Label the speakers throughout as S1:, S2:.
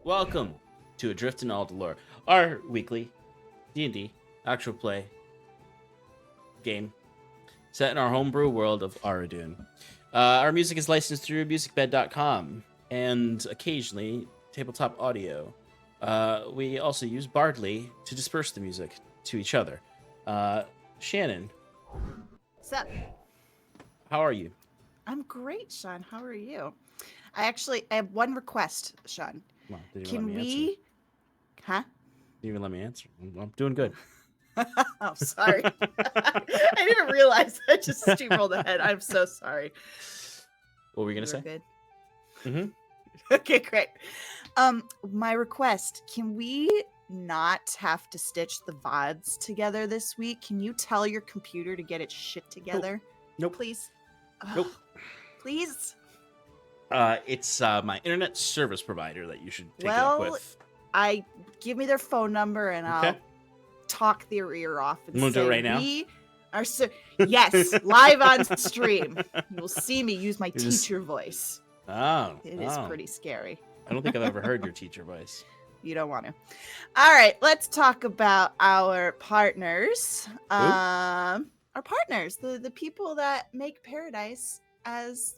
S1: Welcome to Adrift and Aldhalor, our weekly D&D actual play game set in our homebrew world of Aradun. Our music is licensed through Musicbed.com and occasionally TabletopAudio. We also use Bardly to disperse the music to each other. Shannon.
S2: What's up?
S1: How are you?
S2: I'm great, Sean. How are you? I have one request, Sean.
S1: Well, didn't
S2: Can
S1: even let me
S2: we?
S1: answer.
S2: Huh?
S1: Didn't even let me answer. I'm doing good.
S2: Oh, sorry. I didn't realize. I just steamrolled ahead. I'm so sorry.
S1: What were you gonna say?
S2: Good.
S1: Mm-hmm.
S2: Okay, great. My request: can we not have to stitch the VODs together this week? Can you tell your computer to get its shit together?
S1: Nope.
S2: Please.
S1: Nope.
S2: Please.
S1: It's my internet service provider that you should take it
S2: Well,
S1: up with.
S2: Give me their phone number and I'll talk their ear off and
S1: We'll
S2: say
S1: do it right now?
S2: we are yes, live on stream. You will see me use my teacher voice.
S1: Oh,
S2: It is pretty scary.
S1: I don't think I've ever heard your teacher voice.
S2: You don't want to. All right, let's talk about our partners. Our partners, the people that make Paradice as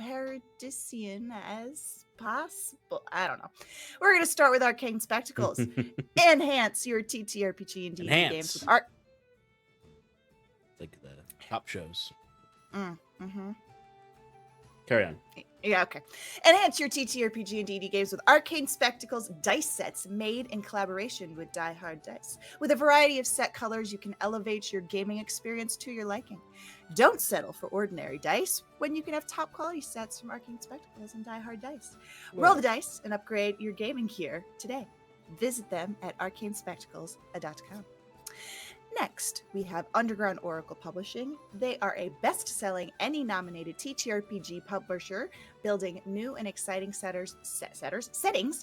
S2: paradisian as possible. I don't know. We're going to start with Arcane Spectacles. Enhance your TTRPG and D&D games with art.
S1: Like the top shows.
S2: Mm-hmm.
S1: Carry on.
S2: Yeah, okay. Enhance your TTRPG and D&D games with Arcane Spectacles dice sets made in collaboration with Die Hard Dice. With a variety of set colors, you can elevate your gaming experience to your liking. Don't settle for ordinary dice when you can have top quality sets from Arcane Spectacles and Die Hard Dice. Roll the dice and upgrade your gaming gear today. Visit them at arcanespectacles.com. Next, we have Underground Oracle Publishing. They are a best-selling Emmy-nominated TTRPG publisher, building new and exciting settings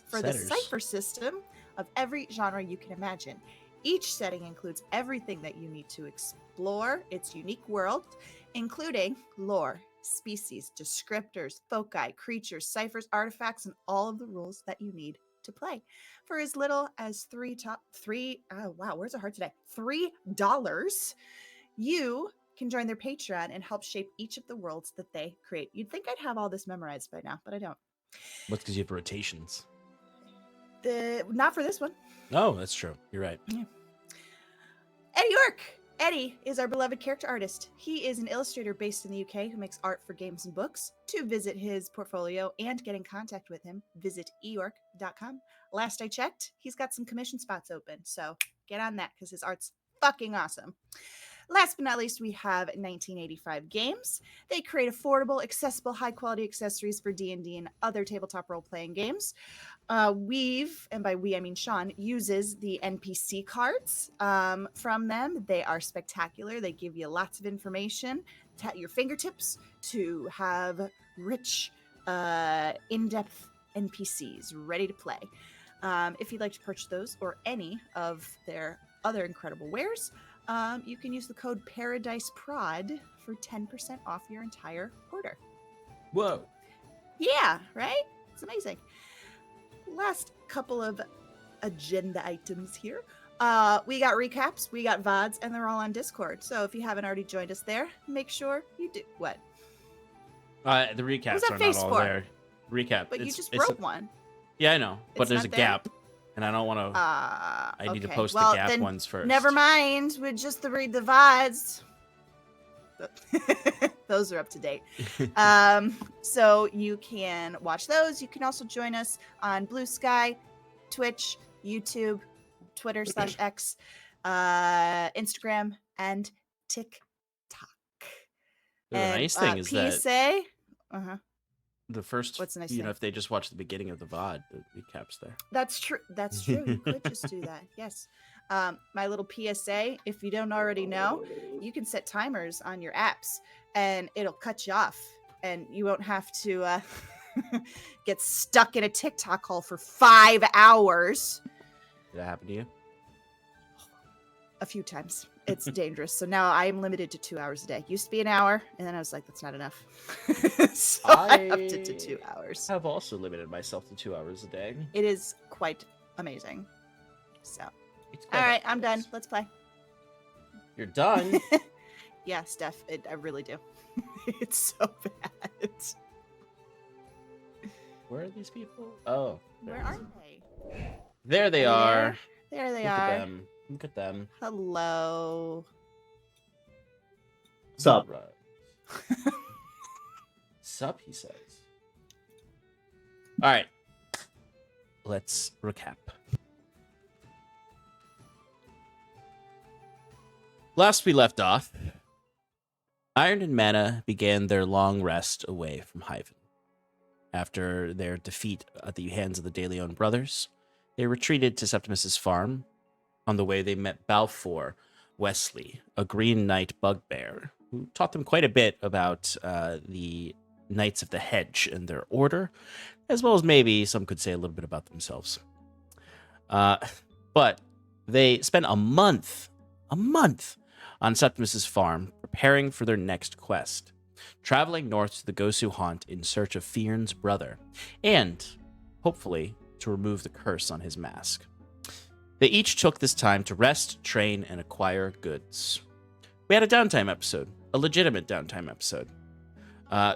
S2: for the cipher system of every genre you can imagine. Each setting includes everything that you need to explore its unique world, including lore, species, descriptors, foci, creatures, ciphers, artifacts, and all of the rules that you need to play. For as little as $3, you can join their Patreon and help shape each of the worlds that they create. You'd think I'd have all this memorized by now, but I don't.
S1: What's because you have rotations?
S2: Not for this one.
S1: Oh, that's true. You're right.
S2: Yeah. Eddie Yorke. Eddie is our beloved character artist. He is an illustrator based in the UK who makes art for games and books. To visit his portfolio and get in contact with him, visit eyorke.com. Last I checked, he's got some commission spots open, so get on that because his art's fucking awesome. Last but not least, we have 1985 Games. They create affordable, accessible, high-quality accessories for D&D and other tabletop role-playing games. And by we I mean Sean, uses the NPC cards from them. They are spectacular. They give you lots of information at your fingertips to have rich, in-depth NPCs ready to play. If you'd like to purchase those or any of their other incredible wares, you can use the code paradiceprod for 10% off your entire order.
S1: Whoa.
S2: Yeah, right? It's amazing. Last couple of agenda items here. We got recaps, we got VODs, and they're all on Discord. So if you haven't already joined us there, make sure you do. What?
S1: The recaps are not all there. Recap.
S2: But you just wrote one.
S1: Yeah, I know. But
S2: It's
S1: there's a
S2: not there?
S1: gap. And I don't want to... I need to post the gap
S2: then
S1: ones first.
S2: Never mind. We'll just read the VODs. Those are up to date. So you can watch those. You can also join us on Bluesky, Twitch, YouTube, Twitter /X, Instagram, and TikTok.
S1: The nice thing is
S2: PSA,
S1: the first,
S2: what's the nice thing?
S1: If they just watch the beginning of the VOD, the recap's there.
S2: That's true. That's true. You could just do that. Yes. My little PSA, if you don't already know, you can set timers on your apps and it'll cut you off and you won't have to get stuck in a TikTok hole for 5 hours.
S1: Did that happen to you?
S2: a few times. It's dangerous. So now I am limited to 2 hours a day. Used to be an hour, and then I was like, that's not enough. So I upped it to 2 hours.
S1: I have also limited myself to 2 hours a day.
S2: It is quite amazing. So,
S1: It's
S2: all
S1: quite
S2: right, I'm
S1: nice.
S2: done. Let's play.
S1: You're done?
S2: Yeah, Steph, I really do. It's so bad.
S1: Where are these people? Oh.
S2: Where are they?
S1: There they are.
S2: There they
S1: Look
S2: are.
S1: at them. Look at them.
S2: Hello.
S3: Sup?
S1: Right. Sup, he says. All right. Let's recap. Last we left off, Iron and Mana began their long rest away from Hyven. After their defeat at the hands of the De Leon brothers, they retreated to Septimus's farm. On the way, they met Balfour Wesley, a Green Knight bugbear, who taught them quite a bit about the Knights of the Hedge and their order, as well as maybe some could say a little bit about themselves. But they spent a month on Septimus's farm, preparing for their next quest, traveling north to the Gosu Haunt in search of Fearn's brother, and, hopefully, to remove the curse on his mask. They each took this time to rest, train, and acquire goods. We had a downtime episode, a legitimate downtime episode.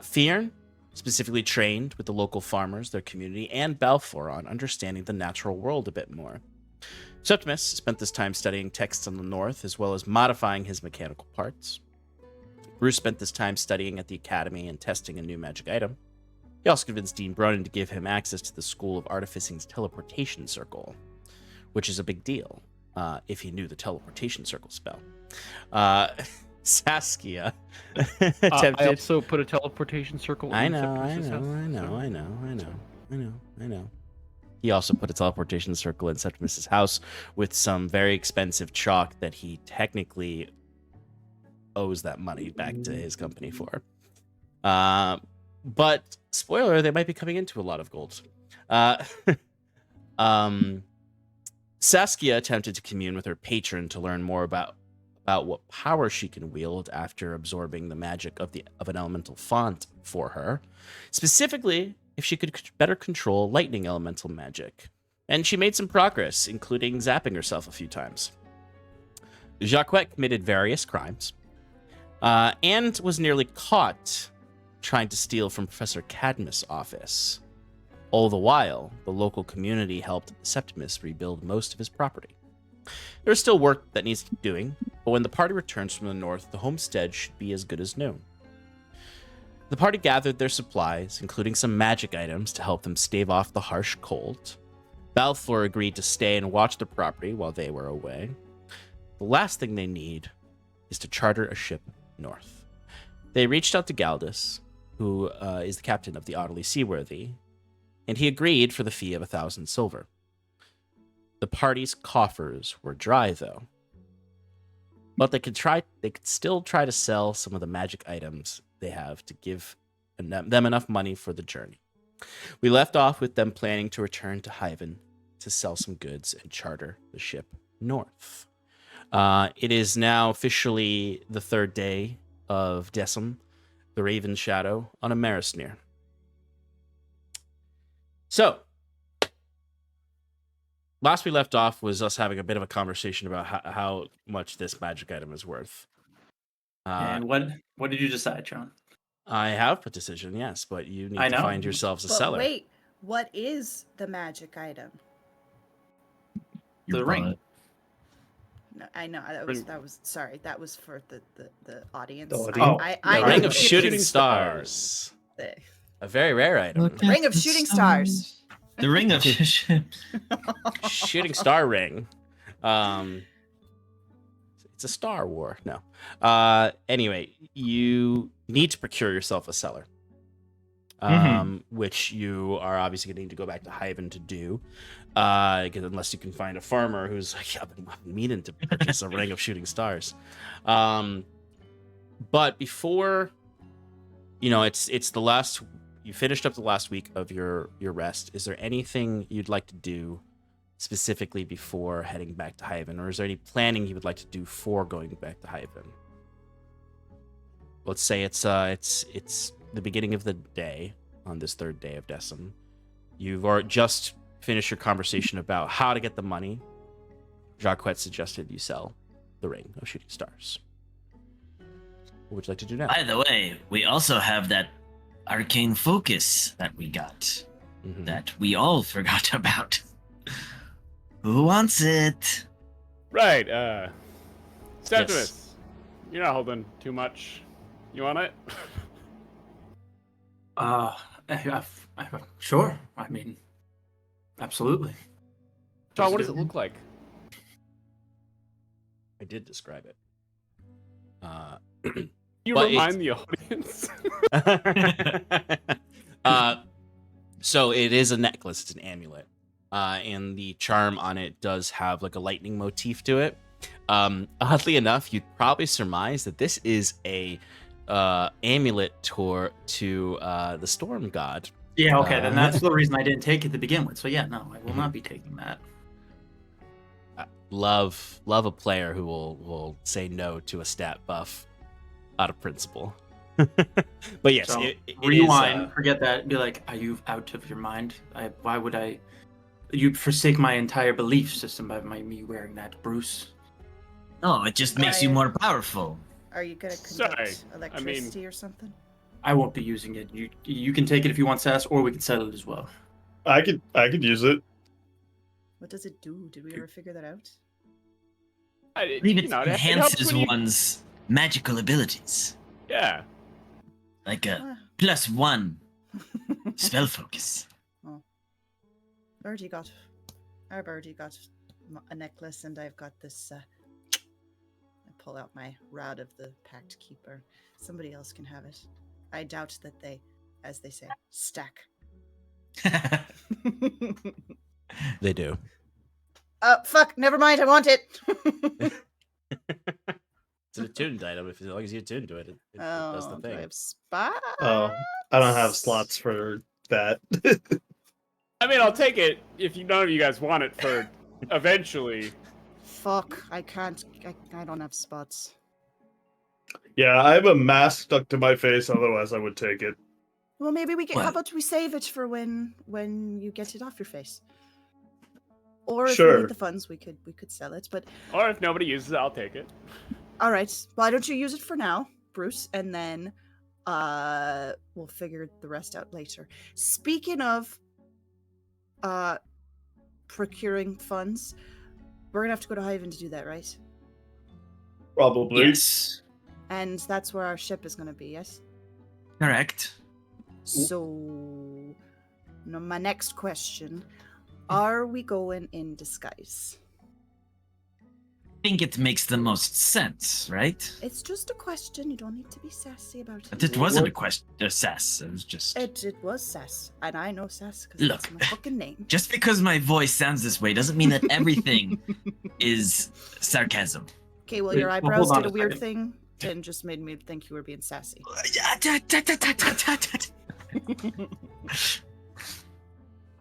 S1: Fearn specifically trained with the local farmers, their community, and Balfour on understanding the natural world a bit more. Septimus spent this time studying texts on the north, as well as modifying his mechanical parts. Bruce spent this time studying at the academy and testing a new magic item. He also convinced Dean Bronin to give him access to the School of Artificing's teleportation circle, which is a big deal, if he knew the teleportation circle spell. Saskia attempted...
S4: I also put a teleportation circle
S1: I
S4: in
S1: know. He also put a teleportation circle in Septimus's house with some very expensive chalk that he technically owes that money back to his company for. But, spoiler, they might be coming into a lot of gold. Saskia attempted to commune with her patron to learn more about what power she can wield after absorbing the magic of an elemental font for her. Specifically, if she could better control lightning elemental magic. And she made some progress, including zapping herself a few times. Jacquette committed various crimes, and was nearly caught trying to steal from Professor Cadmus' office. All the while, the local community helped Septimus rebuild most of his property. There's still work that needs doing, but when the party returns from the north, the homestead should be as good as new. The party gathered their supplies, including some magic items to help them stave off the harsh cold. Balfour agreed to stay and watch the property while they were away. The last thing they need is to charter a ship north. They reached out to Galdus, who is the captain of the Oddly Seaworthy, and he agreed for the fee of 1,000 silver. The party's coffers were dry, though. But they could still try to sell some of the magic items they have to give them enough money for the journey. We left off with them planning to return to Hyven to sell some goods and charter the ship north. It is now officially the third day of Decim, the Raven Shadow, on a Marisnir. So, last we left off was us having a bit of a conversation about how much this magic item is worth.
S3: And what did you decide, John?
S1: I have a decision, yes, but you need to find yourselves a
S2: But
S1: seller.
S2: wait, what is the magic item?
S3: The ring.
S2: No, I know that was sorry. That was for the audience.
S3: The audience.
S2: I
S1: Ring
S2: know
S1: of shooting stars.
S2: the
S1: A very rare item.
S2: ring of shooting stars.
S5: The ring of
S1: Shooting star ring. It's a Star War. No. Anyway, you need to procure yourself a seller. Which you are obviously going to need to go back to Hyven to do. Because unless you can find a farmer who's like, I've been meaning to purchase a ring of shooting stars. But before, it's the last, you finished up the last week of your rest. Is there anything you'd like to do specifically before heading back to Hyven, or is there any planning you would like to do for going back to Hyven? Let's say it's the beginning of the day on this third day of Decim. You've just finished your conversation about how to get the money. Jacquette suggested you sell the Ring of Shooting Stars. What would you like to do now?
S5: By the way, we also have that arcane focus that we got that we all forgot about. Who wants it?
S4: Right, Septimus, you're not holding too much. You want it?
S3: Sure. I mean, absolutely.
S4: John, what does it look like?
S1: I did describe it.
S4: You
S1: but
S4: remind the audience.
S1: So it is a necklace. It's an amulet. And the charm on it does have like a lightning motif to it. Oddly enough, you'd probably surmise that this is a amulet to the storm god.
S3: Yeah, okay, then that's the reason I didn't take it to begin with. So yeah, no, I will not be taking that.
S1: Love a player who will say no to a stat buff out of principle. But yes,
S3: So,
S1: it
S3: rewind,
S1: is,
S3: forget that, be like, are you out of your mind? Why would I... You'd forsake my entire belief system by me wearing that, Bruce.
S5: No, it just makes you more powerful.
S2: Are you gonna
S4: Sorry,
S2: conduct electricity or something?
S3: I won't be using it. You can take it if you want, Sass, or we can settle it as well.
S6: I could use it.
S2: What does it do? Did we ever figure that out?
S5: I believe it
S4: helps
S5: enhances
S4: when you-
S5: one's magical abilities.
S4: Yeah.
S5: Like a +1 spell focus.
S2: Our birdie got a necklace, and I've got this. I pull out my Rod of the Pact Keeper. Somebody else can have it. I doubt that they, as they say, stack.
S1: they do.
S2: Fuck, never mind, I want it.
S1: It's an attuned item. As long as you attune to it, it does the
S2: Do I
S1: thing.
S2: have spots?
S6: Oh, I don't have slots for that.
S4: I mean, I'll take it if none of you guys want it for eventually.
S2: Fuck, I can't. I don't have spots.
S6: Yeah, I have a mask stuck to my face. Otherwise, I would take it.
S2: Well, maybe we can. How
S5: What?
S2: about we save it for when you get it off your face? Or if we
S6: Sure.
S2: need the funds, we could sell it. But
S4: Or if nobody uses it, I'll take it.
S2: all right, why don't you use it for now, Bruce, and then we'll figure the rest out later. Speaking of procuring funds, we're gonna have to go to Hyven to do that, right?
S6: Probably.
S5: Yes,
S2: And that's where our ship is gonna be, yes?
S5: correct.
S2: So, my next question: are we going in disguise?
S5: I think it makes the most sense, right?
S2: It's just a question. You don't need to be sassy about it.
S5: But it wasn't a question, Sass. It was just...
S2: It was sass, and I know sass because
S5: Look.
S2: that's my fucking name.
S5: Just because my voice sounds this way doesn't mean that everything is sarcasm.
S2: Okay, well,
S3: Wait,
S2: your
S3: well,
S2: eyebrows
S3: hold on
S2: did a
S3: a
S2: weird
S3: second.
S2: thing and just made me think you were being sassy.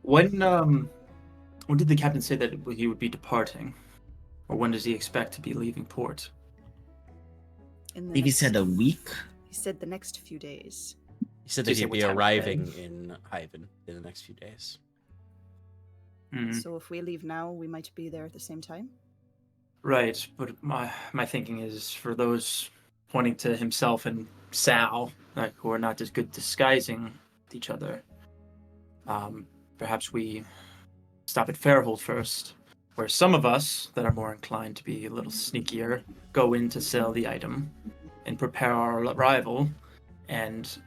S3: When did the captain say that he would be departing? Or when does he expect to be leaving port?
S2: In the
S5: Maybe
S2: next-
S5: said a week?
S2: He said the next few days.
S1: He said
S3: Did you
S1: that
S3: say
S1: he'd
S3: what
S1: be
S3: time of
S1: arriving
S3: day?
S1: in Hyven in the next few days.
S3: Mhm.
S2: So if we leave now, we might be there at the same time.
S3: Right, but my thinking is for those pointing to himself and Sal, like, who are not as good disguising each other. Perhaps we stop at Fairhold first, where some of us that are more inclined to be a little sneakier go in to sell the item and prepare our arrival, and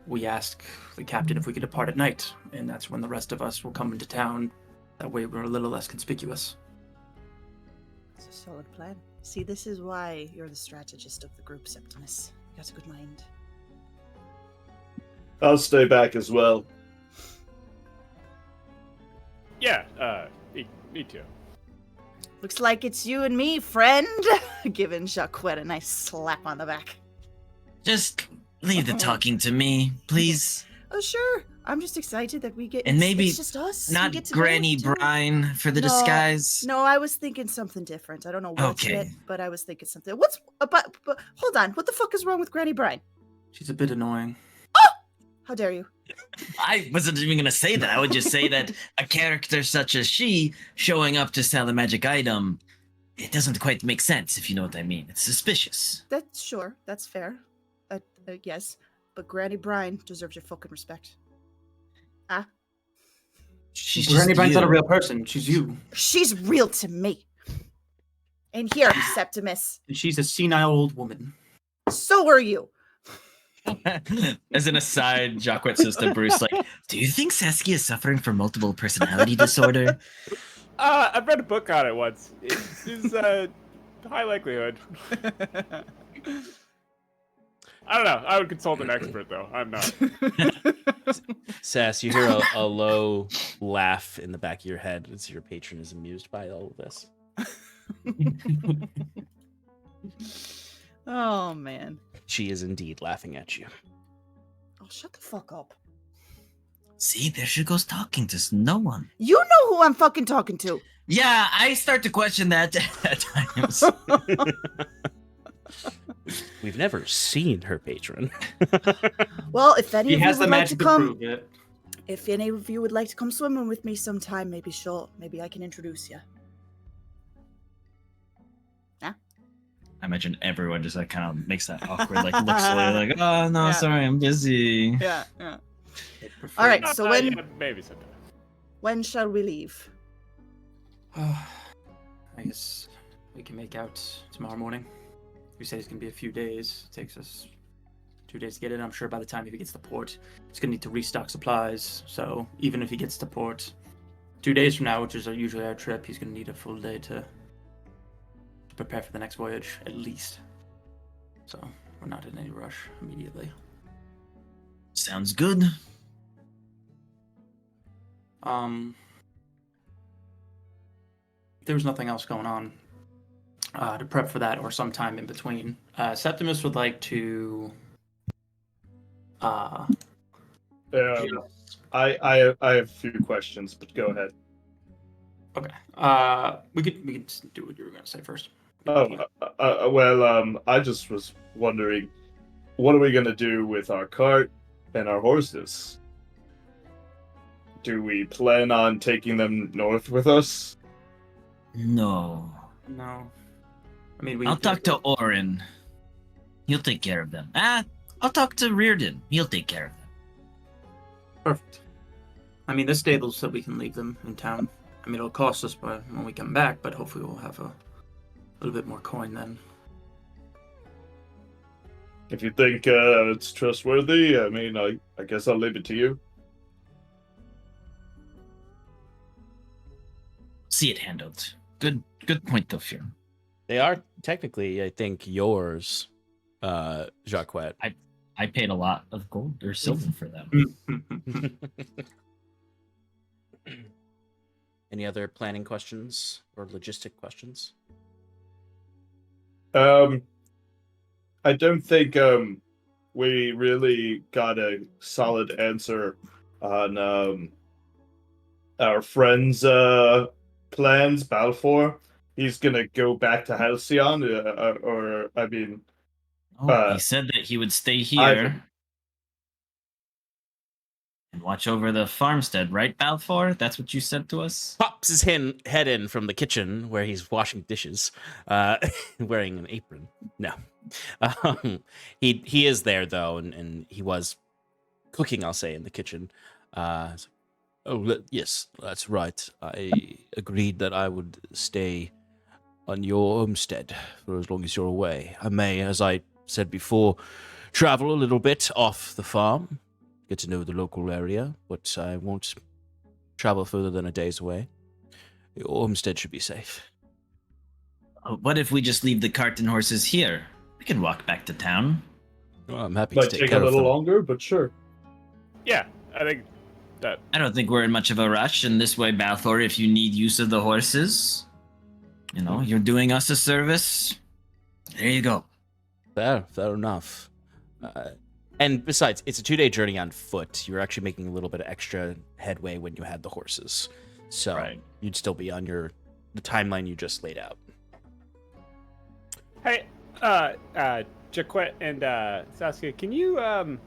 S3: we ask the captain if we could depart at night, and that's when the rest of us will come into town. That way we're a little less conspicuous.
S2: It's a solid plan. See, this is why you're the strategist of the group, Septimus. You got a good mind.
S6: I'll stay back as well.
S4: Yeah, me too.
S2: Looks like it's you and me, friend. Giving Jacquette a nice slap on the back.
S5: Just leave the talking to me, please.
S2: Oh, sure. I'm just excited that we get.
S5: And maybe
S2: it's just us. We
S5: Not
S2: get to
S5: Granny
S2: go, too.
S5: Brine for the
S2: No,
S5: disguise.
S2: No, I was thinking something different. I don't know what's
S5: Okay.
S2: it, but I was thinking something. What's but hold on. What the fuck is wrong with Granny Brine?
S3: She's a bit annoying.
S2: How dare you?
S5: I wasn't even gonna say that. I would just say that a character such as she showing up to sell a magic item, it doesn't quite make sense, if you know what I mean. It's suspicious.
S2: That's sure. That's fair. Yes, but Granny Brine deserves your fucking respect. Ah,
S5: She's
S3: Granny
S5: just
S3: Brine's not a
S5: you.
S3: real person. She's you.
S2: she's real to me. And here, Septimus.
S3: And she's a senile old woman.
S2: So are you.
S5: As an aside, Jacquet says to Bruce, like, do you think Saskia is suffering from multiple personality disorder?
S4: I've read a book on it once. It's high likelihood. I don't know. I would consult an expert, though. I'm not.
S1: Sass, you hear a low laugh in the back of your head as your patron is amused by all of this.
S2: Oh man.
S1: She is indeed laughing at you.
S2: Oh, shut the fuck up.
S5: See, there she goes talking to no one.
S2: You know who I'm fucking talking to.
S5: Yeah, I start to question that at times.
S1: We've never seen her patron.
S2: Well, if any
S3: He
S2: of you
S3: has the
S2: would like to
S3: magic to
S2: come,
S3: prove it.
S2: if any of you would like to come swimming with me sometime, maybe I can introduce you.
S5: I imagine everyone just like kind of makes that awkward, like looks away, like, oh no,
S2: Yeah.
S5: sorry, I'm busy.
S2: Yeah. All right. So when
S4: Yeah, maybe sometime.
S2: when shall we leave?
S3: I guess we can make out tomorrow morning. We say it's gonna be a few days. It takes us 2 days to get it. I'm sure by the time he gets to port, he's gonna need to restock supplies. So even if he gets to port 2 days from now, which is usually our trip, he's gonna need a full day to prepare for the next voyage, at least. So we're not in any rush immediately.
S5: Sounds good.
S3: If there was nothing else going on to prep for that or sometime in between, Septimus would like to
S6: I have a few questions, but go ahead.
S3: okay. We could do what you were gonna say first.
S6: Well, I just was wondering, what are we gonna do with our cart and our horses? Do we plan on taking them north with us?
S5: No.
S3: No. I mean,
S5: I'll talk to Orin. He'll take care of them. I'll talk to Reardon. He'll take care of them.
S3: Perfect. I mean, the stables so we can leave them in town. I mean, it'll cost us when we come back, but hopefully we'll have a little bit more coin then.
S6: If you think it's trustworthy, I mean, I guess I'll leave it to you.
S5: See it handled. Good point though, Fear.
S1: They are technically, I think, yours, Jacquet.
S5: I paid a lot of gold or silver for them.
S1: Any other planning questions or logistic questions?
S6: I don't think we really got a solid answer on our friend's plans. Balfour, he's gonna go back to Halcyon, or I mean,
S5: He said that he would stay here
S6: Ivan.
S5: and watch over the farmstead, right, Balfour? That's what you said to us?
S1: Pops his head in from the kitchen where he's washing dishes, wearing an apron. No, he is there though, and he was cooking, I'll say, in the kitchen. Yes, that's right. I agreed that I would stay on your homestead for as long as you're away. I may, as I said before, travel a little bit off the farm, get to know the local area, but I won't travel further than a day's away. Your homestead should be safe.
S5: What if we just leave the cart and horses here? We can walk back to town.
S1: Well, I'm happy
S6: might
S1: to take
S6: take
S1: care
S6: a
S1: of
S6: little
S1: them.
S6: longer, but sure.
S4: Yeah, I think that.
S5: I don't think we're in much of a rush, and this way, Balfour, if you need use of the horses, you're doing us a service. There you go.
S1: Fair enough. And besides, it's a 2-day journey on foot. You're actually making a little bit of extra headway when you had the horses. So
S4: Right.
S1: you'd still be on the timeline you just laid out.
S4: Hey, Jaquette and Saskia, can you I've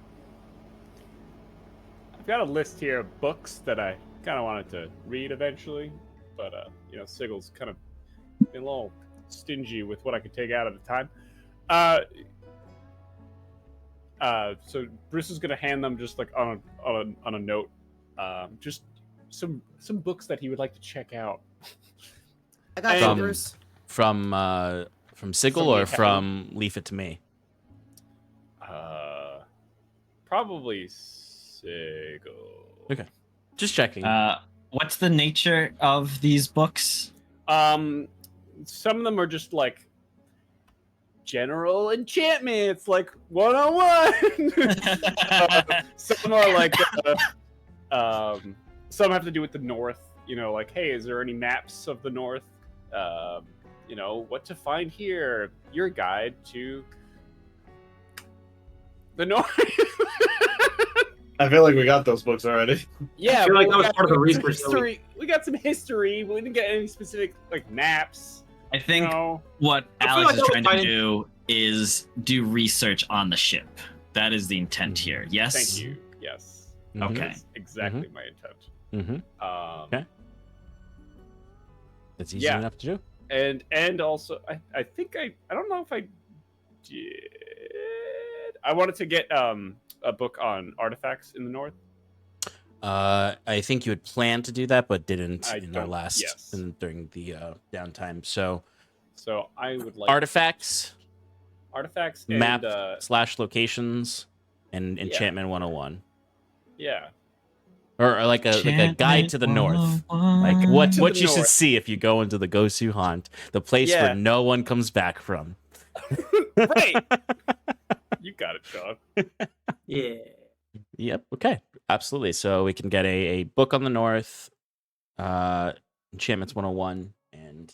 S4: got a list here of books that I kind of wanted to read eventually, but Sigel's kind of been a little stingy with what I could take out at a time. So Bruce is gonna hand them just like on a note, just some books that he would like to check out.
S2: I got you, Bruce.
S1: From Sigil
S4: From the
S1: or
S4: account.
S1: from Leaf It to Me?
S4: Probably Sigil.
S1: Okay. Just checking.
S5: What's the nature of these books?
S4: Some of them are just like general enchantments, like 101. Some are like some have to do with the north, like, hey, is there any maps of the north? What to find here, your guide to the north.
S6: I feel like we got those books already.
S4: Yeah,
S3: I feel like
S4: but
S3: that was
S4: we got
S3: part of the
S4: some
S3: research that
S4: history. We got some history. We didn't get any specific like maps.
S5: I think
S4: No.
S5: what
S3: I feel
S5: Alex
S3: like
S5: is
S3: that was
S5: trying to
S3: fine.
S5: do is do research on the ship. That is the intent here. Yes?
S4: Thank you. Yes.
S1: Mhm.
S5: Okay.
S4: That's exactly my intent.
S1: Mm-hmm.
S4: Okay.
S1: That's easy
S4: Yeah.
S1: enough to do.
S4: And also, I think I don't know if I did. I wanted to get a book on artifacts in the north.
S1: I think you had planned to do that, but didn't
S4: I
S1: in our
S4: don't-
S1: last
S4: yes.
S1: during the downtime. So
S4: So I would like
S1: artifacts,
S4: artifacts and
S1: map / locations, and
S4: Yeah.
S1: enchantment 101,
S4: yeah.
S1: or like a guide to the north. Like
S5: Like
S1: what
S4: To
S1: what
S4: the
S1: you should
S4: north.
S1: see if you go into the Gosu Haunt, the place
S4: Yeah.
S1: where no one comes back from.
S4: Right. You got it, John.
S3: Yeah.
S1: Yep. Okay. Absolutely. So we can get a book on the north, enchantments 101, and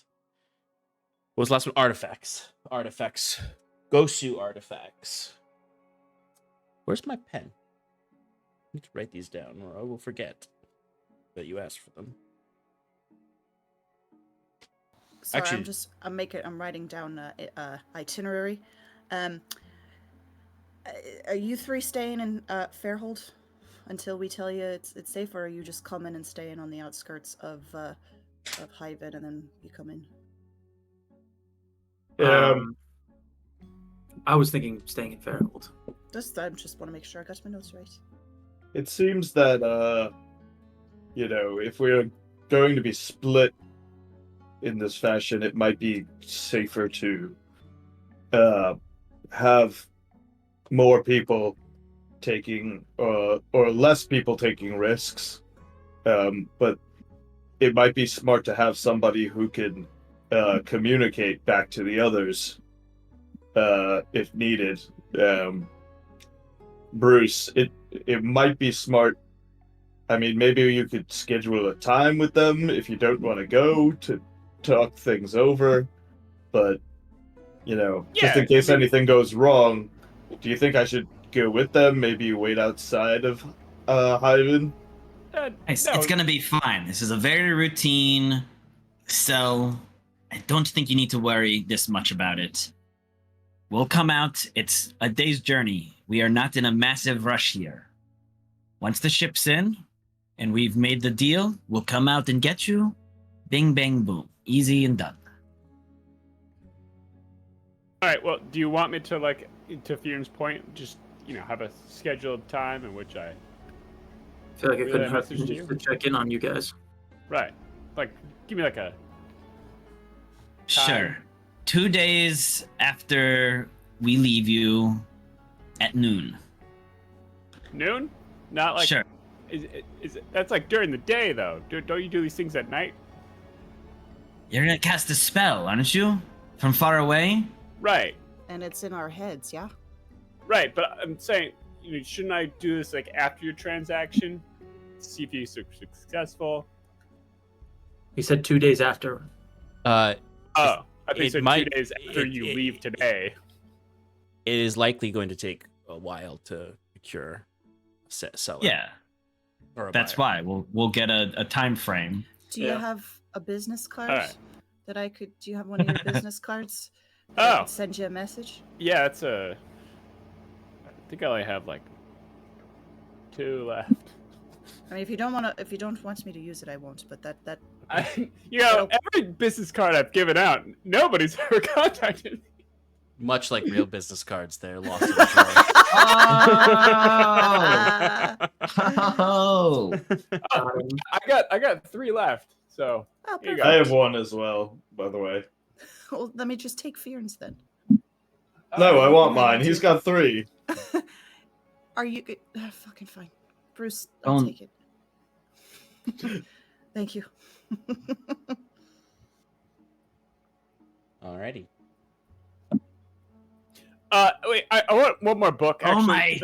S1: what was the last one? Artifacts. Gosu artifacts. Where's my pen? I need to write these down, or I will forget that you asked for them.
S2: Sorry,
S1: Actually-
S2: I'm writing down itinerary. Are you three staying in Fairhold until we tell you it's safe, or are you just coming and staying on the outskirts of Hyven and then you come in?
S3: I was thinking staying in Fairhold.
S2: I just want to make sure I got my notes right.
S6: It seems that, if we're going to be split in this fashion, it might be safer to have more people taking, or less people taking risks. But it might be smart to have somebody who can communicate back to the others if needed. Bruce, it might be smart. I mean, maybe you could schedule a time with them if you don't want to go to talk things over. But, just in case anything goes wrong, do you think I should go with them? Maybe wait outside of Hyven?
S5: It's
S4: No.
S5: gonna be fine. This is a very routine cell. I don't think you need to worry this much about it. We'll come out. It's a day's journey. We are not in a massive rush here. Once the ship's in and we've made the deal, we'll come out and get you. Bing, bang, boom. Easy and done.
S4: All right. Well, do you want me to to Fearn's point, just have a scheduled time in which I
S3: I feel like it
S4: Relay
S3: couldn't hurt
S4: message to
S3: to
S4: you?
S3: to check in on you guys.
S4: right, give me a
S5: Sure. 2 days after we leave you at noon.
S4: noon? Not like
S5: Sure.
S4: Is it, that's like during the day though? Don't you do these things at night?
S5: You're gonna cast a spell, aren't you? From far away?
S4: Right.
S2: And it's in our heads, yeah?
S4: Right, but I'm saying, shouldn't I do this after your transaction? See if you're successful.
S3: He said 2 days after.
S4: Oh, I think
S1: It
S4: so.
S1: might-
S4: 2 days after you leave today.
S1: It is likely going to take a while to procure a seller.
S5: Yeah,
S1: Or a
S5: that's
S1: buyer.
S5: why we'll get a time frame.
S2: Do you
S4: Yeah.
S2: have a business card
S4: Alright.
S2: that I could? Do you have one of your business cards that I
S4: Oh,
S2: could send you a message?
S4: yeah, it's a. I think I only have like 2 left.
S2: I mean, if you don't want me to use it, I won't. But that
S4: Every business card I've given out, nobody's ever contacted me.
S1: Much like real business cards, they're lost in the drawer.
S5: Oh,
S4: I got 3 left, so
S2: Oh,
S4: here you
S2: perfect.
S4: go.
S6: I have one as well, by the way.
S2: Well, let me just take Fearn's then.
S6: No, I want
S2: yeah,
S6: mine.
S2: you
S6: He's
S2: do.
S6: got 3.
S2: Are you good? Fucking fine, Bruce. I'll
S5: Don't-
S2: take it. Thank you.
S1: Alrighty.
S4: Wait, I want one more book.
S5: Oh
S4: Actually.
S5: my!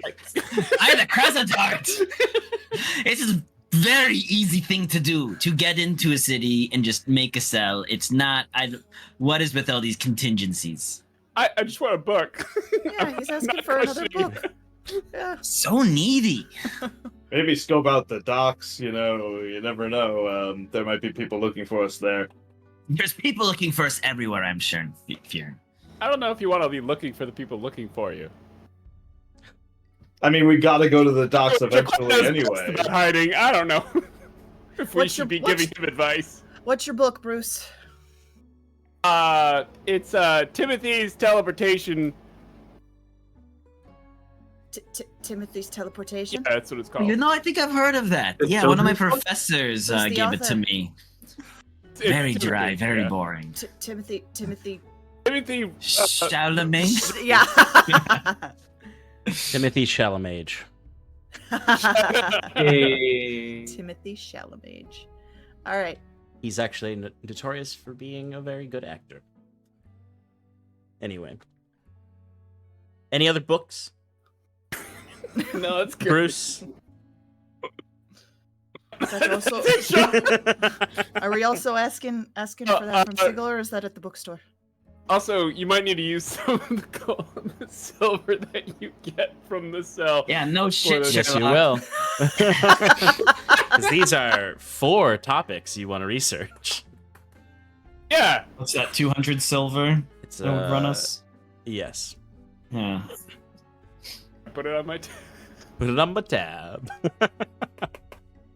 S5: I had a crescent heart. It's just very easy thing to do to get into a city and just make a sell. It's not. What is with all these contingencies?
S4: I just want a book.
S2: Yeah, he's asking
S4: not
S2: for another
S4: questioning
S2: book. Yeah.
S5: So needy.
S6: Maybe scope out the docks, you never know. There might be people looking for us there.
S5: There's people looking for us everywhere. I'm sure. Fear.
S4: I don't know if you want to be looking for the people looking for you.
S6: I mean, we gotta go to the docks
S4: Jaquan
S6: eventually
S4: knows
S6: anyway.
S4: best about hiding. I don't know if we
S2: What's
S4: should
S2: your-
S4: be giving him advice.
S2: What's your book, Bruce?
S4: It's Timothy's teleportation.
S2: Timothy's teleportation.
S4: Yeah, that's what it's called.
S5: You know, I think I've heard of that.
S3: It's
S5: Yeah, one of my
S3: children's book?
S5: professors
S2: Who's the
S5: gave it to
S2: author?
S5: me.
S4: It's
S5: Very
S4: Timothy,
S5: dry, very
S4: yeah.
S5: boring.
S2: Timothy.
S4: Timothy.
S5: Charlemagne.
S2: Yeah.
S1: Timothy Chalamet.
S3: Hey.
S2: Timothy Chalamet. All right.
S1: He's actually notorious for being a very good actor. Anyway. Any other books?
S4: No, that's good.
S1: Bruce?
S2: Is that also, are we also asking for that from Sigil, or is that at the bookstore?
S4: Also, you might need to use some of the gold and the silver that you get from the cell.
S5: Yeah, no shit,
S4: the-
S1: Yes, you
S5: Sherlock.
S1: will. Because these are 4 topics you want to research.
S4: Yeah.
S5: What's that? 200 silver.
S1: It's
S5: That'll run us.
S1: Yes.
S5: Yeah.
S4: Put it on my.
S1: Put it on my tab.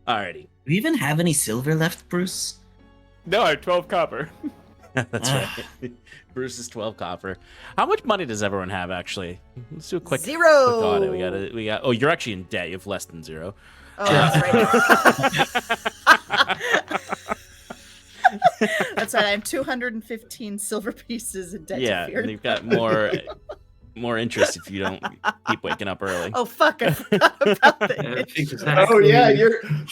S1: Alrighty.
S5: Do we even have any silver left, Bruce?
S4: No, I have 12 copper.
S1: That's right. Bruce's 12 copper. How much money does everyone have, actually? Let's do a quick
S2: 0.
S1: quick audit. We got. Oh, you're actually in debt. You have less than 0.
S2: Oh, that's right. That's right. I have 215 silver pieces in debt to
S1: Yeah,
S2: Fear.
S1: and you've got more interest if you don't keep waking up early.
S2: Oh fuck! I forgot about
S3: Yeah,
S2: that.
S3: exactly.
S6: Oh yeah,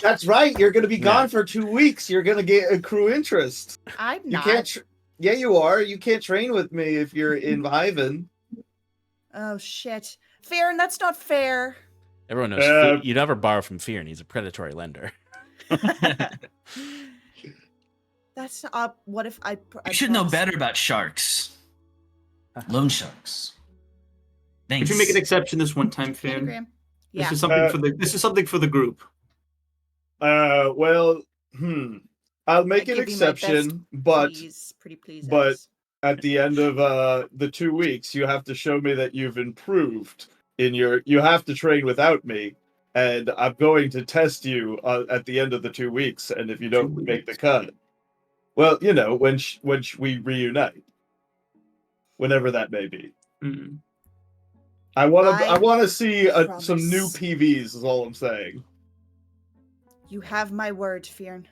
S6: that's right. You're gonna be
S1: Yeah.
S6: gone for 2 weeks. You're gonna get accrue interest.
S2: I'm
S6: You
S2: not.
S6: can't. Yeah, you are. You can't train with me if you're in Ivan.
S2: Oh shit, Fear, that's not fair.
S1: Everyone knows you never borrow from Fear, and he's a predatory lender.
S2: That's what if I?
S5: You should know better about sharks. Loan sharks. Thanks.
S3: Could you make an exception this one time, Finn?
S2: Pentagram. Yeah.
S3: This is something for the group.
S6: Well, I'll make
S2: I
S6: an
S2: give you my
S6: exception, but
S2: Please, pretty please.
S6: but-
S2: Alice.
S6: at the end of the 2 weeks, you have to show me that you've improved in your. You have to train without me, and I'm going to test you at the end of the 2 weeks. And if you don't make the cut, well, when we reunite, whenever that may be.
S3: Mm.
S6: I want
S2: I
S6: to see some new
S2: promise.
S6: PVs. Is all I'm saying.
S2: You have my word, Fearn.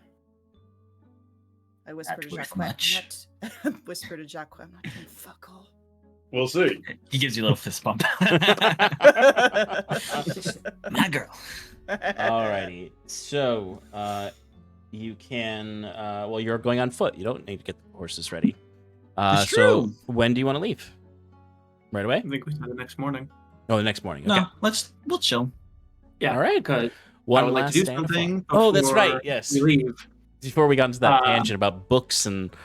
S2: I whisper
S5: That
S2: to
S5: was
S2: Jacques.
S5: much.
S2: Whisper to Jacques. I'm not doing fuck all.
S6: We'll see.
S5: He gives you a little fist bump. My girl.
S1: Alrighty. So, you can. Well, you're going on foot. You don't need to get the horses ready.
S5: It's
S1: So,
S5: true.
S1: when do you want to leave? Right away?
S3: I think we said the next morning.
S1: Oh, the next morning. Okay.
S5: No, we'll chill.
S3: Yeah.
S1: All right.
S3: Because
S1: One
S3: I would like
S1: last
S3: to do
S1: stand of
S3: something.
S1: fun. Oh, that's right.
S3: before
S1: Yes.
S3: We leave.
S1: Before we got into that
S3: Um,
S1: tangent about books and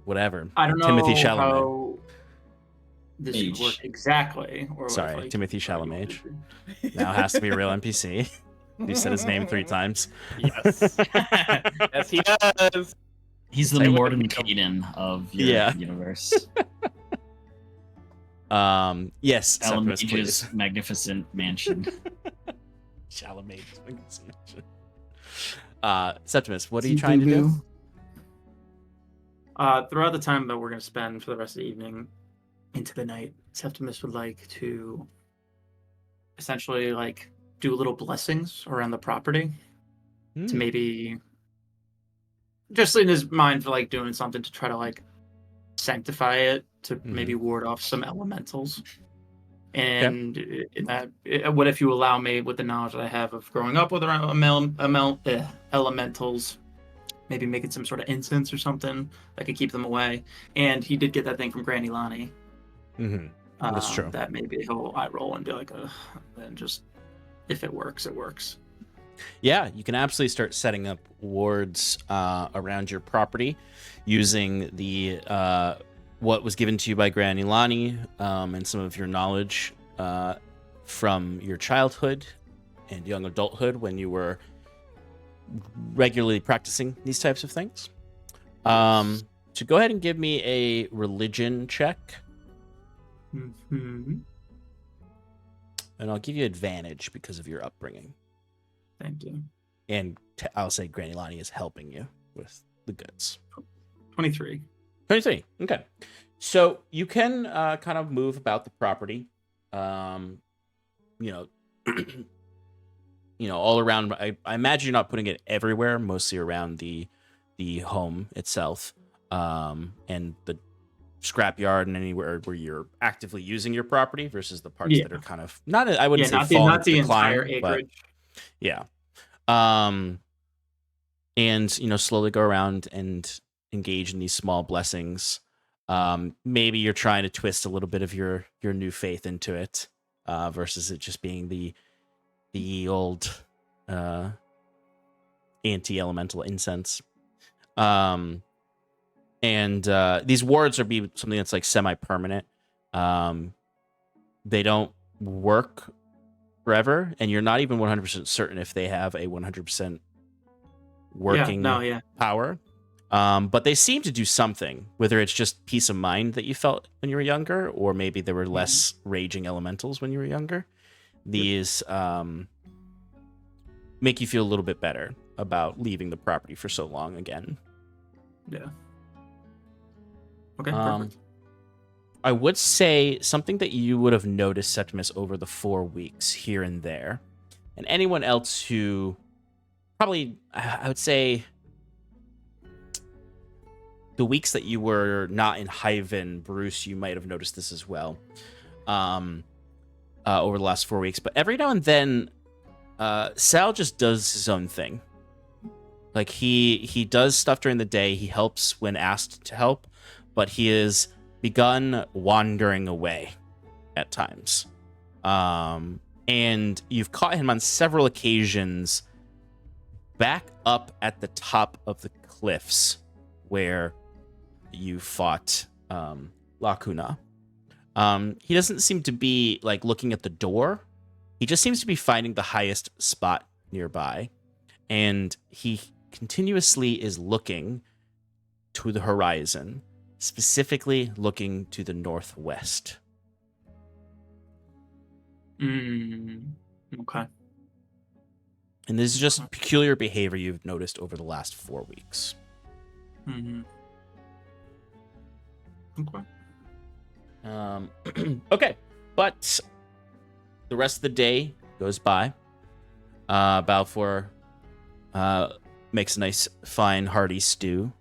S1: whatever.
S3: I don't know
S1: Timothy Chalamet.
S3: how this would
S5: Mage.
S3: work exactly. Or
S1: Sorry,
S3: what if,
S1: Timothy
S3: what you
S1: Chalamet.
S3: wanted to do.
S1: Now has to be a real NPC. You said his name 3 times.
S4: Yes. Yes, he does.
S5: He's the
S4: Say what
S5: Morden
S4: if you
S5: Caden of your
S1: Yeah.
S5: universe.
S1: Yes, Septimus,
S5: Alamage's
S1: please.
S5: magnificent mansion.
S1: Chalamet's Septimus, what are you trying to do?
S3: Throughout the time that we're going to spend for the rest of the evening into the night, Septimus would like to essentially like do little blessings around the property to maybe just in his mind for like doing something to try to like sanctify it to maybe ward off some elementals. And in that, what if you allow me, with the knowledge that I have of growing up with around elementals, maybe making some sort of incense or something that could keep them away. And he did get that thing from Granny Lonnie.
S1: That's true.
S3: That maybe he'll eye roll and be like, and just if it works, it works.
S1: Yeah, you can absolutely start setting up wards around your property using the what was given to you by Granny Lonnie and some of your knowledge from your childhood and young adulthood when you were regularly practicing these types of things. So go ahead and give me a religion check.
S3: Mm-hmm.
S1: And I'll give you advantage because of your upbringing.
S3: Thank you.
S1: And I'll say Granny Lonnie is helping you with the goods.
S3: 23.
S1: 23. Okay. So you can kind of move about the property. All around. I imagine you're not putting it everywhere, mostly around the home itself. And the scrapyard and anywhere where you're actively using your property versus the parts that are kind of not. I wouldn't say falling into decline,
S3: entire acreage.
S1: but yeah. And slowly go around and engage in these small blessings. Maybe you're trying to twist a little bit of your new faith into it, versus it just being the old anti-elemental incense. And these wards are be something that's like semi-permanent. They don't work forever, and you're not even 100% certain if they have a 100% working power. But they seem to do something, whether it's just peace of mind that you felt when you were younger, or maybe there were less raging elementals when you were younger. These make you feel a little bit better about leaving the property for so long again.
S3: Yeah. Okay, perfect.
S1: I would say something that you would have noticed, Septimus, over the 4 weeks here and there, and anyone else who probably, I would say, the weeks that you were not in Hyven, Bruce, you might have noticed this as well, over the last 4 weeks. But every now and then, Sal just does his own thing. Like he does stuff during the day. He helps when asked to help, but he has begun wandering away at times. And you've caught him on several occasions back up at the top of the cliffs where you fought Lacuna. He doesn't seem to be like looking at the door. He just seems to be finding the highest spot nearby. And he continuously is looking to the horizon, specifically looking to the northwest.
S3: Okay.
S1: And this is just peculiar behavior you've noticed over the last 4 weeks.
S3: Okay.
S1: Okay, but the rest of the day goes by. Balfour makes a nice, fine, hearty stew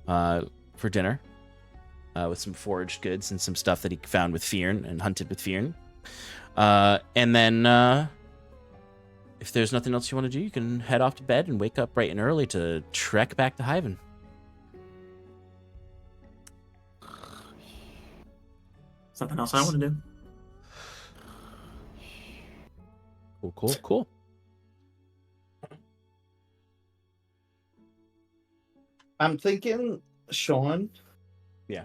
S1: for dinner with some foraged goods and some stuff that he found with Fearn and hunted with Fearn. And then, if there's nothing else you want to do, you can head off to bed and wake up bright and early to trek back to Hyven.
S3: Something else I want to do.
S1: Cool.
S6: I'm thinking, Sean.
S1: Yeah.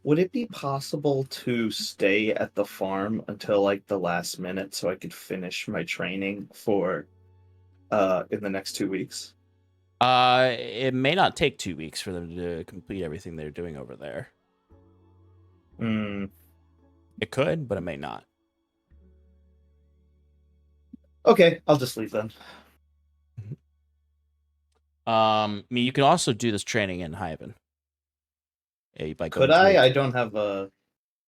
S6: Would it be possible to stay at the farm until like the last minute so I could finish my training for in the next 2 weeks?
S1: It may not take 2 weeks for them to complete everything they're doing over there.
S6: Hmm.
S1: It could, but it may not.
S6: Okay, I'll just leave then.
S1: I mean, you can also do this training in Hyben. By
S6: Could
S1: going to
S6: I?
S1: a-
S6: I don't have a.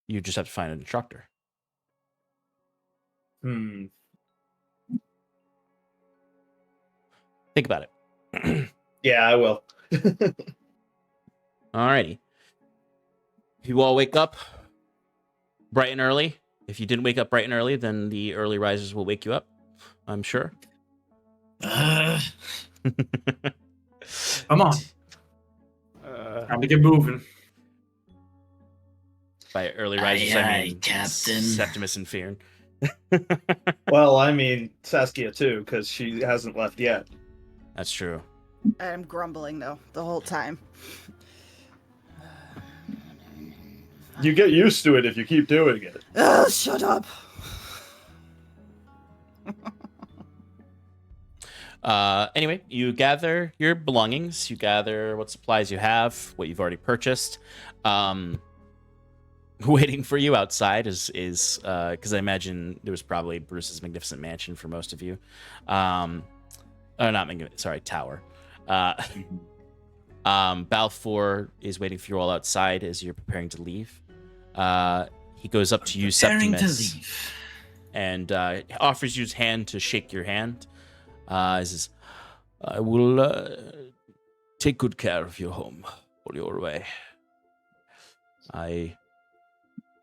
S1: You just have to find an instructor.
S6: Hmm.
S1: Think about it.
S6: Yeah, I will.
S1: Alrighty. You all wake up bright and early. If you didn't wake up bright and early, then the early risers will wake you up, I'm sure.
S3: Come on. Time to get moving.
S1: By early risers, I
S5: Aye,
S1: mean
S5: Captain.
S1: Septimus and Fearn.
S6: Well, I mean Saskia too, because she hasn't left yet.
S1: That's true.
S2: I'm grumbling though the whole time.
S6: You get used to it if you keep doing it.
S2: Oh, shut up.
S1: Anyway, you gather your belongings. You gather what supplies you have, what you've already purchased. Waiting for you outside is because I imagine there was probably Bruce's magnificent mansion for most of you. Not magnificent, sorry, tower. Balfour is waiting for you all outside as you're preparing to leave. He goes up to you,
S5: Preparing to
S1: Septimus,
S5: leave.
S1: and offers you his hand to shake your hand. He says, I will take good care of your home while you're away. I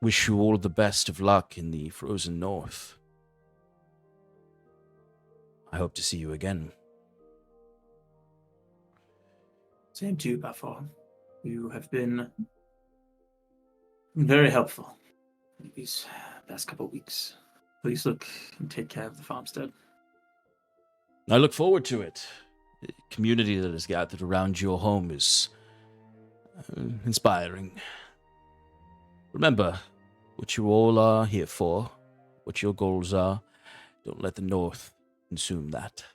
S1: wish you all the best of luck in the frozen north. I hope to see you again.
S3: Same to you, Balfour. You have been very helpful these past couple of weeks. Please look and take care of the farmstead.
S1: I look forward to it. The community that is gathered around your home is inspiring. Remember what you all are here for, what your goals are. Don't let the North consume that.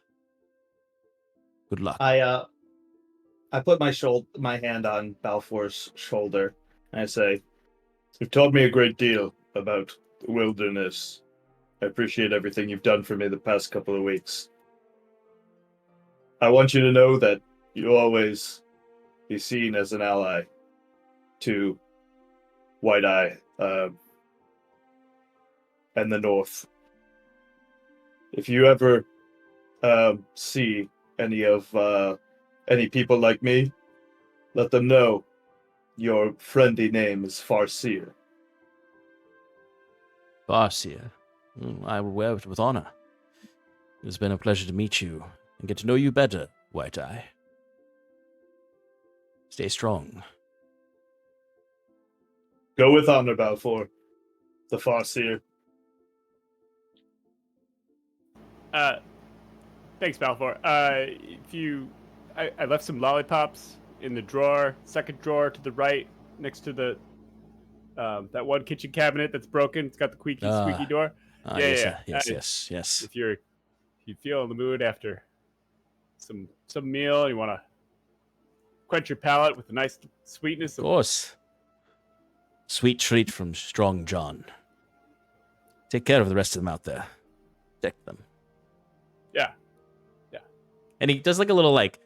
S1: Good luck.
S6: I put my hand on Balfour's shoulder and I say, "You've taught me a great deal about the wilderness. I appreciate everything you've done for me the past couple of weeks. I want you to know that you'll always be seen as an ally to White Eye and the North. If you ever see any people like me, let them know your friendly name is Farseer."
S1: Farseer, I will wear it with honor. It has been a pleasure to meet you and get to know you better, White Eye. Stay strong.
S6: Go with honor, Balfour. The Farseer.
S4: Thanks, Balfour. I left some lollipops in the drawer, second drawer to the right, next to the that one kitchen cabinet that's broken. It's got the squeaky door.
S1: Yes.
S4: If you feel in the mood after some meal, you want to quench your palate with a nice sweetness.
S1: Of course. Sweet treat from Strong John. Take care of the rest of them out there. Protect them.
S4: Yeah.
S1: And he does like a little like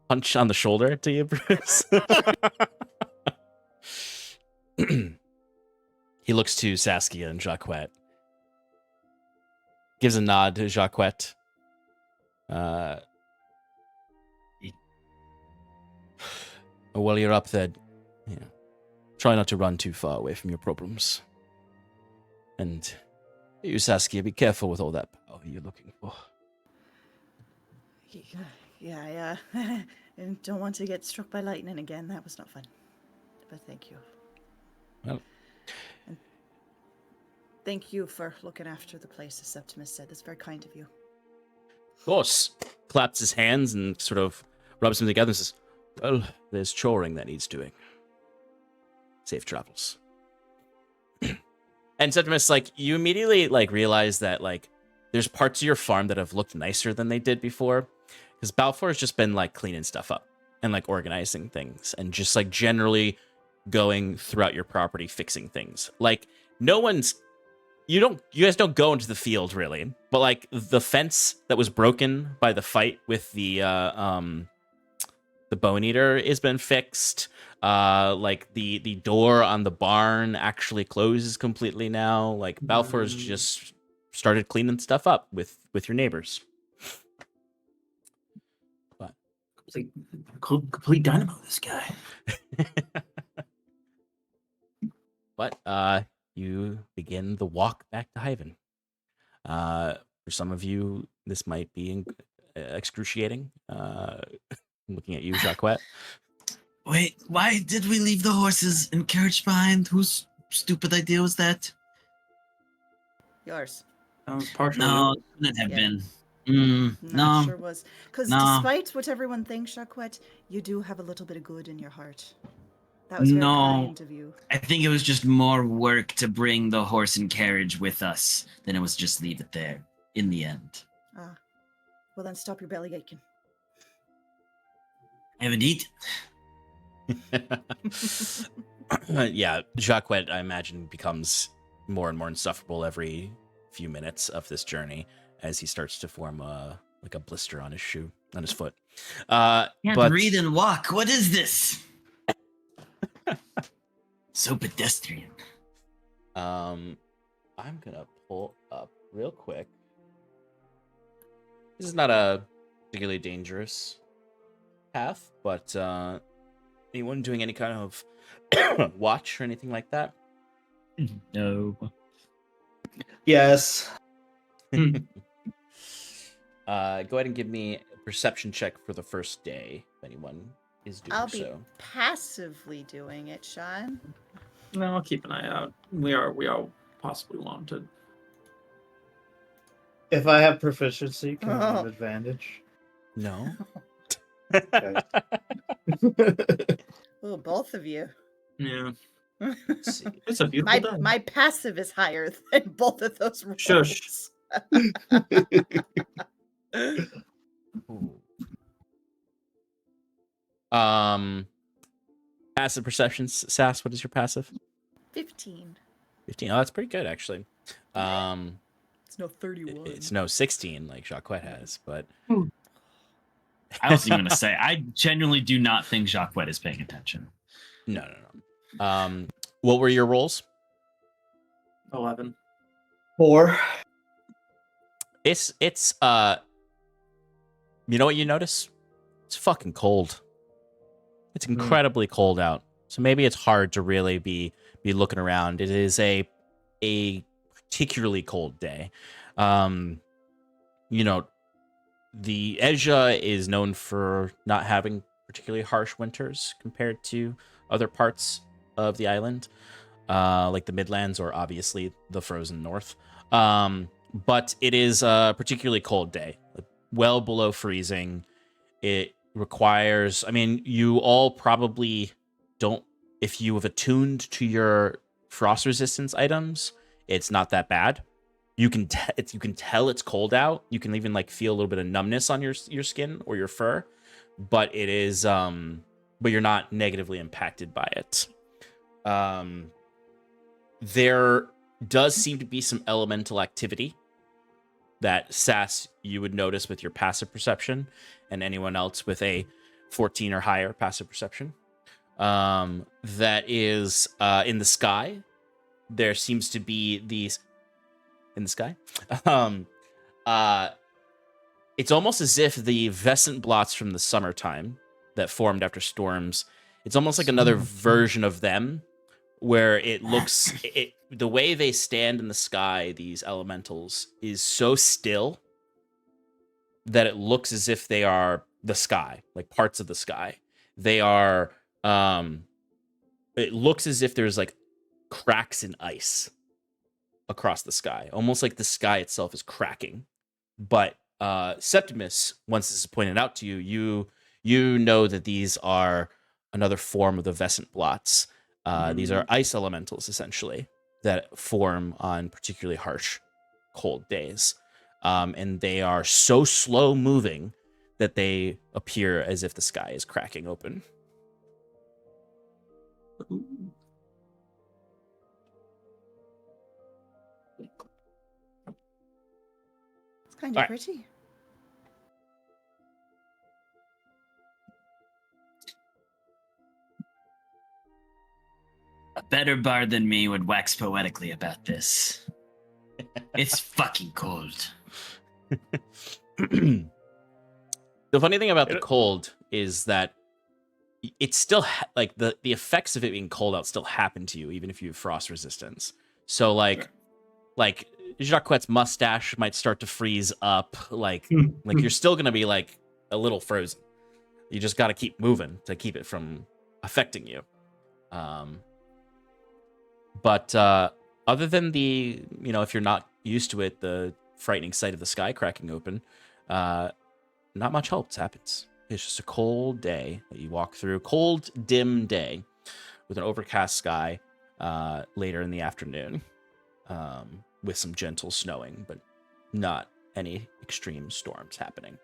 S1: punch on the shoulder to you, Bruce. He looks to Saskia and Jacquette. Gives a nod to Jacquette. While you're up there, try not to run too far away from your problems. And you, Saskia, be careful with all that power you're looking for.
S2: Yeah, I don't want to get struck by lightning again. That was not fun. But thank you.
S1: Well.
S2: And thank you for looking after the place, as Septimus said. That's very kind of you.
S1: Of course. Claps his hands and sort of rubs them together and says, well, there's choring that needs doing. Safe travels. And Septimus, like, you immediately like realize that like there's parts of your farm that have looked nicer than they did before, because Balfour has just been like cleaning stuff up and like organizing things and just like generally going throughout your property fixing things. Like you guys don't go into the field really, but like the fence that was broken by the fight with the Bone Eater has been fixed. Like the door on the barn actually closes completely now. Like Balfour's just started cleaning stuff up with your neighbors. But
S3: complete dynamo, this guy.
S1: But you begin the walk back to Hyven. For some of you, this might be excruciating. Looking at you, Jacquette.
S5: Wait, why did we leave the horses and carriage behind? Whose stupid idea was that?
S2: Yours.
S3: That was partially.
S5: No, it couldn't have
S2: Yeah.
S5: been. No.
S2: Sure was. Because
S5: No.
S2: despite what everyone thinks, Jacquette, you do have a little bit of good in your heart. That was very
S5: No.
S2: kind of you.
S5: I think it was just more work to bring the horse and carriage with us than it was just leave it there in the end.
S2: Ah. Well, then stop your belly aching.
S5: I haven't eaten.
S1: Yeah, Jacquette, I imagine, becomes more and more insufferable every few minutes of this journey as he starts to form a blister on his foot.
S5: Can't
S1: But
S5: read and walk. What is this? So pedestrian.
S1: I'm gonna pull up real quick. This is not a particularly dangerous path, but anyone doing any kind of watch or anything like that?
S5: No.
S6: Yes.
S1: Go ahead and give me a perception check for the first day, if anyone is doing
S2: I'll be
S1: so.
S2: passively doing it, Sean.
S3: No, I'll keep an eye out. We are possibly wanted.
S6: If I have proficiency, can I have
S2: Oh.
S6: advantage?
S1: No.
S6: Okay.
S2: Oh, both of you.
S3: Yeah,
S1: Let's see.
S3: it's a beautiful day.
S2: My passive is higher than both of those rolls.
S3: Shush.
S1: Ooh. Passive perception, Sass. What is your passive?
S2: 15.
S1: 15. Oh, that's pretty good actually.
S2: It's no 31.
S1: It's no 16 like Jacquette has, but
S5: I was even going to say, I genuinely do not think Jacquette is paying attention.
S1: no. What were your rolls?
S3: 11.
S6: 4.
S1: It's you know what you notice? It's fucking cold. It's incredibly cold out. So maybe it's hard to really be looking around. It is a particularly cold day. You know, the Edja is known for not having particularly harsh winters compared to other parts of the island, like the Midlands or obviously the frozen north. But it is a particularly cold day, well below freezing. It requires, I mean, you all probably don't, if you have attuned to your frost resistance items, it's not that bad. You can tell it's cold out. You can even like feel a little bit of numbness on your skin or your fur, but it is but you're not negatively impacted by it. There does seem to be some elemental activity that Sass you would notice with your passive perception, and anyone else with a 14 or higher passive perception. That is in the sky. There seems to be these in the sky. It's almost as if the Vescent blots from the summertime that formed after storms, it's almost like another version of them, where it looks, the way they stand in the sky, these elementals, is so still that it looks as if they are the sky, like parts of the sky. They are, it looks as if there's like cracks in ice across the sky, almost like the sky itself is cracking. But Septimus, once this is pointed out to you, you know that these are another form of the Vescent blots. These are ice elementals, essentially, that form on particularly harsh, cold days. And they are so slow moving that they appear as if the sky is cracking open.
S2: It's kind of
S1: Alright.
S2: pretty.
S5: A better bard than me would wax poetically about this. It's fucking cold.
S1: The funny thing about the cold is that it's still like the effects of it being cold out still happen to you, even if you have frost resistance. So like Jacquette's mustache might start to freeze up. Like you're still gonna be like a little frozen. You just got to keep moving to keep it from affecting you. But other than the, if you're not used to it, the frightening sight of the sky cracking open, not much else happens. It's just a cold day that you walk through. Cold, dim day with an overcast sky later in the afternoon with some gentle snowing, but not any extreme storms happening.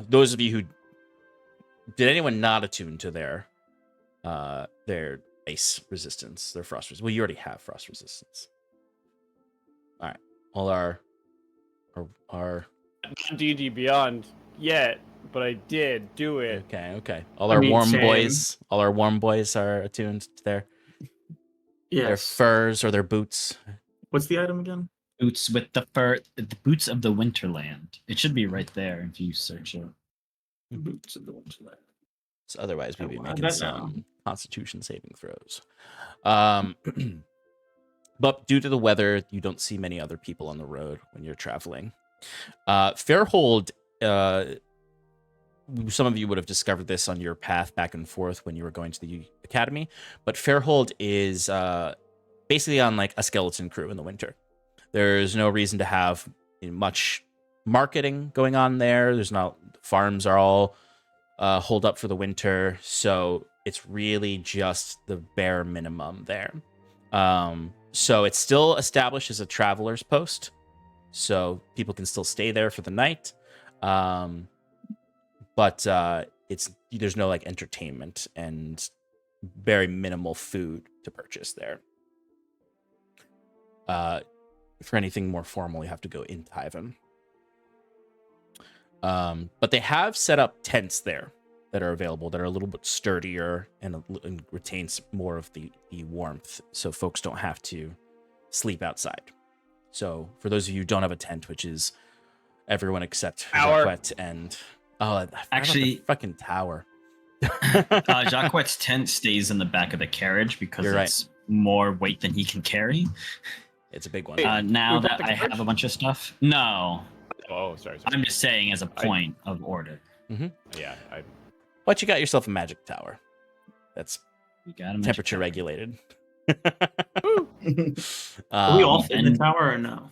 S1: Those of you who... Did anyone not attune to their ice resistance, their frost resistance? Well, you already have frost resistance. All right. All our
S4: Not D&D Beyond yet, but I did do it.
S1: Okay. All our warm boys are attuned to their furs or their boots.
S3: What's the item again?
S5: Boots with the fur, the boots of the Winterland. It should be right there if you search it.
S3: Boots of the Winterland.
S1: So otherwise, we'd be
S3: I'll add
S1: making
S3: that
S1: some
S3: down.
S1: Constitution saving throws. But due to the weather, you don't see many other people on the road when you're traveling. Fairhold, some of you would have discovered this on your path back and forth when you were going to the academy, but Fairhold is basically on like a skeleton crew in the winter. There's no reason to have much marketing going on there. There's not... Farms are all holed up for the winter, so it's really just the bare minimum there. So it's still established as a traveler's post, so people can still stay there for the night. But there's no like entertainment and very minimal food to purchase there. For anything more formal, you have to go into Hyven. But they have set up tents there that are available that are a little bit sturdier and retains more of the warmth, so folks don't have to sleep outside. So for those of you who don't have a tent, which is everyone except Jacquette and
S5: actually
S1: fucking tower.
S5: Jacquette's tent stays in the back of the carriage because it's more weight than he can carry.
S1: It's a big one.
S5: Now that I have a bunch of stuff, no.
S4: Oh, sorry.
S5: I'm just saying as a point of order.
S1: Mm-hmm.
S4: Yeah.
S1: But you got yourself a magic tower. That's temperature
S5: tower.
S1: regulated.
S3: Are we all fit in the tower or no?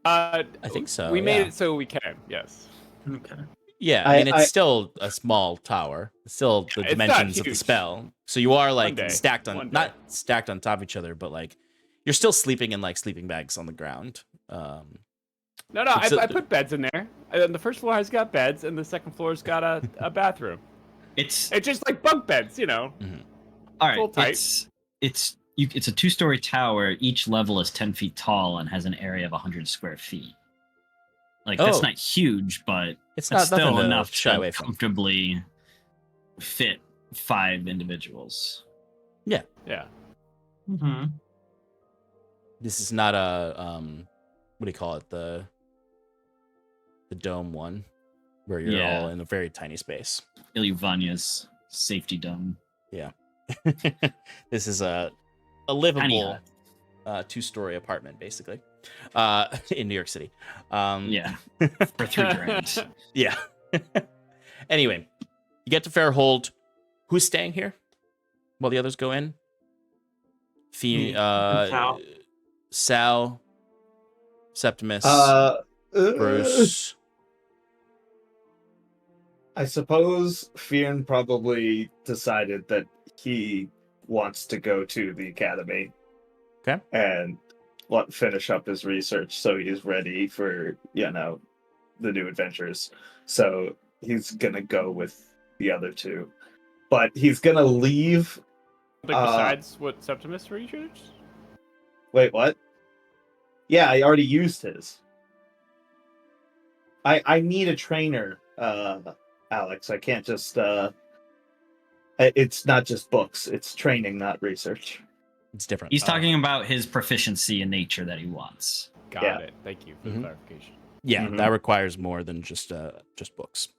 S1: I think so.
S4: We made it so we can. Yes.
S3: Okay.
S1: Yeah, I mean, it's still a small tower. It's still the dimensions of the
S4: huge.
S1: spell. So you are like
S4: One
S1: stacked on,
S4: day.
S1: not stacked on top of each other, but like you're still sleeping in like sleeping bags on the ground.
S4: No, I put beds in there. And the first floor has got beds, and the second floor's got a bathroom.
S5: It's
S4: just like bunk beds,
S1: Mm-hmm.
S5: all right.
S4: Full tight.
S5: It's a 2-story tower. Each level is 10 feet tall and has an area of 100 square feet. Like that's not huge, but
S1: it's
S5: that's
S1: not
S5: still enough
S1: shy
S5: to
S1: away from.
S5: comfortably fit 5 individuals.
S1: Yeah.
S3: Mm-hmm.
S1: This is not a what do you call it? The dome one, where you're all in a very tiny space.
S5: Ilyvanya's safety dome.
S1: Yeah. This is a livable 2-story apartment, basically, in New York City.
S5: For $3,000.
S1: Yeah. Anyway, you get to Fairhold. Who's staying here while the others go in? Sal, Septimus, Bruce.
S6: I suppose Fionn probably decided that he wants to go to the academy.
S1: Okay.
S6: And finish up his research so he's ready for, the new adventures. So he's gonna go with the other two. But he's gonna leave.
S4: Besides what Septimus researched?
S6: Wait, what? Yeah, I already used his. I need a trainer, Alex. I can't just it's not just books, it's training, not research.
S1: It's different.
S5: He's talking about his proficiency in nature that he wants.
S4: Got it. Thank you for the clarification.
S1: Yeah, that requires more than just books.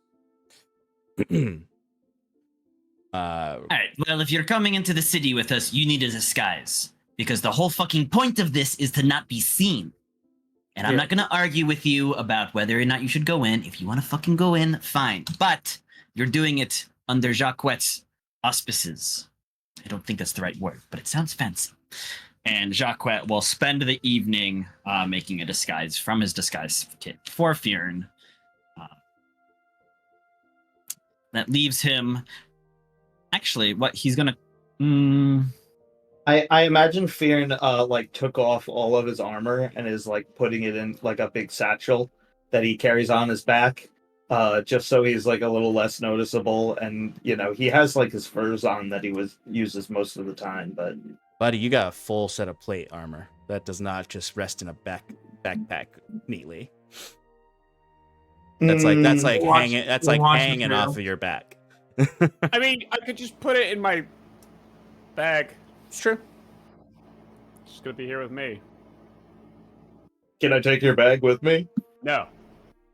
S5: All right. Well, if you're coming into the city with us, you need a disguise because the whole fucking point of this is to not be seen. And I'm not going to argue with you about whether or not you should go in. If you want to fucking go in, fine. But you're doing it under Jacquet's auspices. I don't think that's the right word, but it sounds fancy. And Jacquet will spend the evening making a disguise from his disguise kit for Fionn. That leaves him... Actually, what he's going to...
S6: I imagine Fionn took off all of his armor and is putting it in a big satchel that he carries on his back, just so he's a little less noticeable. And he has his furs on that he uses most of the time. But
S1: buddy, you got a full set of plate armor that does not just rest in a backpack neatly. That's hanging off of your back.
S4: I mean, I could just put it in my bag.
S1: It's true.
S4: It's just gonna be here with me.
S6: Can I take your bag with me?
S4: No.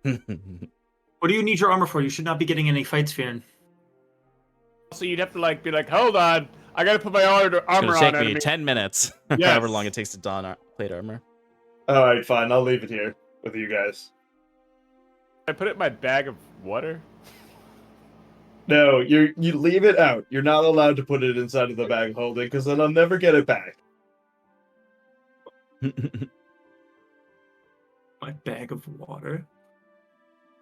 S3: What do you need your armor for? You should not be getting any fights, Fionn.
S4: So you'd have to be like, hold on, I gotta put my armor on.
S1: It's gonna take me 10 minutes,
S4: Yes.
S1: however long it takes to don plate armor.
S6: All right, fine. I'll leave it here with you guys.
S4: I put it in my bag of water.
S6: No, you leave it out. You're not allowed to put it inside of the bag holding because then I'll never get it back.
S3: My bag of water.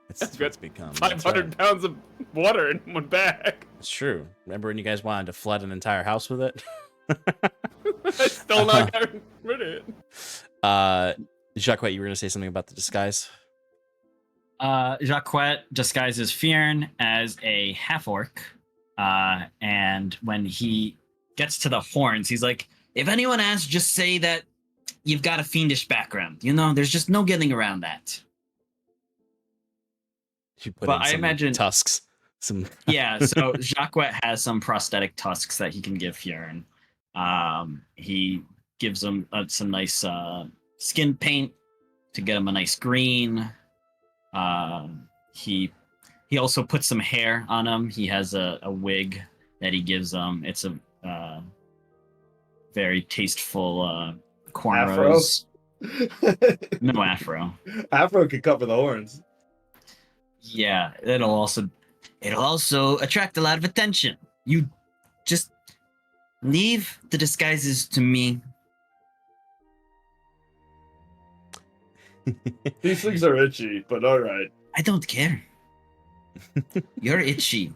S1: It's become
S4: 500 pounds of water in one bag.
S1: It's true. Remember when you guys wanted to flood an entire house with it?
S4: I still not got rid of it.
S1: Jacques, you were gonna say something about the disguise?
S5: Jacquet disguises Fionn as a half-orc, and when he gets to the horns, he's like, if anyone asks, just say that you've got a fiendish background. There's just no getting around that.
S1: You put
S5: But
S1: in
S5: I
S1: some
S5: imagine...
S1: tusks.
S5: Yeah, so Jacquet has some prosthetic tusks that he can give Fionn. He gives him some nice skin paint to get him a nice green. He also puts some hair on him. He has a wig that he gives him. It's a very tasteful cornrows. No afro.
S6: Afro could cover the horns.
S5: Yeah, it'll also attract a lot of attention. You just leave the disguises to me.
S6: These things are itchy, but all right.
S5: I don't care. You're itchy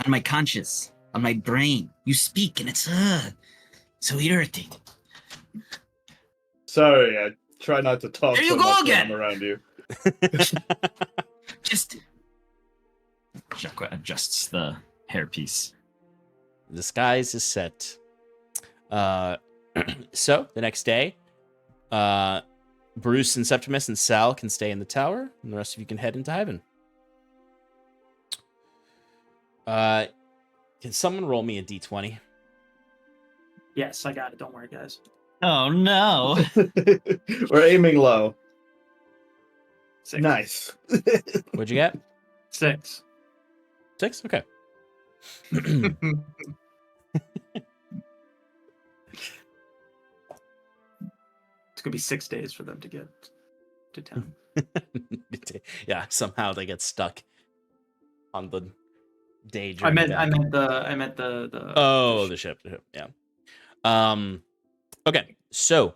S5: on my conscience, on my brain. You speak and it's so irritating.
S6: Sorry, I try not to talk
S5: There
S6: so
S5: you go
S6: much
S5: again.
S6: when I'm around you.
S5: Just Jacques adjusts the hairpiece.
S1: The disguise is set. So the next day, Bruce and Septimus and Sal can stay in the tower, and the rest of you can head into Heaven. Can someone roll me a d20?
S3: Yes, I got it. Don't worry, guys.
S5: Oh no!
S6: We're aiming low.
S3: 6.
S6: Nice.
S1: What'd you get?
S3: 6.
S1: 6? Okay.
S3: It's gonna be 6 days for them to get to town.
S1: Yeah, somehow they get stuck on the day
S3: I
S1: journey.
S3: meant
S1: back.
S3: the
S1: Oh, the ship. Yeah. Okay, so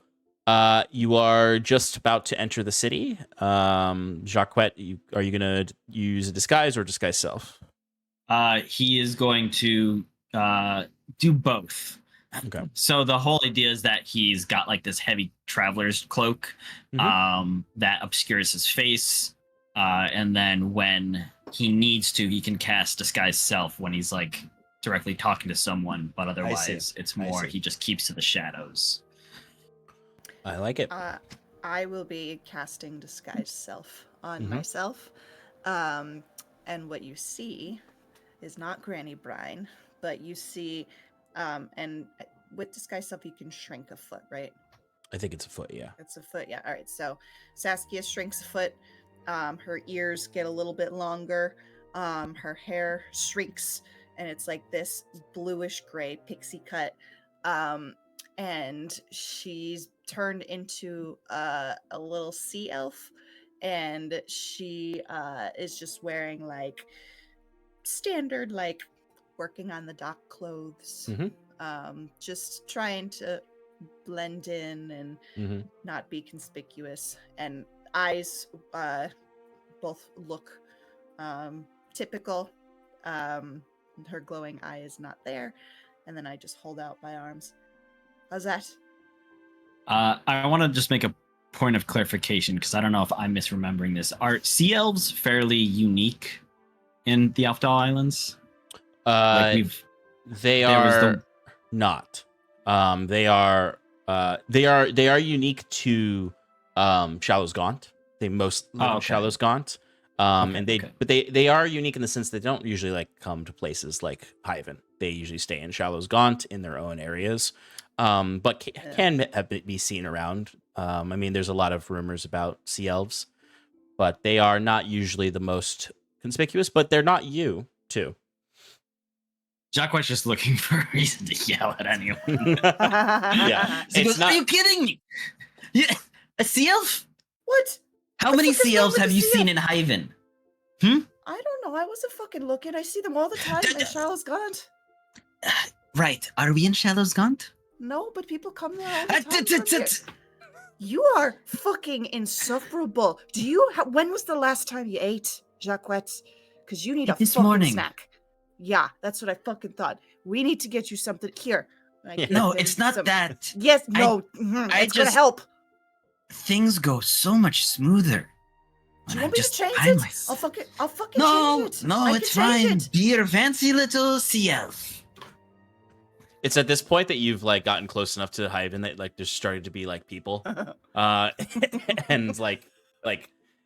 S1: you are just about to enter the city. Jacquet, are you gonna use a disguise or disguise self?
S5: He is going to do both.
S1: Okay.
S5: So the whole idea is that he's got like this heavy traveler's cloak that obscures his face. And then when he needs to, he can cast Disguise Self when he's like directly talking to someone, but otherwise it's more he just keeps to the shadows.
S1: I like it.
S2: I will be casting Disguise Self on myself. And what you see is not Granny Brine, but you see, and with Disguise Self, you can shrink a foot, right?
S1: I think it's a foot, yeah.
S2: It's a foot, yeah. All right, so Saskia shrinks a foot. Her ears get a little bit longer. Her hair shrinks, and it's like this bluish gray pixie cut. And she's turned into a little sea elf, and she is just wearing like standard like working on the dock clothes, just trying to blend in and not be conspicuous, and eyes both look typical. Her glowing eye is not there, and then I just hold out my arms. How's that?
S5: I want to just make a point of clarification because I don't know if I'm misremembering this. Are sea elves fairly unique in the Aldhalor Islands?
S1: They are not. They are unique to Shallow's Gaunt. They most live in Shallow's Gaunt. But they are unique in the sense they don't usually like come to places like Hyven. They usually stay in Shallow's Gaunt in their own areas. But can be seen around. I mean, there's a lot of rumors about sea elves, but they are not usually the most conspicuous, but they're not you, too.
S5: Jacques was just looking for a reason to yell at anyone.
S1: Yeah.
S5: He goes, are you kidding me? Yeah, a sea elf?
S2: What?
S5: How many sea elves have you seen in Hyven?
S2: I don't know. I wasn't fucking looking. I see them all the time in Shallow's Gaunt.
S5: Right. Are we in Shallow's Gaunt?
S2: No, but people come there all the time. You are fucking insufferable. Do you? When was the last time you ate, Jacques? Because you need a
S5: this
S2: fucking
S5: morning.
S2: snack. Yeah, that's what I fucking thought. We need to get you something here.
S5: No, it's not that.
S2: Yes, no. It's gonna help.
S5: Things go so much smoother.
S2: Do you want me to change it? I'll fucking change it.
S5: No, it's fine. Be your fancy little sea elf.
S1: It's at this point that you've like gotten close enough to Hyven that like there's starting to be like people, and like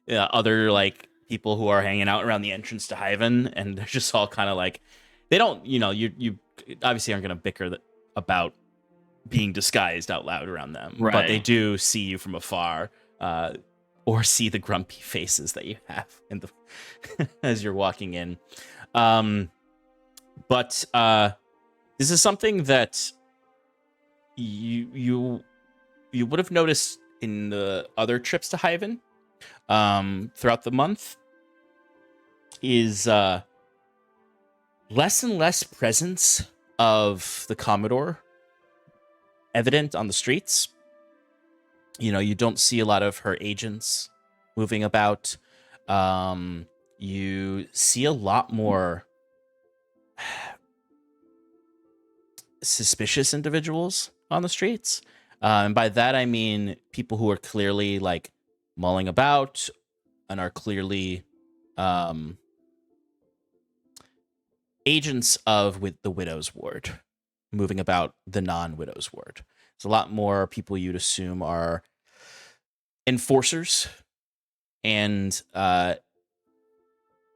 S1: other like people who are hanging out around the entrance to Hyven, and they're just all kind of like they don't, you obviously aren't gonna bicker about being disguised out loud around them,
S5: right.
S1: But they do see you from afar, or see the grumpy faces that you have in the as you're walking in, but this is something that you would have noticed in the other trips to Hyven throughout the month is less and less presence of the Commodore evident on the streets. You don't see a lot of her agents moving about. You see a lot more suspicious individuals on the streets, and by that I mean people who are clearly like mulling about and are clearly agents of the Widow's Ward, moving about the non-Widow's Ward. It's a lot more people you'd assume are enforcers, and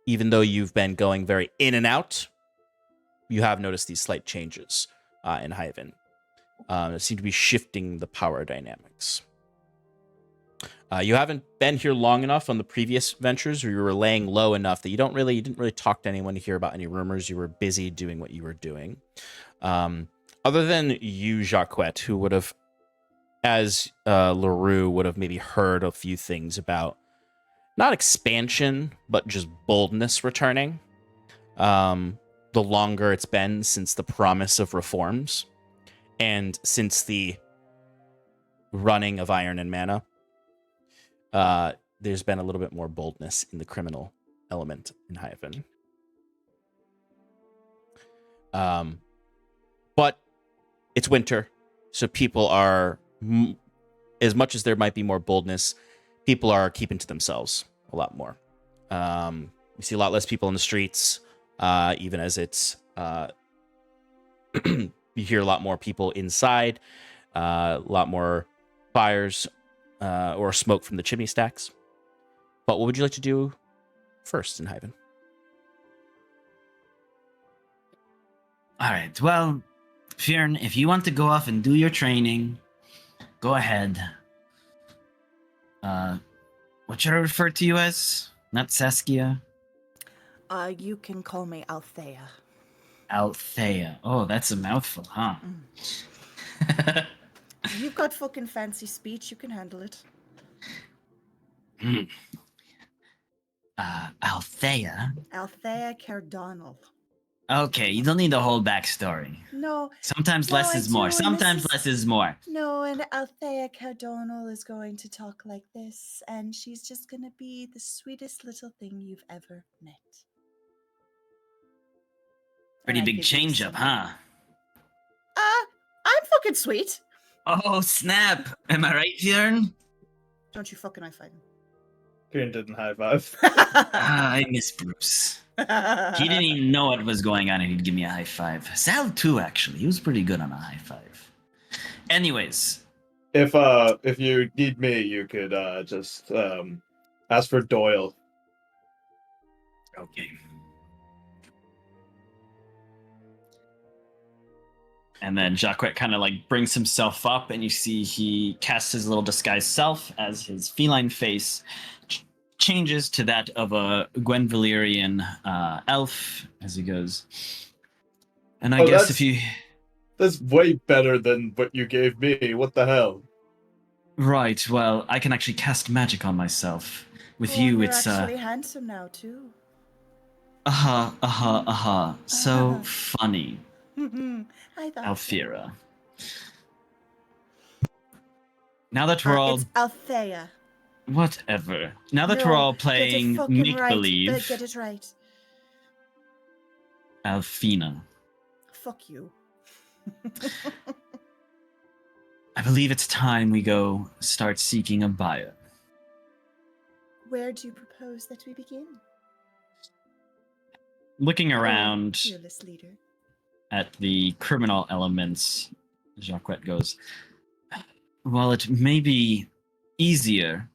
S1: even though you've been going very in and out, you have noticed these slight changes in Hyven. It seemed to be shifting the power dynamics. You haven't been here long enough on the previous ventures, or you were laying low enough that you didn't really talk to anyone to hear about any rumors. You were busy doing what you were doing. Other than you, Jacques, who would have, as LaRue would have maybe heard a few things about not expansion, but just boldness returning. The longer it's been since the promise of reforms, and since the running of Iron and Mana, there's been a little bit more boldness in the criminal element in Hyven. But it's winter, so people are, as much as there might be more boldness, people are keeping to themselves a lot more. We see a lot less people in the streets, even as it's you hear a lot more people inside, a lot more fires or smoke from the chimney stacks. But what would you like to do first in Hyven?
S5: All right. Well, Fjern, if you want to go off and do your training, go ahead. What should I refer to you as? Not Saskia?
S2: You can call me Althea.
S5: Althea. Oh, that's a mouthful, huh?
S2: You've got fucking fancy speech. You can handle it.
S5: Althea?
S2: Althea Cardonal.
S5: Okay, you don't need the whole backstory.
S2: No.
S5: Sometimes
S2: No,
S5: less
S2: I
S5: is more.
S2: do, and
S5: Sometimes
S2: this is-
S5: less is more.
S2: No, and Althea Cardonal is going to talk like this, and she's just going to be the sweetest little thing you've ever met.
S5: Pretty
S2: And I
S5: big
S2: give you
S5: change up,
S2: some-
S5: huh?
S2: I'm fucking sweet.
S5: Oh, snap. Am I right, Fjern?
S2: Don't you fucking high five
S6: Kieran didn't high five.
S5: I miss Bruce. He didn't even know what was going on and he'd give me a high five. Sal too, actually. He was pretty good on a high five. Anyways.
S6: If you need me, you could just ask for Doyle.
S5: Okay. And then Jacquet kind of like brings himself up, and you see he casts his little disguised self as his feline face changes to that of a Gwenvalerian elf as he goes. And I guess if you...
S6: That's way better than what you gave me. What the hell?
S5: Right, well, I can actually cast magic on myself. With
S2: Oh,
S5: you,
S2: you're
S5: it's
S2: actually handsome now too.
S5: So funny,
S2: I thought
S5: Alfira. Now that we're all
S2: it's Althea.
S5: whatever. Now that we're all playing make believe,
S2: Right. Get it right.
S5: Alfina.
S2: Fuck you.
S5: I believe it's time we go start seeking a buyer.
S2: Where do you propose that we begin?
S5: Looking around
S2: Fearless leader.
S5: at the criminal elements, Jacquet goes, while it may be easier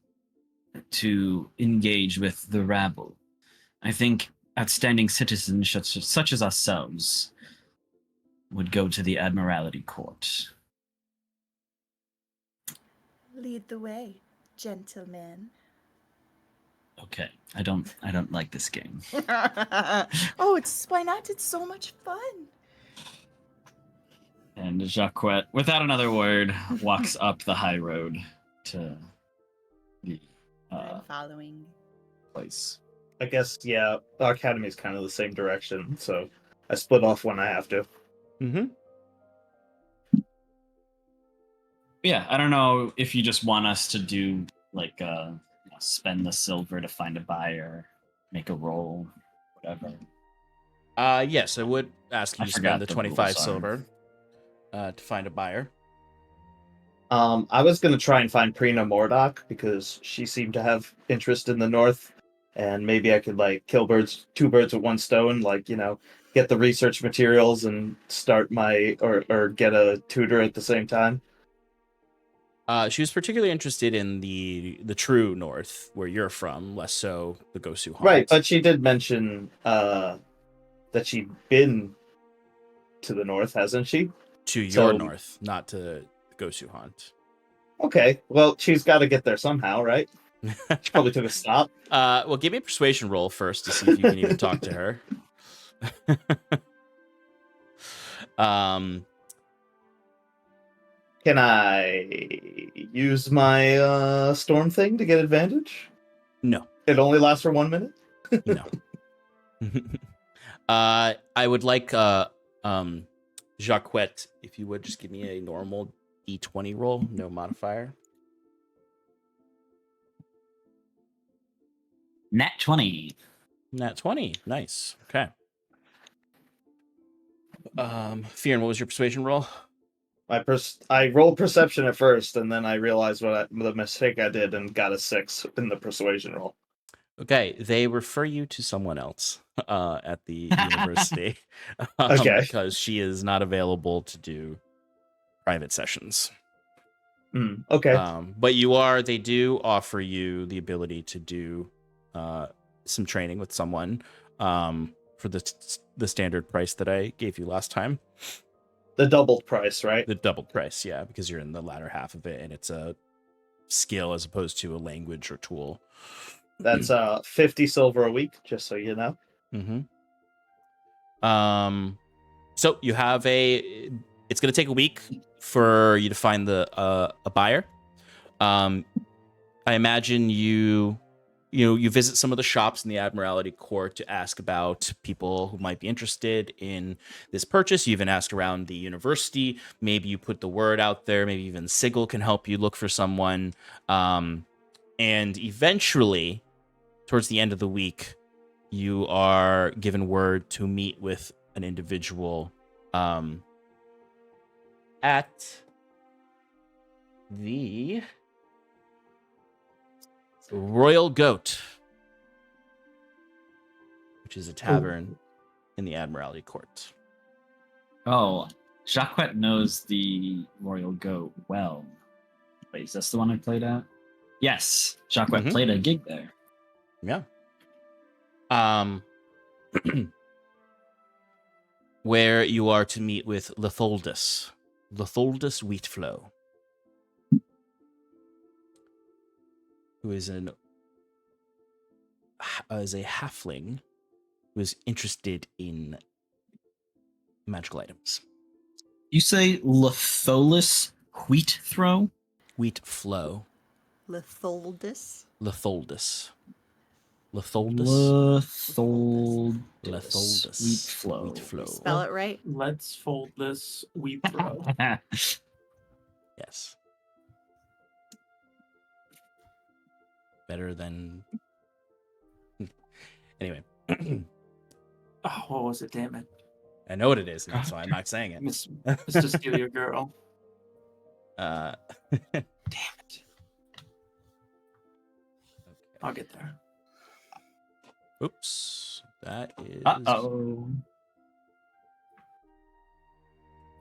S5: to engage with the rabble, I think outstanding citizens such as ourselves would go to the Admiralty Court.
S2: Lead the way, gentlemen.
S5: Okay, I don't like this game.
S2: Oh, why not? It's so much fun.
S5: And Jacquet, without another word, walks up the high road to the
S2: I'm following.
S5: place.
S6: I guess, yeah, the academy is kind of the same direction, so I split off when I have to.
S1: Mm-hmm.
S5: Yeah, I don't know if you just want us to do, like, spend the silver to find a buyer, make a roll, whatever.
S1: Yes, I would ask you
S5: I
S1: to
S5: forgot
S1: spend the
S5: the
S1: 25
S5: rules are.
S1: silver to find a buyer.
S6: I was gonna try and find Prina Mordok because she seemed to have interest in the north, and maybe I could like kill two birds with one stone, like, you know, get the research materials and start my or get a tutor at the same time.
S1: She was particularly interested in the true north, where you're from, less so the Gosu Haunt.
S6: Right, but she did mention that she'd been to the north, hasn't she?
S1: To your
S6: So-
S1: north, not to the Gosu Haunt.
S6: Okay, well, she's got to get there somehow, right? She probably took a stop.
S1: Well, give me a persuasion roll first to see if you can even talk to her.
S6: Can I use my storm thing to get advantage?
S1: No.
S6: It only lasts for 1 minute?
S1: No. I would like Jacquet, if you would just give me a normal D20 roll, no modifier.
S5: Nat 20.
S1: Nat 20. Nice. Okay. Fearon, what was your persuasion roll?
S6: I rolled perception at first, and then I realized the mistake I did and got a 6 in the persuasion roll.
S1: Okay, they refer you to someone else at the university
S6: Okay.
S1: because she is not available to do private sessions.
S6: Okay.
S1: But they do offer you the ability to do some training with someone for the standard price that I gave you last time.
S6: The doubled price, right?
S1: The double price, yeah, because you're in the latter half of it, and it's a skill as opposed to a language or tool.
S6: That's 50 silver a week, just so you know.
S1: Mm-hmm. So you have it's going to take a week for you to find a buyer. I imagine you visit some of the shops in the Admiralty Court to ask about people who might be interested in this purchase. You even ask around the university. Maybe you put the word out there. Maybe even Sigil can help you look for someone. And eventually, towards the end of the week, you are given word to meet with an individual at the Royal Goat, which is a tavern in the Admiralty Court.
S5: Oh, Jacquet knows the Royal Goat well. Wait, is this the one I played at? Yes, Jacquet played a gig there.
S1: Yeah. Where you are to meet with Litholdus Wheatflow, who is a halfling who is interested in magical items.
S5: You say Litholus Wheatthrow?
S1: Wheatflow.
S2: Litholdus.
S1: Litholdus. Wheatflow.
S2: Spell it right.
S3: Let's fold this wheat throw.
S1: Yes. Better than. Anyway.
S3: Oh, what was it? Damn it.
S1: I know what it is now, so I'm not saying it.
S3: Mr. Steal Your Girl.
S1: Damn
S3: it. I'll get there.
S1: Oops. That is.
S5: Uh-oh.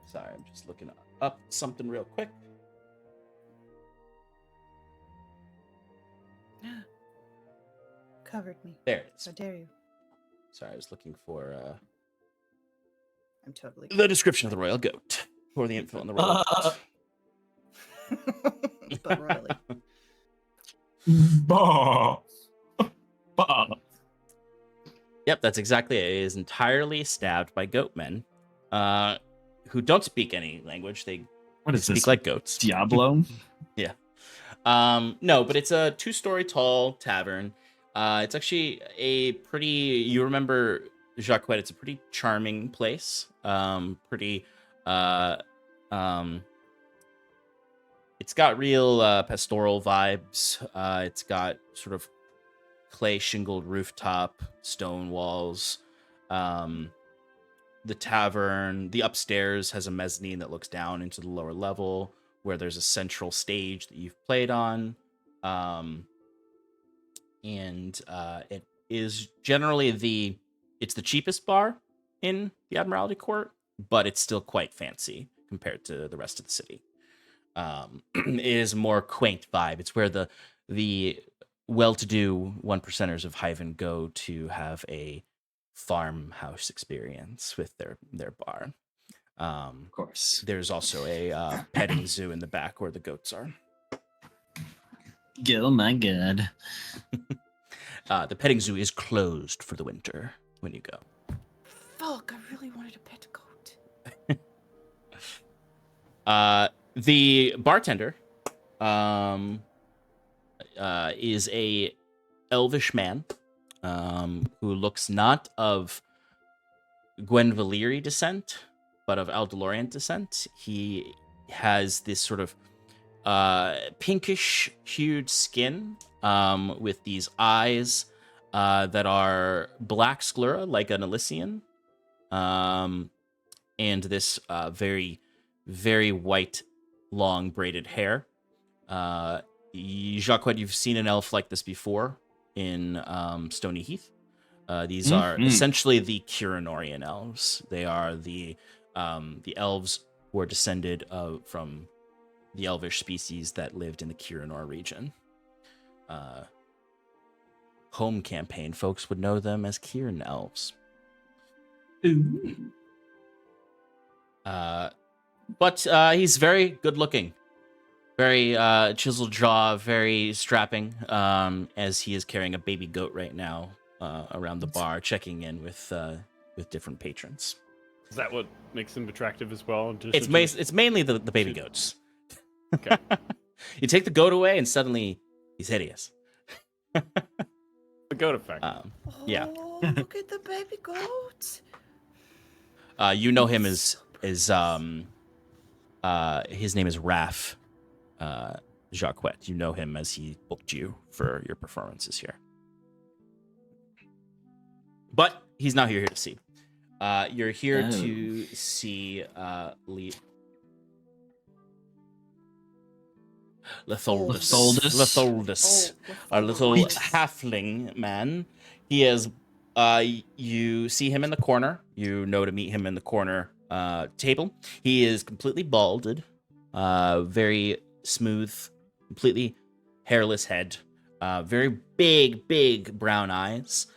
S1: Sorry, I'm just looking up something real quick.
S2: Covered me.
S1: There it is.
S2: How dare you?
S1: Sorry, I was looking for
S2: I'm totally
S1: the description of the Royal Goat. Or the info on the Royal Goat.
S2: but royally.
S5: Bah. Bah.
S1: Yep, that's exactly it. It is entirely stabbed by goatmen who don't speak any language. They speak
S5: this?
S1: like goats.
S5: Diablo?
S1: Yeah. No, but it's a 2-story tall tavern. It's actually a pretty, you remember Jacquet, it's a pretty charming place. It's got real pastoral vibes. It's got sort of clay shingled rooftop, stone walls. The tavern, the upstairs has a mezzanine that looks down into the lower level where there's a central stage that you've played on. And it is generally it's the cheapest bar in the Admiralty Court, but it's still quite fancy compared to the rest of the city. It is a more quaint vibe. It's where the well-to-do 1%ers of Hyven go to have a farmhouse experience with their bar.
S5: Of course.
S1: There's also a petting zoo in the back where the goats are.
S5: Oh my god.
S1: The petting zoo is closed for the winter when you go.
S2: Fuck, I really wanted a pet goat.
S1: The bartender is a elvish man who looks not of Gwenvaleri descent, but of Aldhalorian descent. He has this sort of pinkish hued skin with these eyes that are black sclera like an Elysian, and this very, very white, long braided hair. Jacques, you've seen an elf like this before in Stony Heath. These are essentially the Kirinorian elves. They are the elves who are descended from the elvish species that lived in the Kirinor region. Home campaign folks would know them as Kirin elves. But he's very good looking, very chiseled jaw, very strapping, as he is carrying a baby goat right now around the bar, checking in with different patrons.
S4: Is that what makes him attractive as well?
S1: It's mainly the baby goats.
S4: Okay.
S1: You take the goat away, and suddenly he's hideous.
S4: The goat effect.
S1: Yeah.
S2: Oh, look at the baby goat.
S1: You know him as his name is Raph Jacques. You know him as he booked you for your performances here. But he's not here to see. You're here to see Letholdus, our little halfling man. He is. You see him in the corner. You know to meet him in the corner table. He is completely balded, very smooth, completely hairless head, very big brown eyes.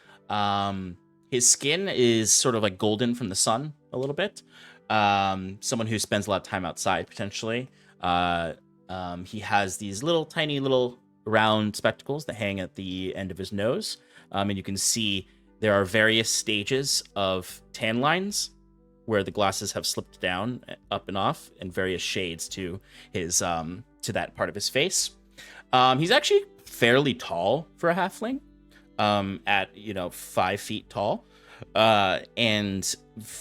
S1: His skin is sort of like golden from the sun a little bit. Someone who spends a lot of time outside potentially. He has these tiny little round spectacles that hang at the end of his nose. And you can see there are various stages of tan lines where the glasses have slipped down, up and off, and various shades to his to that part of his face. He's actually fairly tall for a halfling, at 5 feet tall, and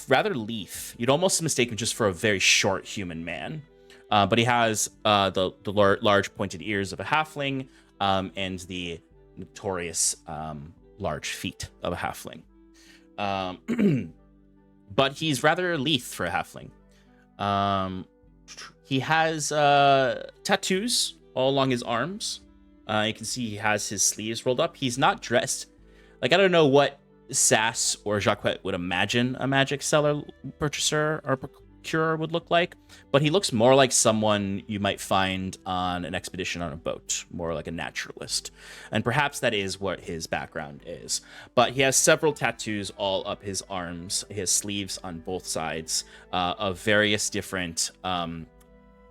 S1: rather lithe. You'd almost mistake him just for a very short human man. But he has the large pointed ears of a halfling, and the notorious large feet of a halfling. But he's rather lithe for a halfling. He has tattoos all along his arms. You can see he has his sleeves rolled up. He's not dressed. I don't know what Sass or Jacques would imagine a magic seller, purchaser, or procurer would look like, but he looks more like someone you might find on an expedition on a boat, more like a naturalist. And perhaps that is what his background is. But he has several tattoos all up his arms, his sleeves on both sides, of various different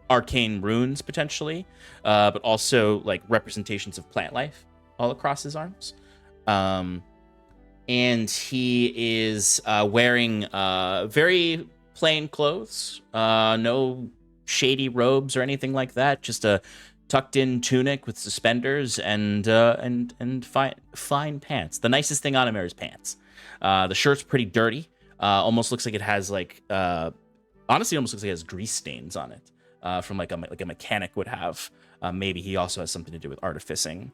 S1: arcane runes, potentially, but also representations of plant life all across his arms. And he is wearing very plain clothes, no shady robes or anything like that, just a tucked-in tunic with suspenders and fine pants. The nicest thing on him are his pants. The shirt's pretty dirty. Almost looks like it has honestly, almost looks like it has grease stains on it, from like a mechanic would have. Maybe he also has something to do with artificing.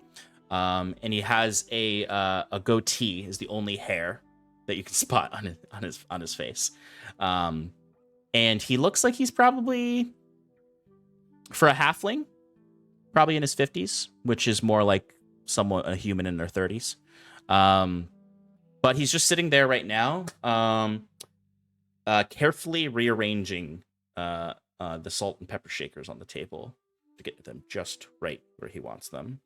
S1: And he has a goatee, is the only hair that you can spot on his face. And he looks like he's probably, for a halfling, probably in his 50s, which is more like a human in their 30s. But he's just sitting there right now, carefully rearranging the salt and pepper shakers on the table to get them just right where he wants them,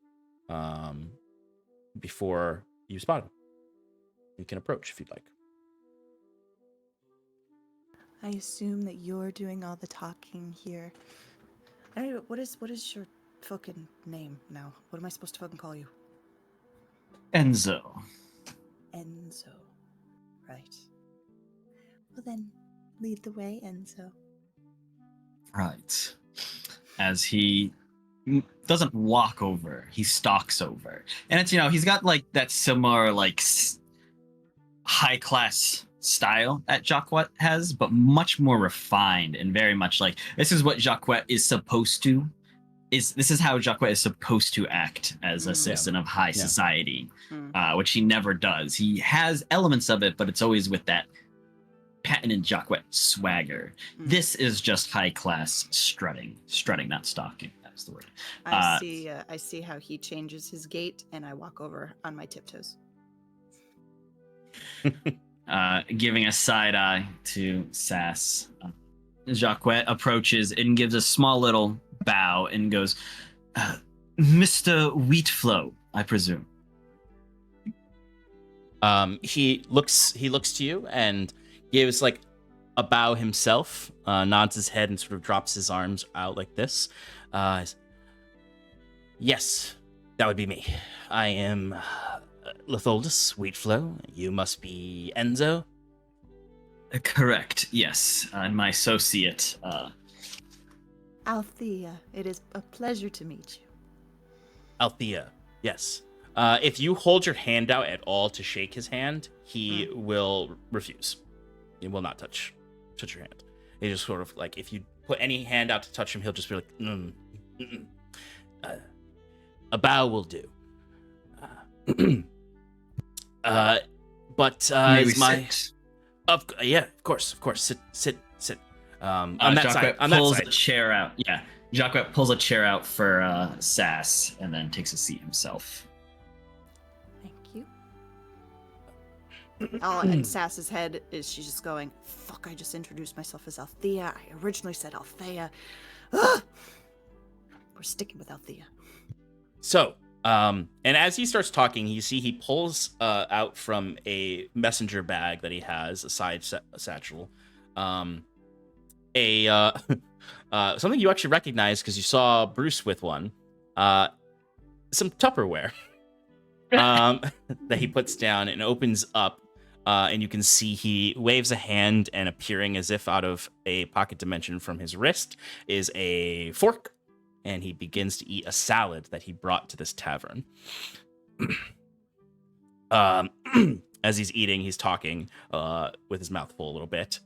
S1: before you spot him. You can approach if you'd like.
S2: I assume that you're doing all the talking here. I don't know, what is your fucking name now? What am I supposed to fucking call you?
S5: Enzo.
S2: Enzo. Right. Well then, lead the way, Enzo.
S5: Right. As he doesn't walk over, he stalks over. And it's, he's got that similar high class style that Jacques has, but much more refined and very much this is what Jacques is supposed to. This is how Jacques is supposed to act as a citizen of high society, which he never does. He has elements of it, but it's always with that patented Jacquet swagger. This is just high class strutting, not stalking. That's the word.
S2: I see how he changes his gait, and I walk over on my tiptoes.
S5: Giving a side eye to Sass. Jacquet approaches and gives a small little bow and goes, Mr. Wheatflow, I presume.
S1: He looks to you and gives like a bow himself, nods his head and sort of drops his arms out like this. Yes, that would be me. I am Litholdus Wheatflow. You must be Enzo.
S5: Correct, yes. And my associate.
S2: Althea, it is a pleasure to meet you.
S1: Althea, yes. If you hold your hand out at all to shake his hand, he will refuse. He will not touch your hand. He just sort of like, if you put any hand out to touch him, he'll just be like, a bow will do. But is my
S5: sit?
S1: Yeah, of course. Sit. On that
S5: Jacquet
S1: side. On
S5: pulls
S1: that side.
S5: a chair out. Yeah, Jacquet pulls a chair out for Sass and then takes a seat himself.
S2: Thank you. And Sass's head is, she's just going, fuck, I just introduced myself as Althea. I originally said Althea. Ugh! We're sticking with Althea.
S1: So, and as he starts talking, you see he pulls out from a messenger bag that he has, a side satchel, something you actually recognize because you saw Bruce with one, some Tupperware that he puts down and opens up, and you can see he waves a hand, and appearing as if out of a pocket dimension from his wrist is a fork. And he begins to eat a salad that he brought to this tavern. As he's eating, he's talking with his mouth full a little bit.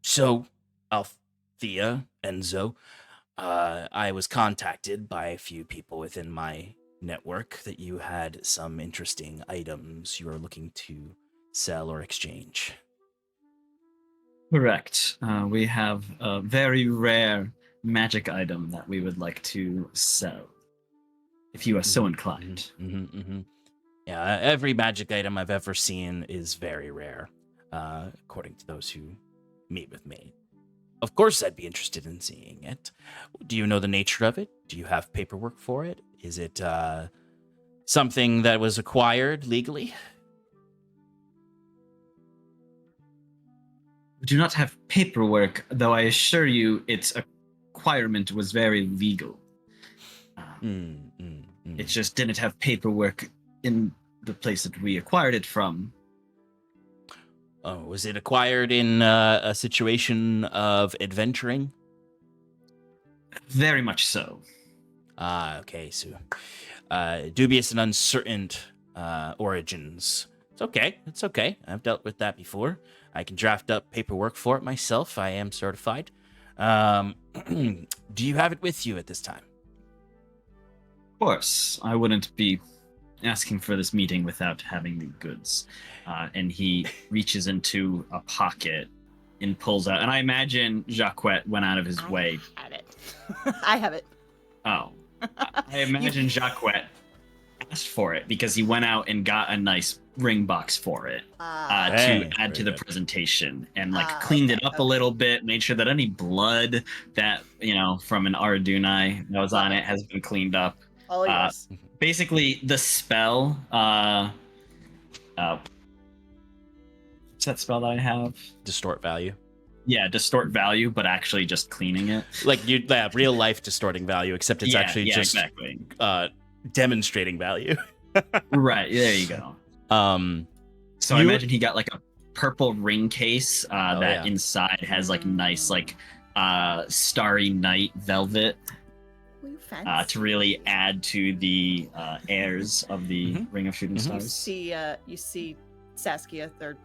S1: So, Althea, Enzo, I was contacted by a few people within my network that you had some interesting items you are looking to sell or exchange.
S5: Correct. We have a very rare magic item that we would like to sell, if you are so inclined.
S1: Yeah, every magic item I've ever seen is very rare, according to those who meet with me. Of course, I'd be interested in seeing it. Do you know the nature of it? Do you have paperwork for it? Is it something that was acquired legally?
S5: We do not have paperwork, though I assure you its acquirement was very legal. It just didn't have paperwork in the place that we acquired it from.
S1: Oh, was it acquired in a situation of adventuring?
S5: Very much so.
S1: Okay, so dubious and uncertain origins. It's okay. I've dealt with that before. I can draft up paperwork for it myself. I am certified. Do you have it with you at this time?
S5: Of course. I wouldn't be asking for this meeting without having the goods. And he reaches into a pocket and pulls out. And I imagine Jacquet went out of his way.
S2: I have it. I have it.
S5: Oh. I imagine Jacquet asked for it because he went out and got a nice ring box for it to add to the presentation and cleaned it up a little bit, made sure that any blood that, from an Ardunai that was on it has been cleaned up.
S2: Oh, yes.
S5: Basically, the spell, what's that spell that I have?
S1: Distort value.
S5: Yeah, distort value, but actually just cleaning it.
S1: Like real life distorting value, except it's actually just
S5: exactly.
S1: Demonstrating value.
S5: Right, there you go. So I imagine he got like a purple ring case that inside has like nice starry night velvet to really add to the airs of the Ring of Shooting Stars.
S2: You see Saskia or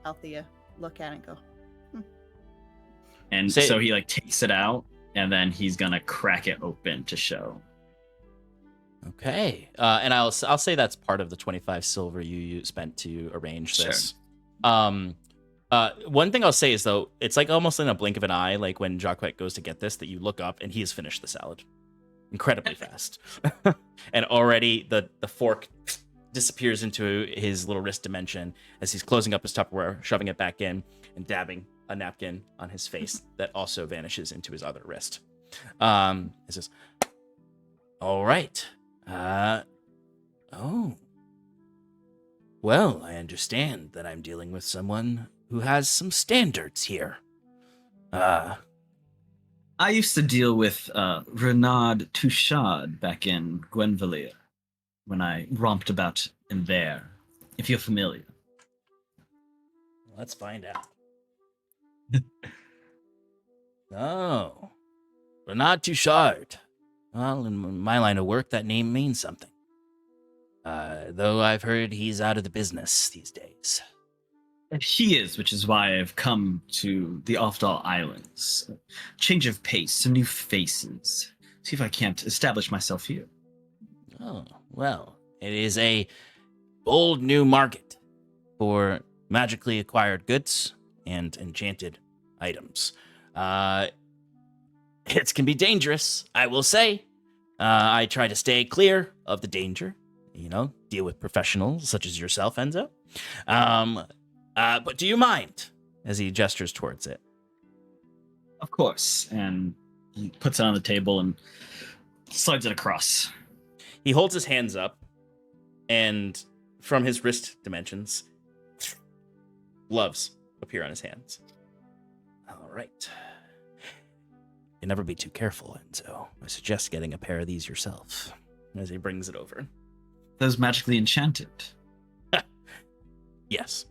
S2: Althea look at it and go,
S5: And so he takes it out and then he's gonna crack it open to show.
S1: Okay, and I'll say that's part of the 25 silver you spent to arrange this. One thing I'll say is, though, it's like almost in a blink of an eye, like when Jacquet goes to get this, that you look up and he has finished the salad incredibly fast. And already the fork disappears into his little wrist dimension as he's closing up his Tupperware, shoving it back in, and dabbing a napkin on his face that also vanishes into his other wrist. It says, all right. Oh. Well, I understand that I'm dealing with someone who has some standards here.
S5: I used to deal with Renard Touchard back in Gwenville when I romped about in there, if you're familiar.
S1: Let's find out. Oh. Renard Touchard. Well, in my line of work, that name means something. Though I've heard he's out of the business these days.
S5: He is, which is why I've come to the Aldhalor Islands. Change of pace, some new faces. See if I can't establish myself here.
S1: Oh, well, it is a bold new market for magically acquired goods and enchanted items. It can be dangerous, I will say. I try to stay clear of the danger, deal with professionals such as yourself, Enzo. But do you mind? As he gestures towards it.
S5: Of course. And he puts it on the table and slides it across.
S1: He holds his hands up, and from his wrist dimensions, gloves appear on his hands. All right. You never be too careful, Enzo. I suggest getting a pair of these yourself. As he brings it over.
S5: Those magically enchanted.
S1: Yes.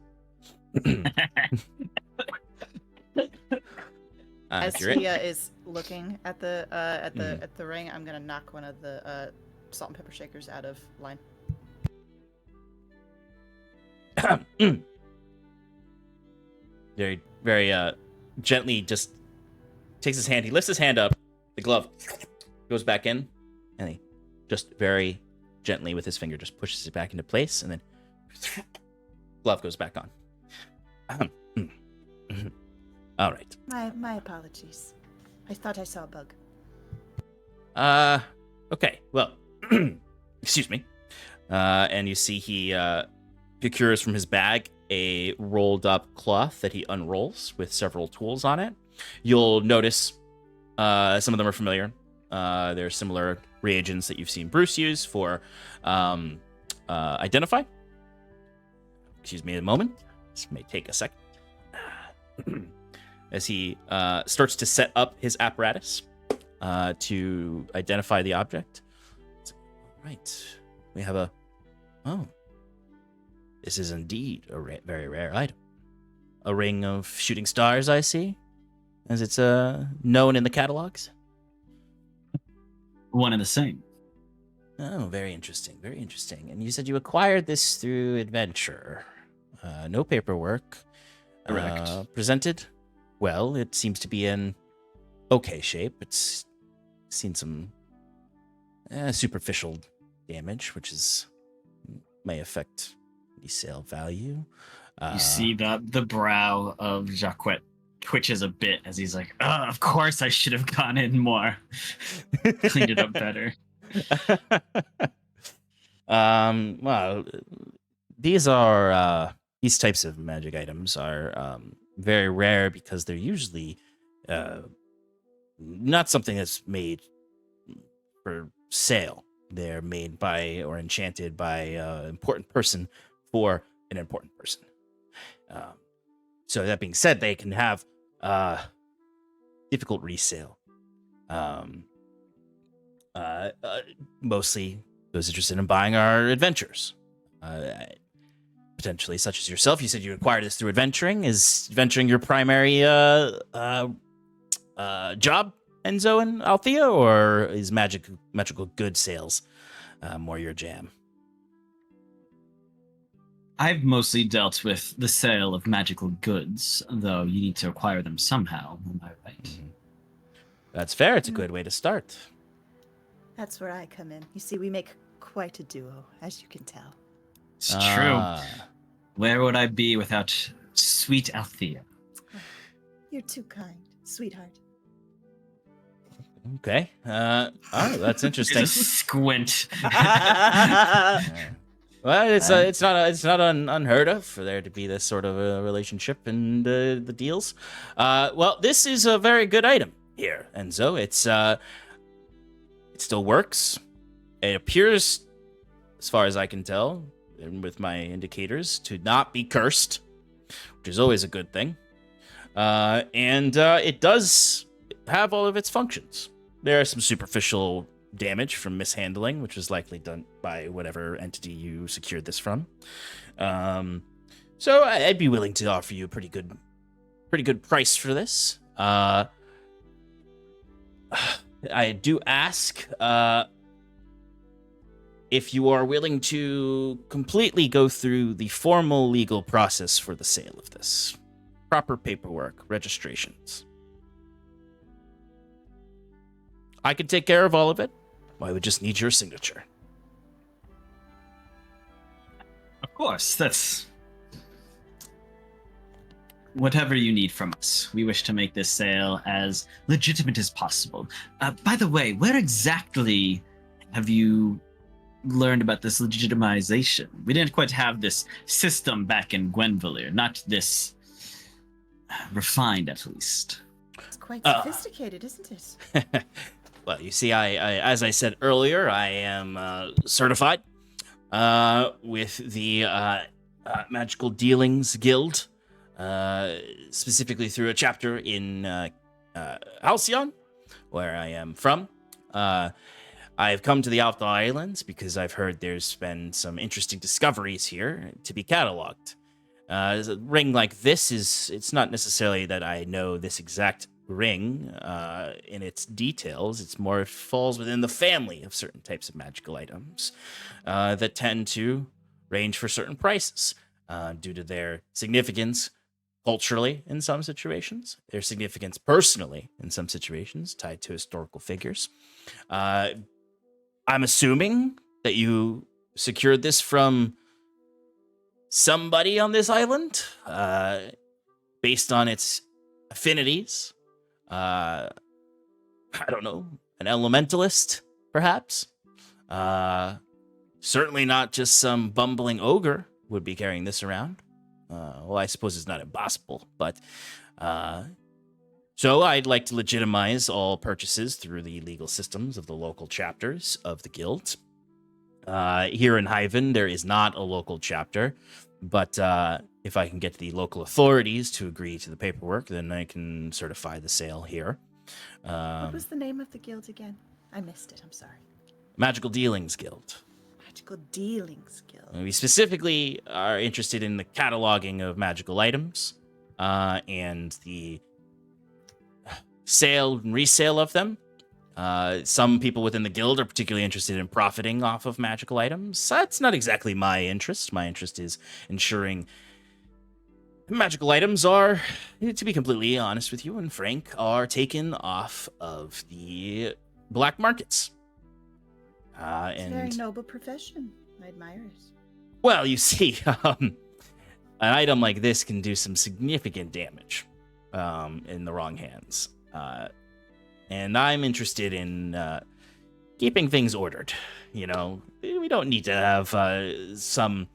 S2: As
S1: Accurate.
S2: he is looking at the ring, I'm gonna knock one of the salt and pepper shakers out of line.
S1: Very, very gently just takes his hand. He lifts his hand up. The glove goes back in, and he just very gently with his finger just pushes it back into place, and then glove goes back on. All right.
S2: My apologies. I thought I saw a bug.
S1: Okay. Well, excuse me. And you see he procures from his bag a rolled up cloth that he unrolls with several tools on it. You'll notice some of them are familiar. They're similar reagents that you've seen Bruce use for identify. Excuse me a moment. This may take a second. As he starts to set up his apparatus to identify the object. All right. We have a... Oh. This is indeed a very rare item. A ring of shooting stars, I see, as it's known in the catalogs.
S5: One and the same.
S1: Oh, very interesting, very interesting. And you said you acquired this through adventure. No paperwork.
S5: Correct.
S1: Presented well. It seems to be in okay shape. It's seen some superficial damage, which may affect the sale value.
S5: You see the brow of Jacquet twitches a bit as he's like, of course I should have gone in more. Cleaned it up better.
S1: Well, these types of magic items are very rare because they're usually not something that's made for sale. They're made by or enchanted by an important person for an important person. So that being said, they can have difficult resale. Mostly those interested in buying our adventures. Potentially, such as yourself. You said you acquired this through adventuring. Is adventuring your primary job, Enzo and Althea, or is magical good sales more your jam?
S5: I've mostly dealt with the sale of magical goods, though you need to acquire them somehow. Am I right?
S1: Mm-hmm. That's fair. It's a good way to start.
S2: That's where I come in. You see, we make quite a duo, as you can tell.
S5: It's true. Where would I be without Sweet Althea.
S2: You're too kind, sweetheart.
S1: Okay. Oh, that's interesting.
S5: Just squint.
S1: Well, it's not unheard of for there to be this sort of a relationship in the deals. Well, this is a very good item here, Enzo. It still works. It appears, as far as I can tell, and with my indicators, to not be cursed, which is always a good thing. And it does have all of its functions. There are some superficial damage from mishandling, which was likely done by whatever entity you secured this from. So I'd be willing to offer you a pretty good price for this. I do ask if you are willing to completely go through the formal legal process for the sale of this. Proper paperwork, registrations. I could take care of all of it. I would just need your signature.
S5: Of course, that's whatever you need from us. We wish to make this sale as legitimate as possible. By the way, where exactly have you learned about this legitimization? We didn't quite have this system back in Gwenvalier, not this refined, at least.
S2: It's quite sophisticated, isn't it?
S1: Well, you see, I as I said earlier, I am certified with the Magical Dealings Guild, specifically through a chapter in Halcyon, where I am from. I've come to the Aldhalor Islands because I've heard there's been some interesting discoveries here to be cataloged. A ring like this it's not necessarily that I know this exact ring in its details. It's more, it falls within the family of certain types of magical items that tend to range for certain prices due to their significance culturally in some situations, their significance personally in some situations tied to historical figures. I'm assuming that you secured this from somebody on this island based on its affinities. I don't know, an elementalist, perhaps? Certainly not just some bumbling ogre would be carrying this around. Well, I suppose it's not impossible, but... So I'd like to legitimize all purchases through the legal systems of the local chapters of the guild. Here in Hyven, there is not a local chapter, but if I can get the local authorities to agree to the paperwork, then I can certify the sale here.
S2: What was the name of the guild again? I missed it, I'm sorry.
S1: Magical Dealings Guild.
S2: Magical Dealings Guild.
S1: We specifically are interested in the cataloging of magical items and the sale and resale of them. Some people within the guild are particularly interested in profiting off of magical items. That's not exactly my interest. My interest is ensuring magical items are, to be completely honest with you and frank, are taken off of the black markets.
S2: It's a very noble profession. I admire it.
S1: Well, you see, an item like this can do some significant damage in the wrong hands. And I'm interested in keeping things ordered. You know, we don't need to have some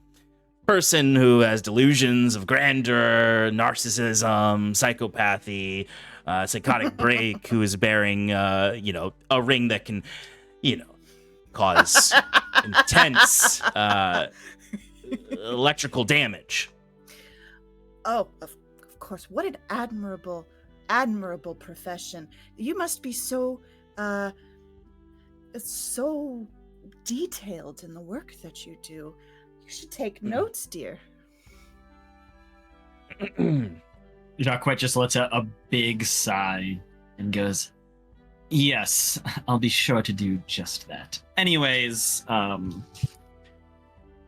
S1: person who has delusions of grandeur, narcissism, psychopathy, psychotic break, who is bearing, a ring that can, cause intense electrical damage.
S2: Oh, of course. What an admirable profession. You must be so detailed in the work that you do. You should take notes, dear.
S5: Jacques just lets out a big sigh and goes, "Yes, I'll be sure to do just that." Anyways, Mr.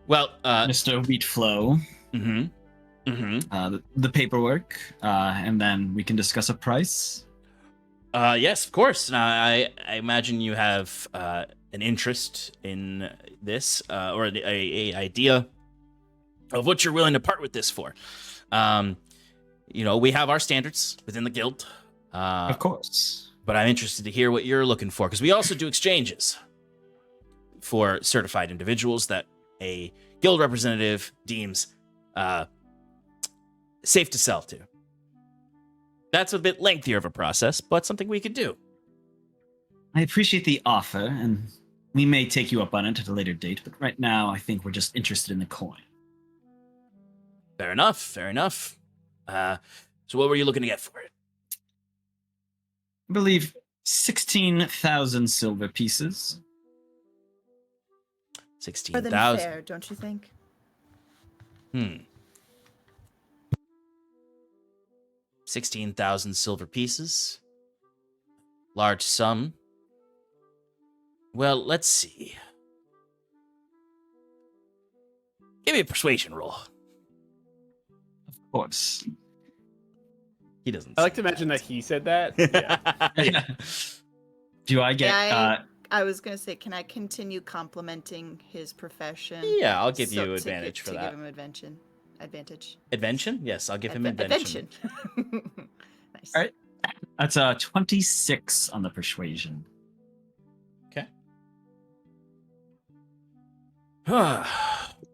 S5: Wheatflow, the paperwork, and then we can discuss a price.
S1: Yes, of course. I imagine you have an interest in this, or a idea of what you're willing to part with this for. We have our standards within the guild.
S5: Of course.
S1: But I'm interested to hear what you're looking for, because we also do exchanges for certified individuals that a guild representative deems safe to sell to. That's a bit lengthier of a process, but something we could do.
S5: I appreciate the offer, and we may take you up on it at a later date, but right now I think we're just interested in the coin.
S1: Fair enough, fair enough. So what were you looking to get for it?
S5: I believe 16,000 silver pieces.
S2: More than
S1: 16,000.
S2: fair, don't you think?
S1: 16,000 silver pieces. Large sum. Well, let's see. Give me a persuasion roll.
S5: Of course.
S1: He doesn't.
S4: I like to imagine that he said that. Yeah.
S5: Do I get...
S2: I was gonna say, can I continue complimenting his profession?
S1: Yeah, I'll give
S2: So
S1: you
S2: to
S1: advantage for that.
S2: give him advantage.
S1: Advention? Yes, I'll give him advention.
S2: Nice.
S5: All right. That's a 26 on the persuasion.
S1: Okay.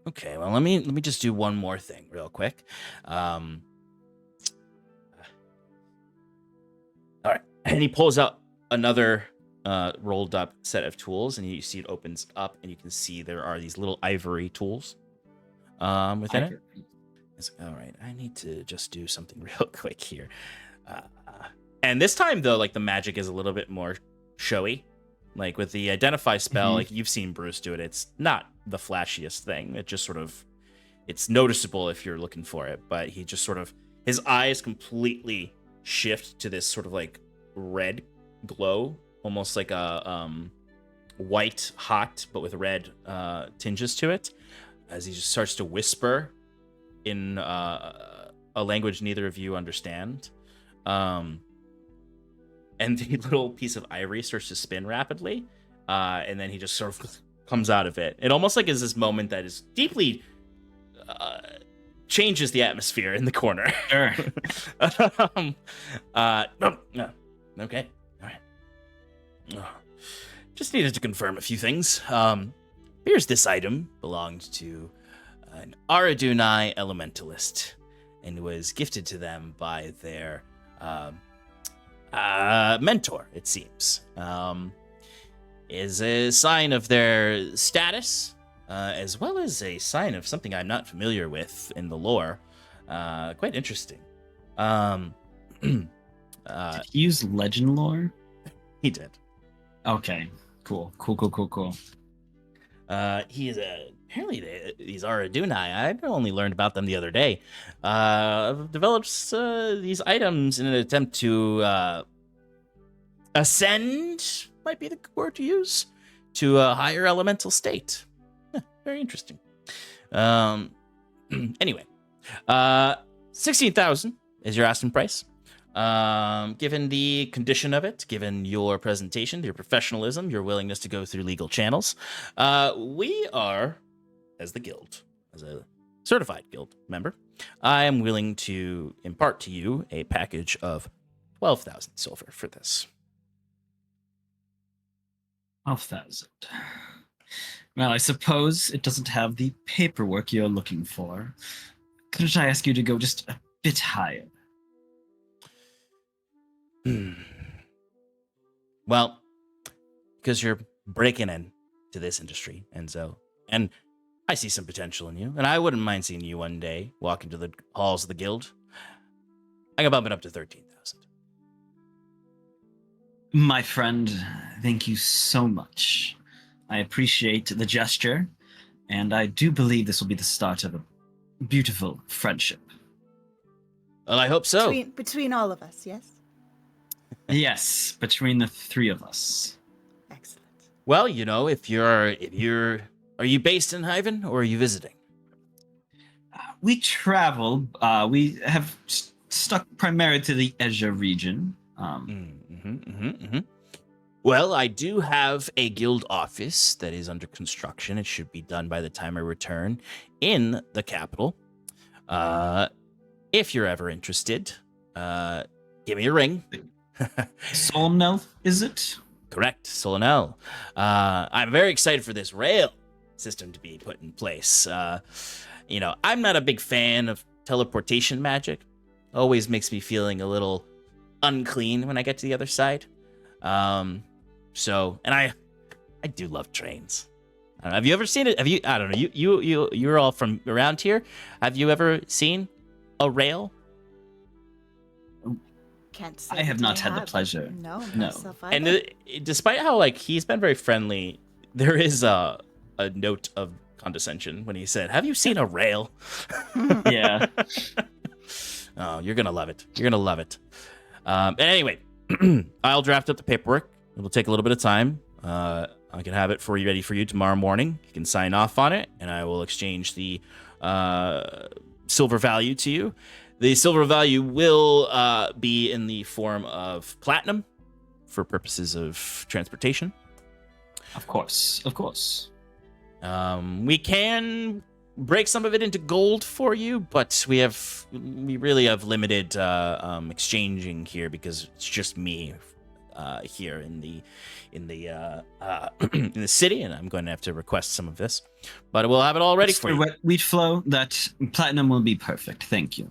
S1: Okay, well, let me just do one more thing real quick. All right. And he pulls out another rolled up set of tools, and you see it opens up, and you can see there are these little ivory tools within it. All right, I need to just do something real quick here. And this time, though, like, the magic is a little bit more showy. Like, with the identify spell, like, you've seen Bruce do it. It's not the flashiest thing. It just sort of, it's noticeable if you're looking for it. But he just sort of, his eyes completely shift to this sort of, like, red glow. Almost like a white hot, but with red tinges to it. As he just starts to whisper in a language neither of you understand. And the little piece of ivory starts to spin rapidly, and then he just sort of comes out of it. It almost like is this moment that is deeply changes the atmosphere in the corner.
S5: Sure.
S1: No. Okay. All right. Just needed to confirm a few things. Here's this item. Belonged to an Aradunai elementalist and was gifted to them by their mentor, it seems. Is a sign of their status, as well as a sign of something I'm not familiar with in the lore. Quite interesting.
S5: Did he use legend lore?
S1: He did.
S5: Okay, cool.
S1: He is apparently these Aradunai. I only learned about them the other day. Develops these items in an attempt to ascend, might be the word to use, to a higher elemental state. Very interesting. Anyway, 16,000 is your asking price. Given the condition of it, given your presentation, your professionalism, your willingness to go through legal channels, we are, as the guild, as a certified guild member, I am willing to impart to you a package of 12,000 silver for this.
S5: 12,000. Well, I suppose it doesn't have the paperwork you're looking for. Couldn't I ask you to go just a bit higher?
S1: Well, because you're breaking into this industry, and I see some potential in you, and I wouldn't mind seeing you one day walk into the halls of the guild. I can bump it up to 13,000.
S5: My friend, thank you so much. I appreciate the gesture, and I do believe this will be the start of a beautiful friendship.
S1: Well, I hope so.
S2: Between all of us, yes?
S5: Yes, between the three of us.
S2: Excellent.
S1: Well, you know, if you're, are you based in Hyven or are you visiting?
S5: We travel. We have stuck primarily to the Edge region.
S1: Well, I do have a guild office that is under construction. It should be done by the time I return in the capital. If you're ever interested, give me a ring.
S5: Solomnel, is it?
S1: Correct, Solonel. I'm very excited for this rail system to be put in place. I'm not a big fan of teleportation magic. Always makes me feeling a little unclean when I get to the other side. And I do love trains. Have you ever seen it? I don't know. You're all from around here. Have you ever seen a rail?
S2: Can't say
S5: I have
S2: that
S5: not
S2: I
S5: had the
S2: have.
S5: pleasure.
S2: No,
S5: No.
S2: myself
S1: And
S2: either.
S1: despite how he's been very friendly, there is a note of condescension when he said, "Have you seen a rail?"
S5: Yeah.
S1: Oh, you're gonna love it. You're gonna love it. Anyway, I'll draft up the paperwork. It'll take a little bit of time. I can have it ready for you tomorrow morning. You can sign off on it, and I will exchange the silver value to you. The silver value will be in the form of platinum for purposes of transportation.
S5: Of course.
S1: We can break some of it into gold for you, but we really have limited exchanging here because it's just me here in the in the city, and I'm going to have to request some of this. But we'll have it all ready for you.
S5: Wheat flow, that platinum will be perfect. Thank you.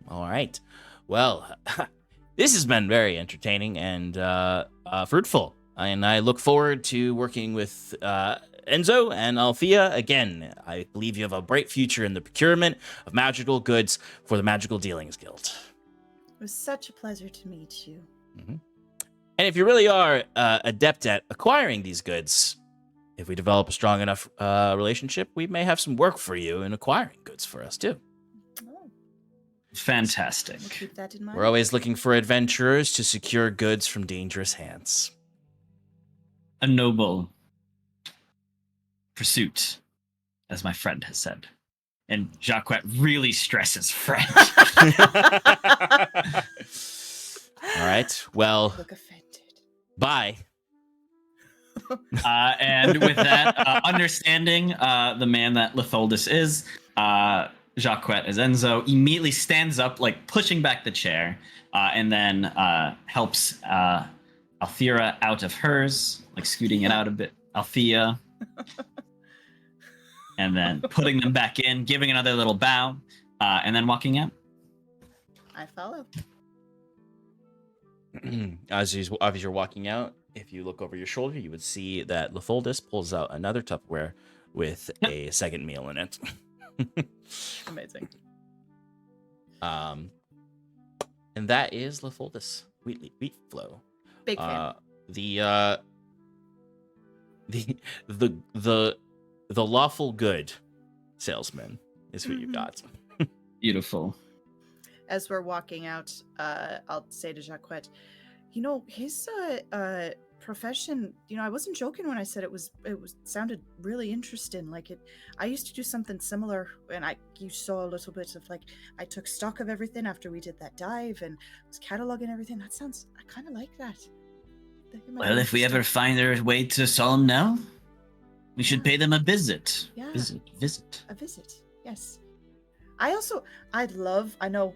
S1: All right. Well, this has been very entertaining and fruitful, and I look forward to working with Enzo and Althea again. I believe you have a bright future in the procurement of magical goods for the Magical Dealings Guild.
S2: It was such a pleasure to meet you.
S1: Mm-hmm. And if you really are adept at acquiring these goods, if we develop a strong enough relationship, we may have some work for you in acquiring goods for us too.
S2: Oh,
S5: Fantastic.
S2: we'll keep that in mind.
S1: We're always looking for adventurers to secure goods from dangerous hands.
S5: A noble pursuit, as my friend has said. And Jacquet really stresses French.
S1: All right. Well,
S2: Look offended.
S1: bye.
S5: And with that, understanding the man that Litholdus is, Jacquet as Enzo immediately stands up, pushing back the chair, and then helps Althea out of hers, scooting it out a bit. Althea. And then putting them back in, giving another little bow, and then walking out.
S2: I follow.
S1: As you're walking out, if you look over your shoulder, you would see that Litholdus pulls out another Tupperware with a second meal in it.
S2: Amazing.
S1: And that is Litholdus wheat flow.
S2: Big fan.
S1: The lawful good salesman is who you got.
S5: Beautiful.
S2: As we're walking out, I'll say to Jacquet, his profession, I wasn't joking when I said it sounded really interesting. I used to do something similar, and you saw a little bit of I took stock of everything after we did that dive and was cataloging everything. I kind of like that.
S5: Well, if we ever find our way to Solomnel, we should pay them a visit.
S2: Yeah.
S5: Visit.
S2: A visit, yes. I know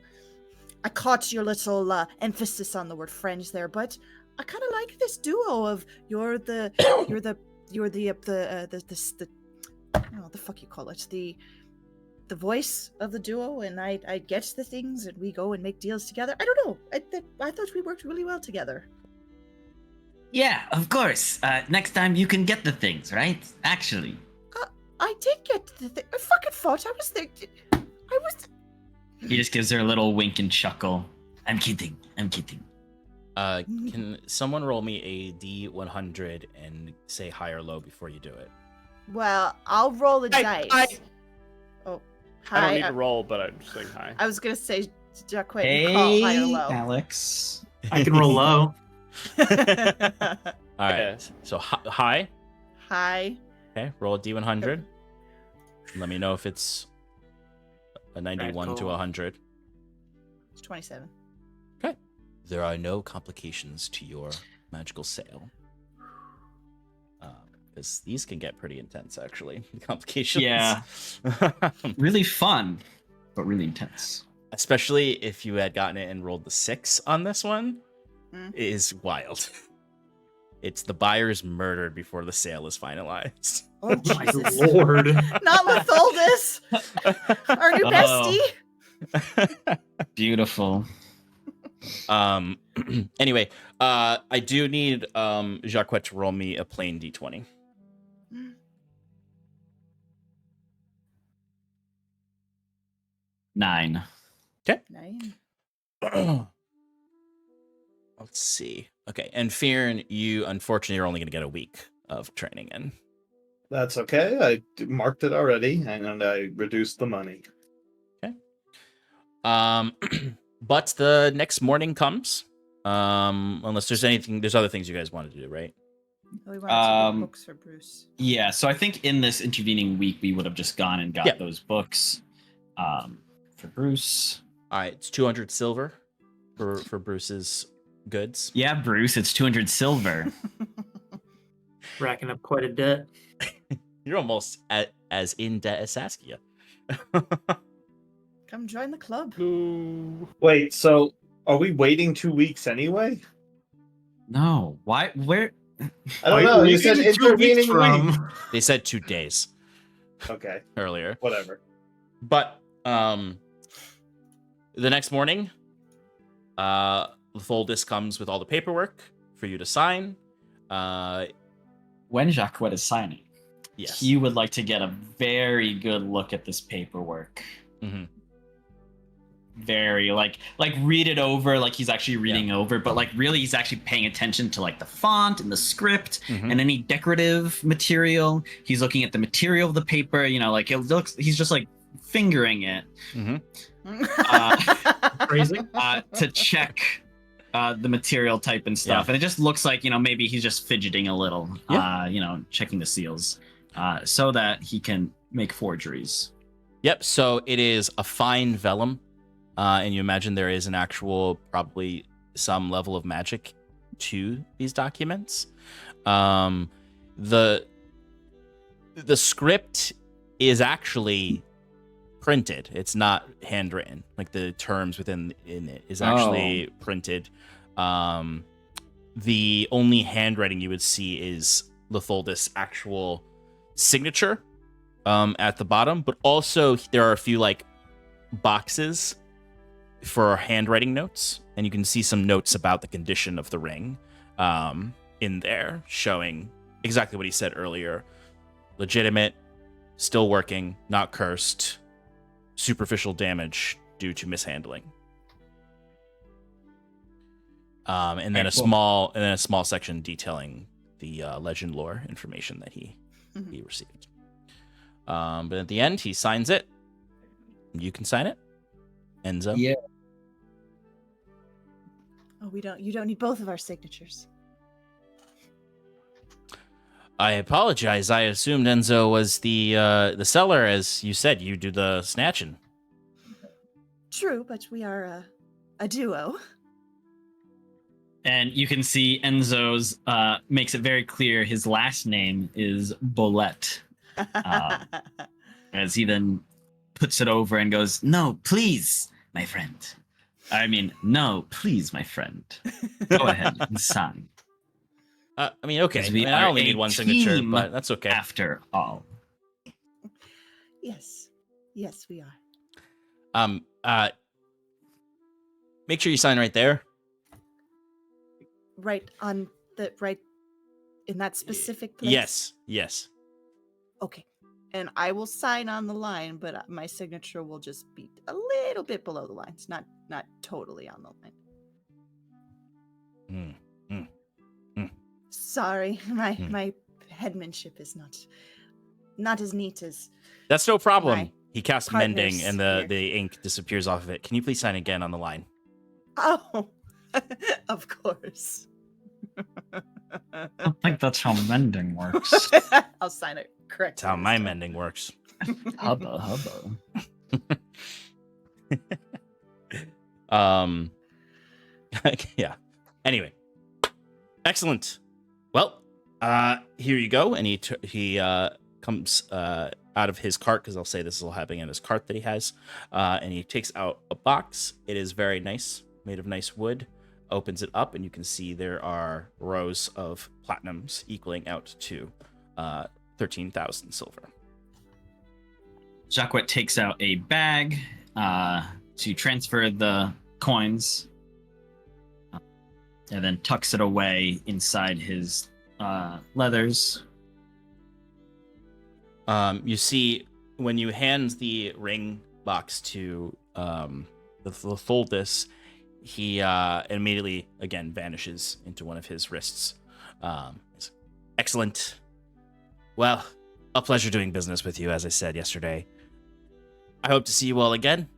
S2: I caught your little emphasis on the word friends there, but I kind of like this duo of you're the the fuck you call it, the voice of the duo, and I get the things, and we go and make deals together. I don't know. I thought we worked really well together.
S5: Yeah, of course. Next time you can get the things, right? Actually.
S2: I did get the thing. I fucking thought I was there.
S5: He just gives her a little wink and chuckle. I'm kidding.
S1: Can someone roll me a D100 and say high or low before you do it?
S2: Well, I'll roll the dice. Oh, hi.
S4: I don't need to roll, but I'm just saying hi.
S2: I was gonna say, Jacquet, you call high or
S5: Hey,
S2: low.
S5: Alex.
S3: I can roll low.
S1: All right.
S4: Yeah.
S1: So high.
S2: Hi.
S1: Okay. Roll a D100. Let me know if it's a 91 to
S3: cool.
S2: 27.
S1: Okay. There are no complications to your magical sail. Because these can get pretty intense, actually. Complications.
S5: Yeah. Really fun, but really intense.
S1: Especially if you had gotten it and rolled the 6 on this one,
S2: Mm.
S1: is wild. It's the buyer's murdered before the sale is finalized.
S2: Oh,
S3: My
S2: Jesus.
S3: lord.
S2: Not Litholdus, our new
S5: Oh.
S2: bestie.
S5: Beautiful.
S1: Anyway, I do need Jacquet to roll me a plain d20.
S5: Nine.
S2: Nine.
S1: Let's see. Okay, and Fearn, you unfortunately are only going to get a week of training in.
S6: That's okay. Marked it already, and I reduced the money.
S1: But the next morning comes. Unless there's other things you guys want to do, right?
S2: We wanted to get books for Bruce.
S5: Yeah, so I think in this intervening week, we would have just gone and got those books for Bruce.
S1: All right, it's 200 silver for Bruce's goods.
S5: Yeah, Bruce, it's 200 silver.
S3: Racking up quite a debt.
S1: You're almost as in debt as Saskia.
S2: Come join the club.
S4: Ooh.
S6: Wait, so are we waiting 2 weeks anyway?
S5: No, why? Where?
S6: I don't know. You said
S3: Getting 2 weeks
S6: intervening week.
S1: They said 2 days
S6: Okay,
S1: earlier.
S6: whatever.
S1: But the next morning, Litholdus comes with all the paperwork for you to sign.
S5: When Jacquet is signing,
S1: Yes.
S5: he would like to get a very good look at this paperwork.
S1: Mm-hmm.
S5: Very like read it over like he's actually reading over, but like really he's actually paying attention to like the font and the script and any decorative material. He's looking at the material of the paper, you know, like it looks. He's just like fingering it
S3: Crazy.
S5: to check the material type and stuff, and it just looks like, you know, maybe he's just fidgeting a little, you know, checking the seals, so that he can make forgeries.
S1: Yep. So it is a fine vellum. And you imagine there is an actual, probably some level of magic to these documents. The script is actually printed. It's not handwritten. Like the terms in it is actually printed. The only handwriting you would see is Litholdus' actual signature at the bottom, but also there are a few like boxes for handwriting notes, and you can see some notes about the condition of the ring in there, showing exactly what he said earlier: legitimate, still working, not cursed, superficial damage due to mishandling. And then a small section detailing the legend lore information that he received. But at the end, he signs it. You can sign it, Enzo.
S5: Yeah.
S2: Oh, you don't need both of our signatures.
S1: I apologize. I assumed Enzo was the seller, as you said. You do the snatching.
S2: True, but we are a duo.
S5: And you can see Enzo's makes it very clear his last name is Bolette. As he then puts it over and goes, "No, please, my friend. I mean, no, please, my friend. Go ahead and sign."
S1: I mean, okay. I
S5: We
S1: mean, I
S5: are
S1: only
S5: a
S1: need one signature,
S5: team
S1: but that's okay.
S5: After all.
S2: Yes, we are.
S1: Make sure you sign right there.
S2: Right in that specific place.
S1: Yes.
S2: Okay. And I will sign on the line, but my signature will just be a little bit below the lines, not totally on the line. Sorry, my headmanship is not as neat as.
S1: That's no problem.
S2: My
S1: He casts mending, and
S2: partners
S1: the ink disappears off of it. Can you please sign again on the line?
S2: Oh, of course.
S5: I don't think that's how mending works.
S2: I'll sign it correctly.
S1: That's how my mending works.
S5: Hubba.
S1: Yeah. Anyway, Excellent. Well, here you go. And he comes out of his cart, because I'll say this is all happening in his cart that he has. And he takes out a box. It is very nice, made of nice wood. Opens it up, and you can see there are rows of platinums equaling out to 13,000 silver.
S5: Jacquet takes out a bag to transfer the coins, and then tucks it away inside his leathers.
S1: You see, when you hand the ring box to the Tholdis, he immediately, again, vanishes into one of his wrists. Excellent. Well, a pleasure doing business with you, as I said yesterday. I hope to see you all again.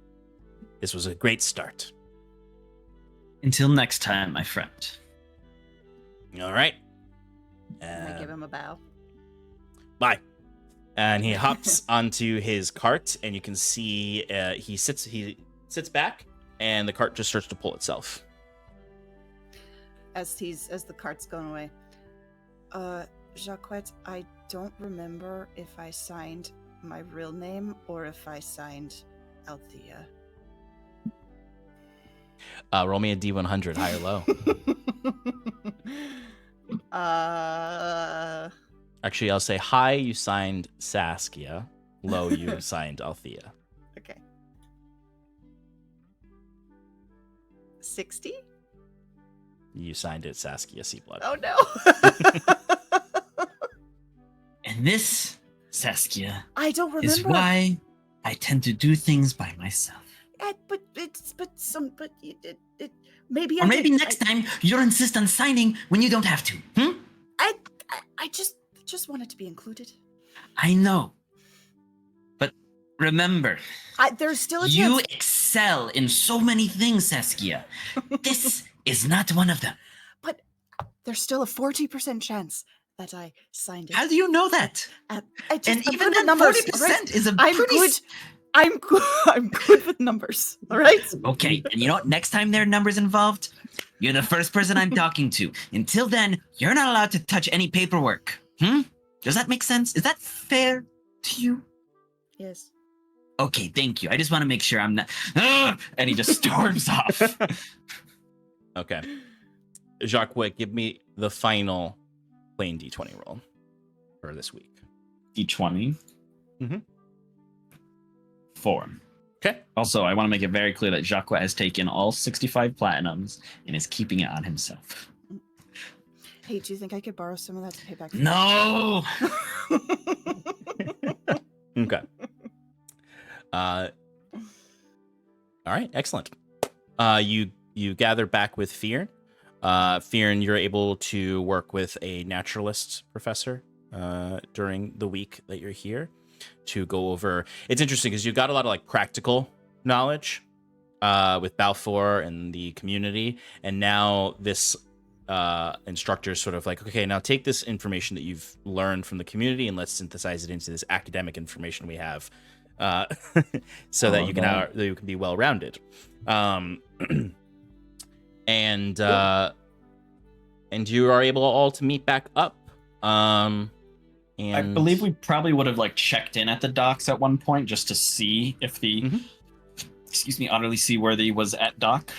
S1: This was a great start.
S5: Until next time, my friend.
S1: All right.
S2: I give him a bow.
S1: Bye. And he hops onto his cart, and you can see he sits back, and the cart just starts to pull itself.
S2: As the cart's going away. Jacquet, I don't remember if I signed my real name or if I signed Althea.
S1: Roll me a D100, high or low. Actually, I'll say high, you signed Saskia. Low, you signed Althea.
S2: Okay. 60?
S1: You signed it Saskia Seablood.
S2: Oh no!
S5: And this, Saskia,
S2: I don't remember.
S5: is why I tend to do things by myself.
S2: Maybe.
S5: Or maybe next time you'll insist on signing when you don't have to.
S2: I just wanted to be included.
S5: I know. But remember,
S2: there's still a
S5: you
S2: chance.
S5: excel in so many things, Saskia. This is not one of them.
S2: But there's still a 40% chance that I signed it.
S5: How do you know that?
S2: I'm
S5: Even
S2: good with
S5: that
S2: numbers,
S5: 40%
S2: right?
S5: is a
S2: I'm
S5: pretty...
S2: good. I'm good with numbers. All right.
S5: Okay, and you know what? Next time there are numbers involved, you're the first person I'm talking to. Until then, you're not allowed to touch any paperwork. Does that make sense? Is that fair to you?
S2: Yes.
S5: Okay, thank you. I just want to make sure I'm not... And he just storms off.
S1: Okay. Jacques, give me the final plain D20 roll for this week.
S5: D20.
S1: Mm-hmm.
S5: 4.
S1: Okay.
S5: Also, I want to make it very clear that Jacques has taken all 65 platinums and is keeping it on himself.
S2: Hey, do you think I could borrow some of that to pay back?
S5: No!
S1: Okay. All right, excellent. You gather back with Fearn. Fearn, you're able to work with a naturalist professor during the week that you're here to go over. It's interesting because you've got a lot of like practical knowledge with Balfour and the community, and now this instructor is sort of like, okay, now take this information that you've learned from the community and let's synthesize it into this academic information we have, so that you can be well-rounded. And you are able all to meet back up. And
S5: I believe we probably would have like checked in at the docks at one point just to see if the Utterly Seaworthy was at dock.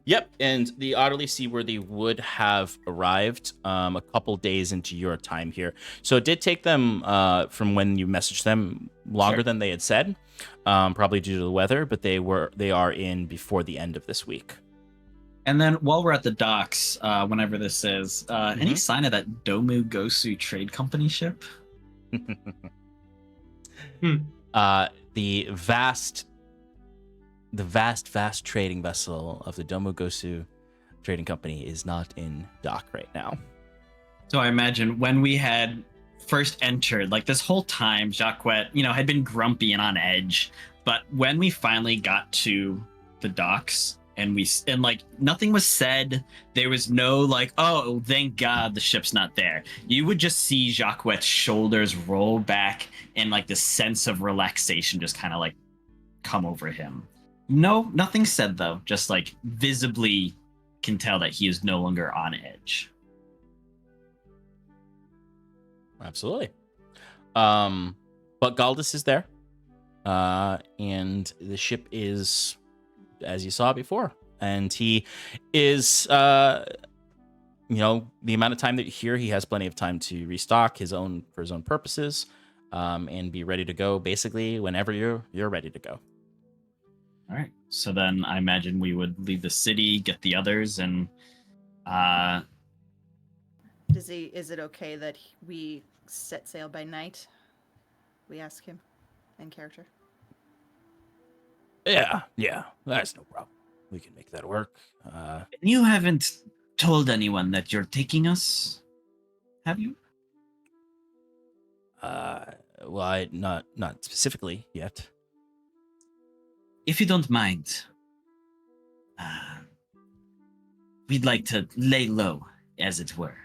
S1: Yep, and the Utterly Seaworthy would have arrived a couple days into your time here. So it did take them from when you messaged them longer than they had said, probably due to the weather, but they are in before the end of this week.
S5: And then while we're at the docks, whenever this is, any sign of that Domu Gosu trade company ship?
S1: The vast trading vessel of the Domu Gosu Trading Company is not in dock right now.
S5: So I imagine when we had first entered, like this whole time, Jacques, had been grumpy and on edge. But when we finally got to the docks, and like nothing was said, there was no like, oh, thank God the ship's not there. You would just see Jacquet's shoulders roll back and like the sense of relaxation just kind of like come over him. No, nothing said though, just like visibly can tell that he is no longer on edge.
S1: Absolutely. But Galdus is there. And the ship is, as you saw before. And he is, the amount of time that you're here, he has plenty of time to restock for his own purposes, and be ready to go basically whenever you're ready to go.
S5: All right. So then I imagine we would leave the city, get the others, and
S2: Is it okay that we set sail by night? We ask him in character.
S1: Yeah, that's no problem. We can make that work.
S5: you haven't told anyone that you're taking us, have you?
S1: Well, not specifically yet.
S5: If you don't mind, we'd like to lay low, as it were,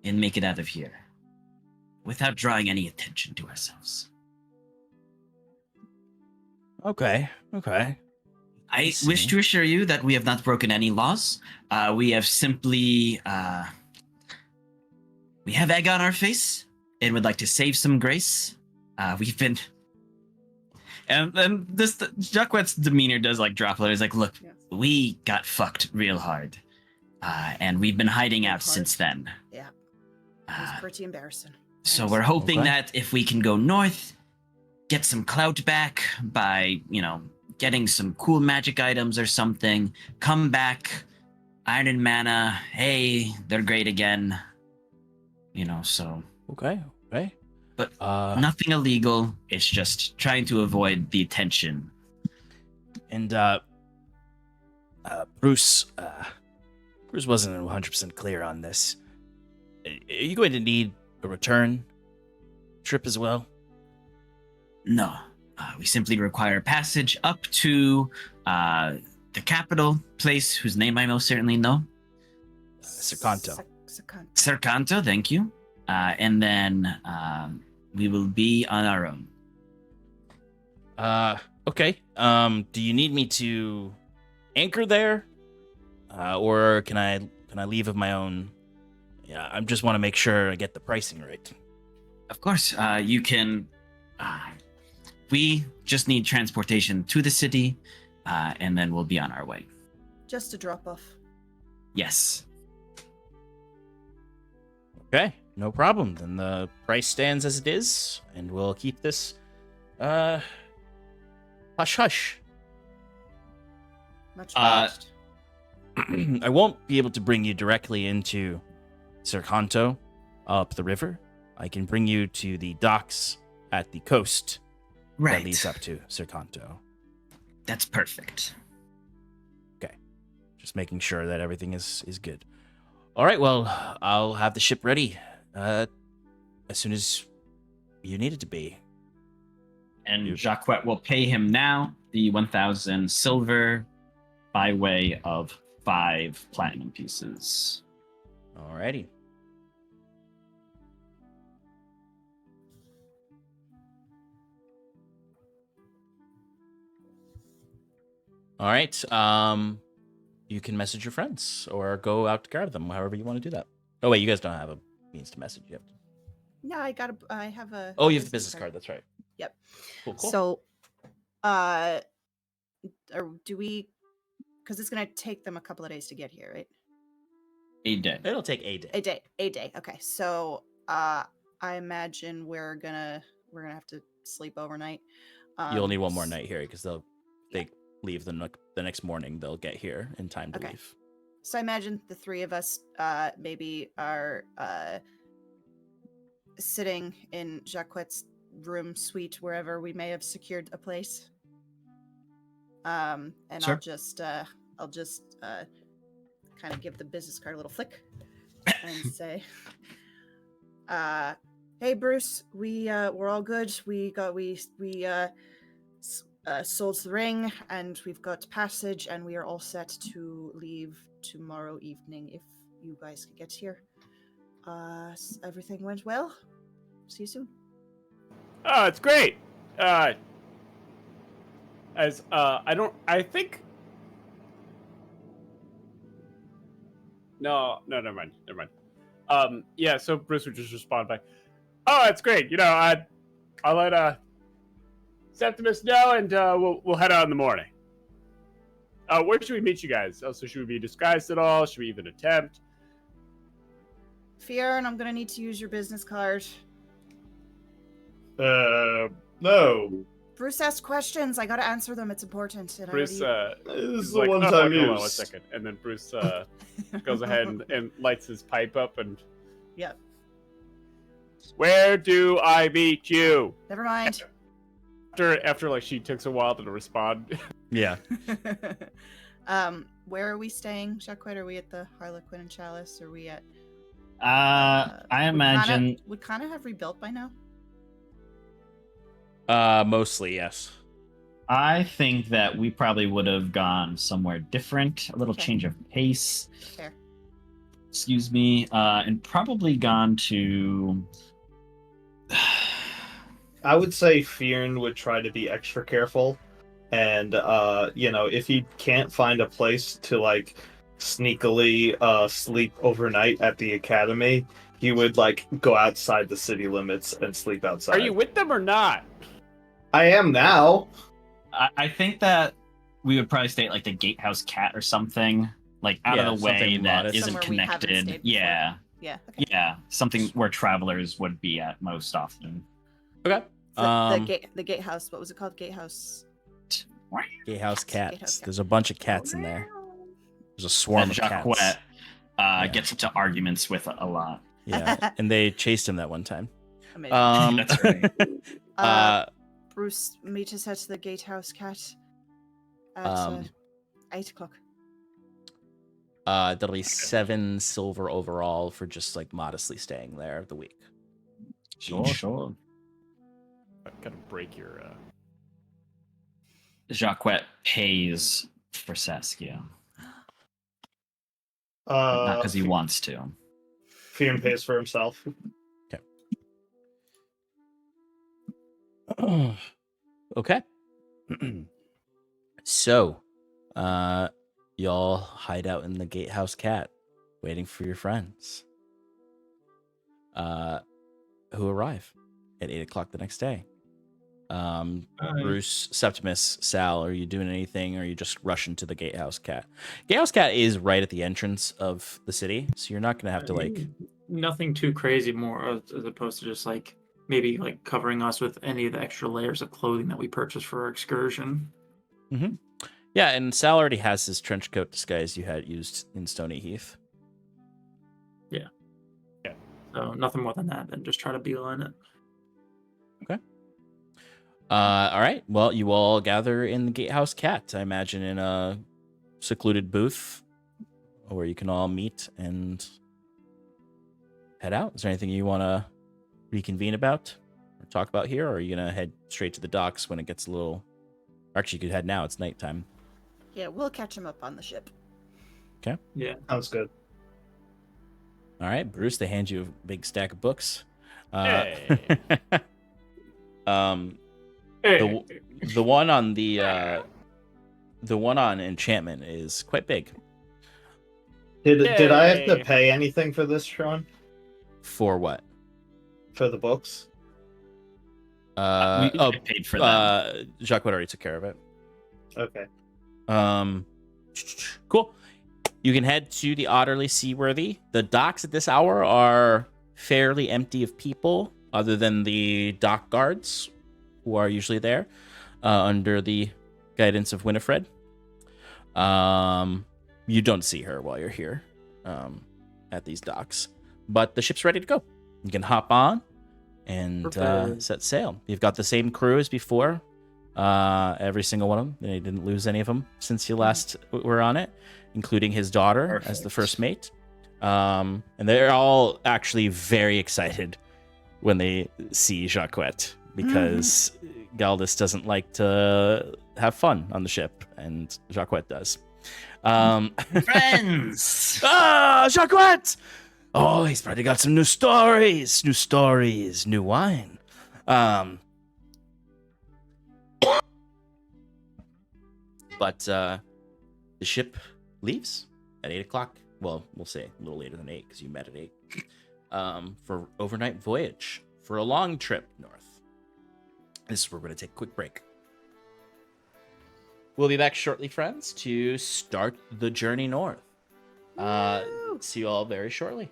S5: and make it out of here without drawing any attention to ourselves.
S1: Okay.
S5: I wish to assure you that we have not broken any laws. We have simply we have egg on our face and would like to save some grace. We've been and this Jacquet's demeanor does like drop a little. He's like, look,
S2: Yes.
S5: we got fucked real hard. And we've been hiding out
S2: Hard.
S5: since then.
S2: Yeah. It was pretty embarrassing.
S5: So we're hoping
S1: Okay.
S5: that if we can go north, get some clout back by, getting some cool magic items or something, come back, Iron and Mana, hey, they're great again. So.
S1: Okay.
S5: But
S1: Nothing.
S5: nothing illegal. It's just trying to avoid the attention.
S1: And Bruce wasn't 100% clear on this. Are you going to need a return trip as well?
S5: No. We simply require passage up to the capital place, whose name I most certainly know.
S1: Serkanto.
S2: Serkanto.
S5: Serkanto, thank you. And then we will be on our own.
S1: Okay. Do you need me to anchor there, or can I leave of my own? Yeah, I just want to make sure I get the pricing right.
S5: Of course, you can. We just need transportation to the city, and then we'll be on our way.
S2: Just a drop off.
S5: Yes.
S1: Okay, no problem. Then the price stands as it is, and we'll keep this hush hush.
S2: Much
S5: Uh,
S2: obliged.
S1: I won't be able to bring you directly into Serkanto up the river. I can bring you to the docks at the coast that leads up to Serkanto.
S5: That's perfect.
S1: Just making sure that everything is good. All right, well, I'll have the ship ready as soon as you need it to be.
S5: And Jacquet will pay him now the 1,000 silver by way of 5 platinum pieces.
S1: All righty. All right. You can message your friends or go out to guard them, however you want to do that. Oh wait, you guys don't have a means to message. You have to.
S2: No, I have a.
S1: Oh, you have the business card. That's right.
S2: Yep.
S1: Cool.
S2: So, or do we? Because it's gonna take them a couple of days to get here, right?
S5: A day.
S1: It'll take a day.
S2: A day. Okay. So, I imagine we're gonna have to sleep overnight.
S1: You'll need one more night here because they leave the next morning. They'll get here in time to
S2: Okay.
S1: leave.
S2: So I imagine the three of us maybe are sitting in Jacquet's room, suite, wherever we may have secured a place. And
S5: Sure.
S2: I'll just kind of give the business card a little flick and say, "Hey Bruce, we're all good. We sold the ring, and we've got passage, and we are all set to leave tomorrow evening if you guys can get here. Everything went well. See you soon."
S4: Oh, it's great. I think. No, never mind. Yeah, so Bruce would just respond by, Oh, that's great. I'll let Septimus know, and we'll head out in the morning. Where should we meet you guys? So should we be disguised at all? Should we even attempt?
S2: Fionn, I'm gonna need to use your business card.
S6: No.
S2: Bruce asked questions. I gotta answer them. It's important. And
S4: Bruce,
S6: This is
S4: is
S6: the
S4: like,
S6: one
S4: "Oh,
S6: time
S4: hold on 1
S6: use."
S4: second," and then Bruce goes ahead and lights his pipe up and.
S2: Yep.
S4: Where do I meet you?
S2: Never mind.
S4: After like she takes a while to respond.
S1: Yeah.
S2: Where are we staying, Jacquet? Are we at the Harlequin and Chalice? Are we at?
S5: I imagine.
S2: We kind of have rebuilt by now.
S1: Mostly, yes.
S5: I think that we probably would have gone somewhere different, a little
S2: Okay.
S5: change of pace.
S2: Fair.
S5: Excuse me, and probably gone to.
S6: I would say Fionn would try to be extra careful, and if he can't find a place to like sneakily sleep overnight at the academy, he would like go outside the city limits and sleep outside.
S4: Are you with them or not?
S6: I am now.
S5: I think that we would probably stay at like the Gatehouse Cat or something, like out
S1: Yeah,
S5: of the way
S1: something
S5: that
S1: modest.
S5: isn't
S2: Somewhere we haven't
S5: connected.
S2: stayed before.
S5: Yeah,
S2: Yeah. Okay.
S5: yeah, something where travelers would be at most often.
S1: Okay.
S2: The gatehouse. What was it called? Gatehouse.
S1: Gatehouse cats.
S2: Gatehouse cat.
S1: There's a bunch of cats in there. There's a swarm
S5: And
S1: of
S5: Jacquet
S1: cats.
S5: gets into arguments with a lot.
S1: Yeah, and they chased him that one time.
S2: Amazing.
S5: That's right.
S2: Bruce, meet us at the Gatehouse Cat at
S1: Um,
S2: 8 o'clock.
S1: That'll be 7 silver overall for just like modestly staying there the week.
S5: Sure.
S4: I gotta break your.
S5: Jacquet pays for Saskia, not
S6: Not
S5: because he wants to.
S6: Fionn pays for himself.
S1: Okay. So, y'all hide out in the Gatehouse Cat, waiting for your friends, who arrive at 8 o'clock the next day. Bruce, Septimus, Sal, are you doing anything, or are you just rushing to the Gatehouse Cat? Gatehouse Cat is right at the entrance of the city, so you're not gonna have to like.
S3: Nothing too crazy more as opposed to just like maybe like covering us with any of the extra layers of clothing that we purchased for our excursion.
S1: Yeah, and Sal already has his trench coat disguise you had used in Stony Heath.
S3: So nothing more than that, and just try to beeline it.
S1: All right. Well, you all gather in the Gatehouse Cat, I imagine, in a secluded booth where you can all meet and head out. Is there anything you want to reconvene about or talk about here, or are you going to head straight to the docks when it gets a little... Actually, you could head now. It's nighttime.
S2: Yeah, we'll catch him up on the ship.
S3: Yeah.
S6: Sounds good.
S1: All right, Bruce, they hand you a big stack of books.
S4: Hey.
S1: The one on the one on enchantment is quite big.
S6: Did I have to
S4: Yay.
S6: pay anything for this, Sean?
S1: For what?
S6: For the books?
S5: We paid for them.
S1: Jacques already took care of it.
S6: Okay.
S1: Cool. You can head to the Otterly Seaworthy. The docks at this hour are fairly empty of people, other than the dock guards, who are usually there under the guidance of Winifred. You don't see her while you're here at these docks, but the ship's ready to go. You can hop on and
S3: Perfect.
S1: set sail. You've got the same crew as before. Every single one of them. They didn't lose any of them since you last were on it, including his daughter as the
S5: Perfect.
S1: first mate. And they're all actually very excited when they see Jacquet, because Galdus doesn't like to have fun on the ship, and Jacquet does.
S5: Friends!
S1: Jacquet! Oh, he's probably got some new stories, new wine. But the ship leaves at 8 o'clock. Well, we'll say a little later than 8 because you met at 8. For overnight voyage for a long trip north. This is where we're going to take a quick break. We'll be back shortly, friends, to start the journey north. See you all very shortly.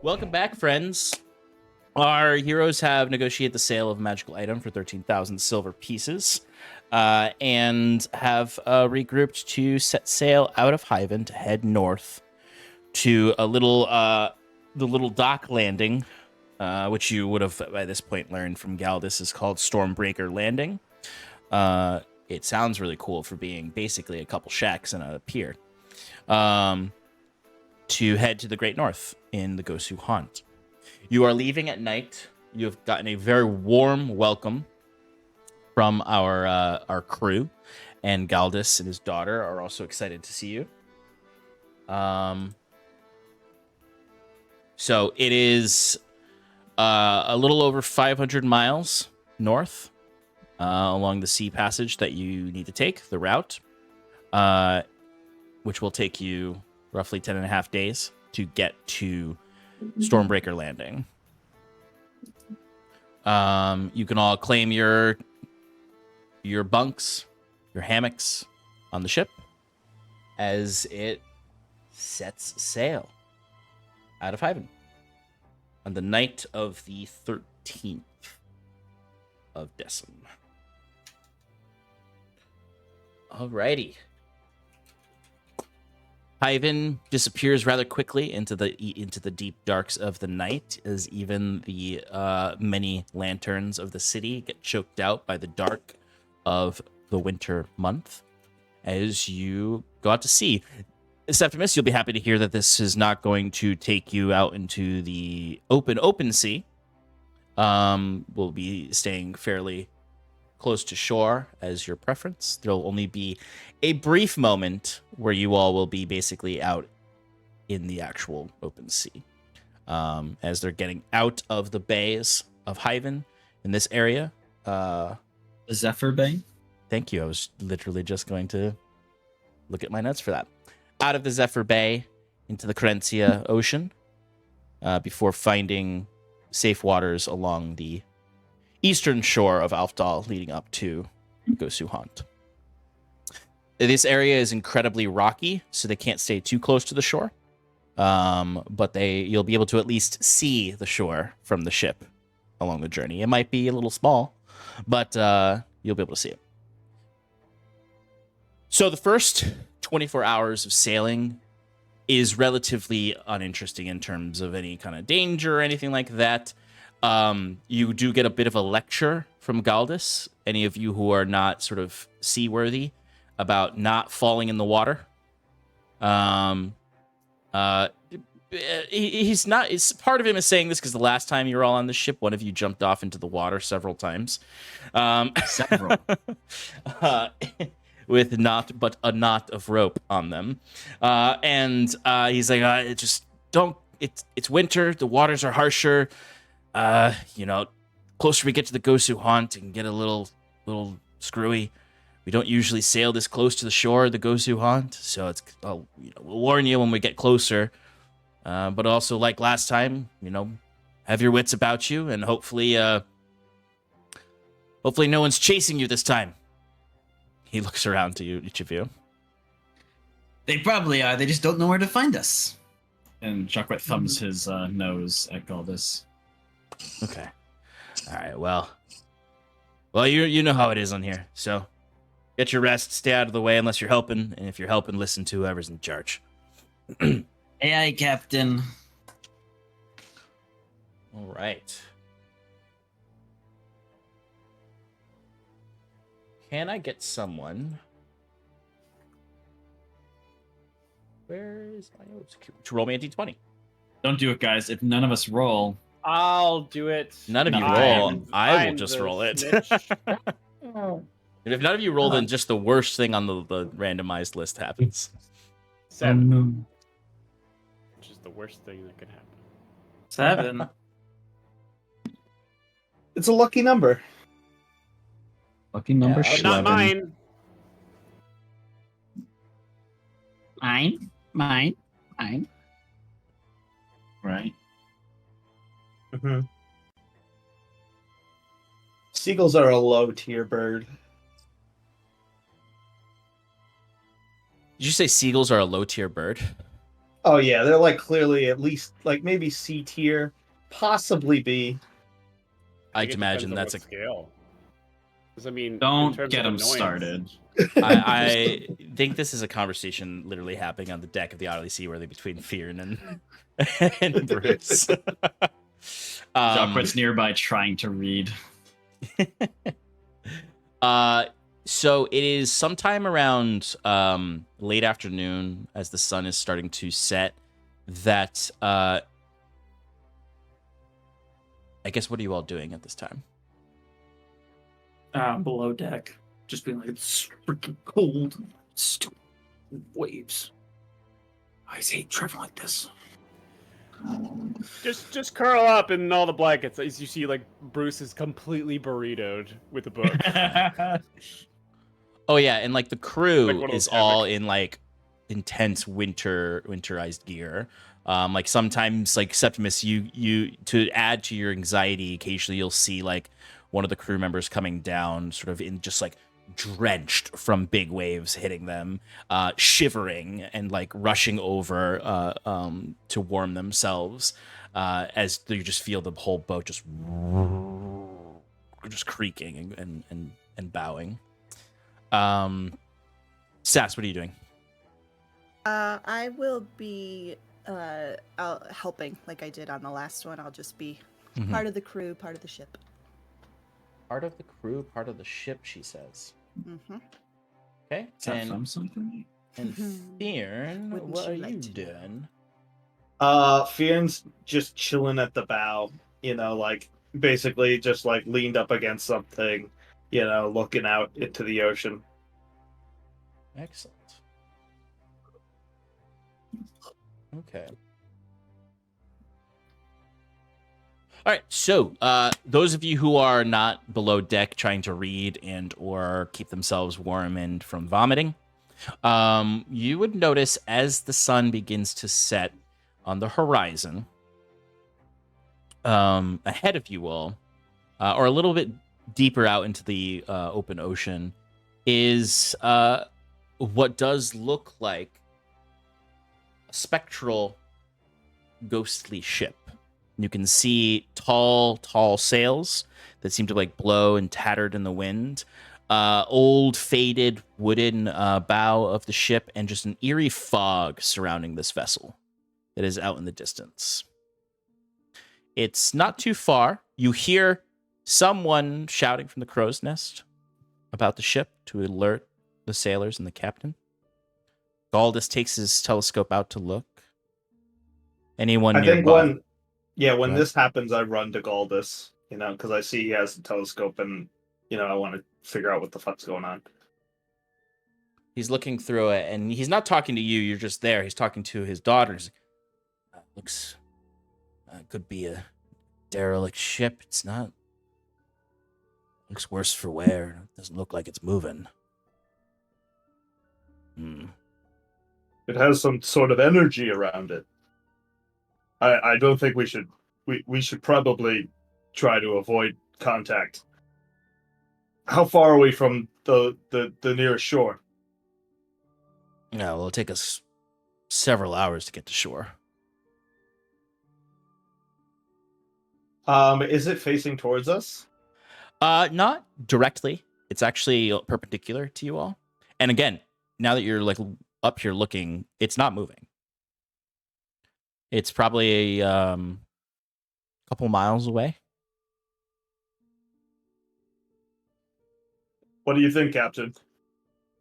S1: Welcome back, friends. Our heroes have negotiated the sale of a magical item for 13,000 silver pieces, and have regrouped to set sail out of Hyven to head north to a little, the little dock landing, which you would have by this point learned from Galdis is called Stormbreaker Landing. It sounds really cool for being basically a couple shacks and a pier. To head to the Great North in the Gosu Haunt. You are leaving at night. You have gotten a very warm welcome from our crew, and Galdis and his daughter are also excited to see you. So it is a little over 500 miles north along the sea passage that you need to take, the route, which will take you roughly 10 and a half days to get to Stormbreaker Landing. You can all claim your bunks, your hammocks on the ship as it sets sail out of Hyven on the night of the 13th of Decem. Alrighty. Hyven disappears rather quickly into the deep darks of the night, as even the many lanterns of the city get choked out by the dark of the winter month. As you go out to sea, Septimus, you'll be happy to hear that this is not going to take you out into the open sea. We'll be staying fairly close to shore as your preference. There'll only be a brief moment where you all will be basically out in the actual open sea. As they're getting out of the bays of Hyven in this area.
S5: Zephyr Bay?
S1: Thank you. I was literally just going to look at my notes for that. Out of the Zephyr Bay into the Carencia Ocean before finding safe waters along the eastern shore of Aldhalor leading up to Gosu Haunt. This area is incredibly rocky, so they can't stay too close to the shore. But you'll be able to at least see the shore from the ship along the journey. It might be a little small, but you'll be able to see it. So the first 24 hours of sailing is relatively uninteresting in terms of any kind of danger or anything like that. You do get a bit of a lecture from Galdis, any of you who are not sort of seaworthy, about not falling in the water. He's not. It's part of him is saying this because the last time you were all on the ship, one of you jumped off into the water several times.
S5: Several.
S1: With a knot of rope on them, and he's like, just don't. It's winter. The waters are harsher. Closer we get to the Gosu Haunt, it can get a little screwy. We don't usually sail this close to the shore of the Gosu Haunt, so we'll warn you when we get closer. But also, like last time, have your wits about you, and hopefully no one's chasing you this time. He looks around to you, each of you.
S5: They probably are. They just don't know where to find us. And Jacquet thumbs his nose at Galdis.
S1: Okay. All right. Well, you know how it is on here. So get your rest. Stay out of the way unless you're helping. And if you're helping, listen to whoever's in charge.
S5: Aye, Captain.
S1: All right. Can I get someone? Where is my notes? To roll me a d20.
S5: Don't do it, guys. If none of us roll,
S4: I'll do it.
S1: None of you roll. I will just roll it. And if none of you roll, then just the worst thing on the randomized list happens.
S4: 7. Which is the worst thing that could happen.
S3: 7.
S6: It's a lucky number.
S5: lucky number
S1: Yeah,
S4: But not
S5: 11.
S4: mine.
S5: Mine. right?
S6: Mm-hmm. Seagulls are a low tier bird.
S1: Did you say seagulls are a low tier bird?
S6: Oh yeah, they're like clearly at least like maybe C tier, possibly B.
S1: I'd
S4: think it
S1: imagine
S4: depends on
S1: that's
S4: what scale. Because I mean, in
S5: Don't
S4: terms
S5: get
S4: of
S5: them
S4: annoyance,
S5: started.
S1: I think this is a conversation literally happening on the deck of the Oddly Seaworthy between Fearn and Bruce.
S5: Jacquet's nearby trying to read.
S1: So it is sometime around late afternoon as the sun is starting to set that I guess what are you all doing at this time?
S3: Below deck, just being like, it's freaking cold. Stupid waves. I always hate traveling like this.
S4: just curl up in all the blankets. As you see, like Bruce is completely burritoed with a book.
S1: Oh yeah, and like the crew
S4: Like one of
S1: is
S4: those
S1: all
S4: hammocks.
S1: in like intense winterized gear. Like sometimes like Septimus, you to add to your anxiety, occasionally you'll see like one of the crew members coming down, sort of in just like drenched from big waves hitting them, shivering and like rushing over to warm themselves, as you just feel the whole boat just creaking and bowing. Sass, what are you doing?
S2: I will be helping like I did on the last one. I'll just be part of the crew, part of the ship.
S1: Part of the crew, part of the ship, she says.
S2: Mm-hmm.
S1: Okay.
S5: Is that from something?
S1: And Fearn,
S2: Wouldn't
S1: what
S2: you
S1: are
S2: like
S1: you
S2: to know?
S1: doing?
S6: Fearn's just chilling at the bow, like basically just like leaned up against something, looking out into the ocean.
S1: Excellent. Okay. All right, so those of you who are not below deck trying to read and or keep themselves warm and from vomiting, you would notice as the sun begins to set on the horizon, ahead of you all, or a little bit deeper out into the open ocean, is what does look like a spectral, ghostly ship. You can see tall sails that seem to like blow and tattered in the wind. Old, faded wooden bow of the ship, and just an eerie fog surrounding this vessel that is out in the distance. It's not too far. You hear someone shouting from the crow's nest about the ship to alert the sailors and the captain. Galdus takes his telescope out to look. Anyone
S6: I think
S1: nearby?
S6: when
S1: Go
S6: this happens, I run to Galdus, because I see he has the telescope and, I want to figure out what the fuck's going on.
S1: He's looking through it, and he's not talking to you. You're just there. He's talking to his daughters. Looks could be a derelict ship. It's not. Looks worse for wear. Doesn't look like it's moving.
S6: It has some sort of energy around it. I don't think we should probably try to avoid contact. How far are we from the nearest shore?
S1: Yeah, well, it'll take us several hours to get to shore.
S6: Is it facing towards us?
S1: Not directly. It's actually perpendicular to you all. And again, now that you're like up here looking, it's not moving. It's probably a couple miles away.
S6: What do you think, Captain?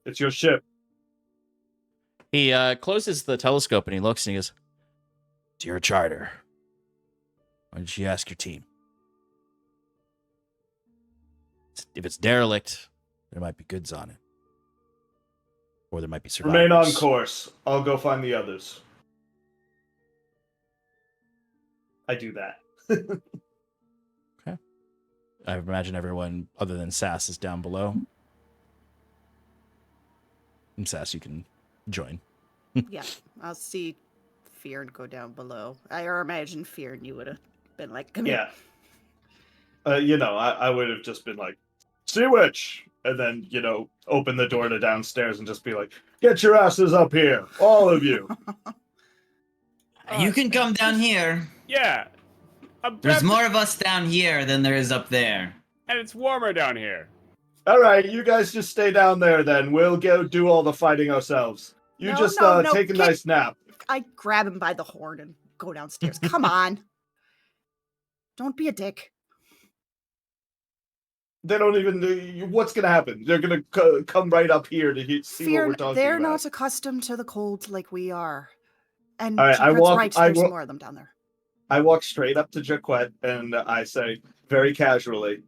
S6: It's your ship.
S1: He closes the telescope and he looks and he goes, "Dear charter, why don't you ask your team? If it's derelict, there might be goods on it. Or there might be survivors."
S6: Remain on course. I'll go find the others. I do that.
S1: Okay. I imagine everyone other than Sass is down below. And Sass, you can join.
S2: Yeah, I'll see Fear and go down below. I imagine Fear and you would have been like, come here.
S6: Yeah. I would have just been like, Sea Witch! And then, open the door to downstairs and just be like, get your asses up here, all of you.
S5: You can come down here.
S4: Yeah.
S5: There's more of us down here than there is up there.
S4: And it's warmer down here.
S6: All right, you guys just stay down there then. We'll go do all the fighting ourselves. You
S2: No,
S6: just
S2: no,
S6: take a
S2: get-
S6: nice nap.
S2: I grab him by the horn and go downstairs. Come on. Don't be a dick.
S6: They don't even. What's gonna happen? They're gonna come right up here to see
S2: Fear,
S6: what we're talking
S2: they're
S6: about.
S2: not accustomed to the cold like we are. And
S6: All right,
S2: Jaquette's right, there's more of them down there.
S6: I walk straight up to Jaquette and I say, very casually,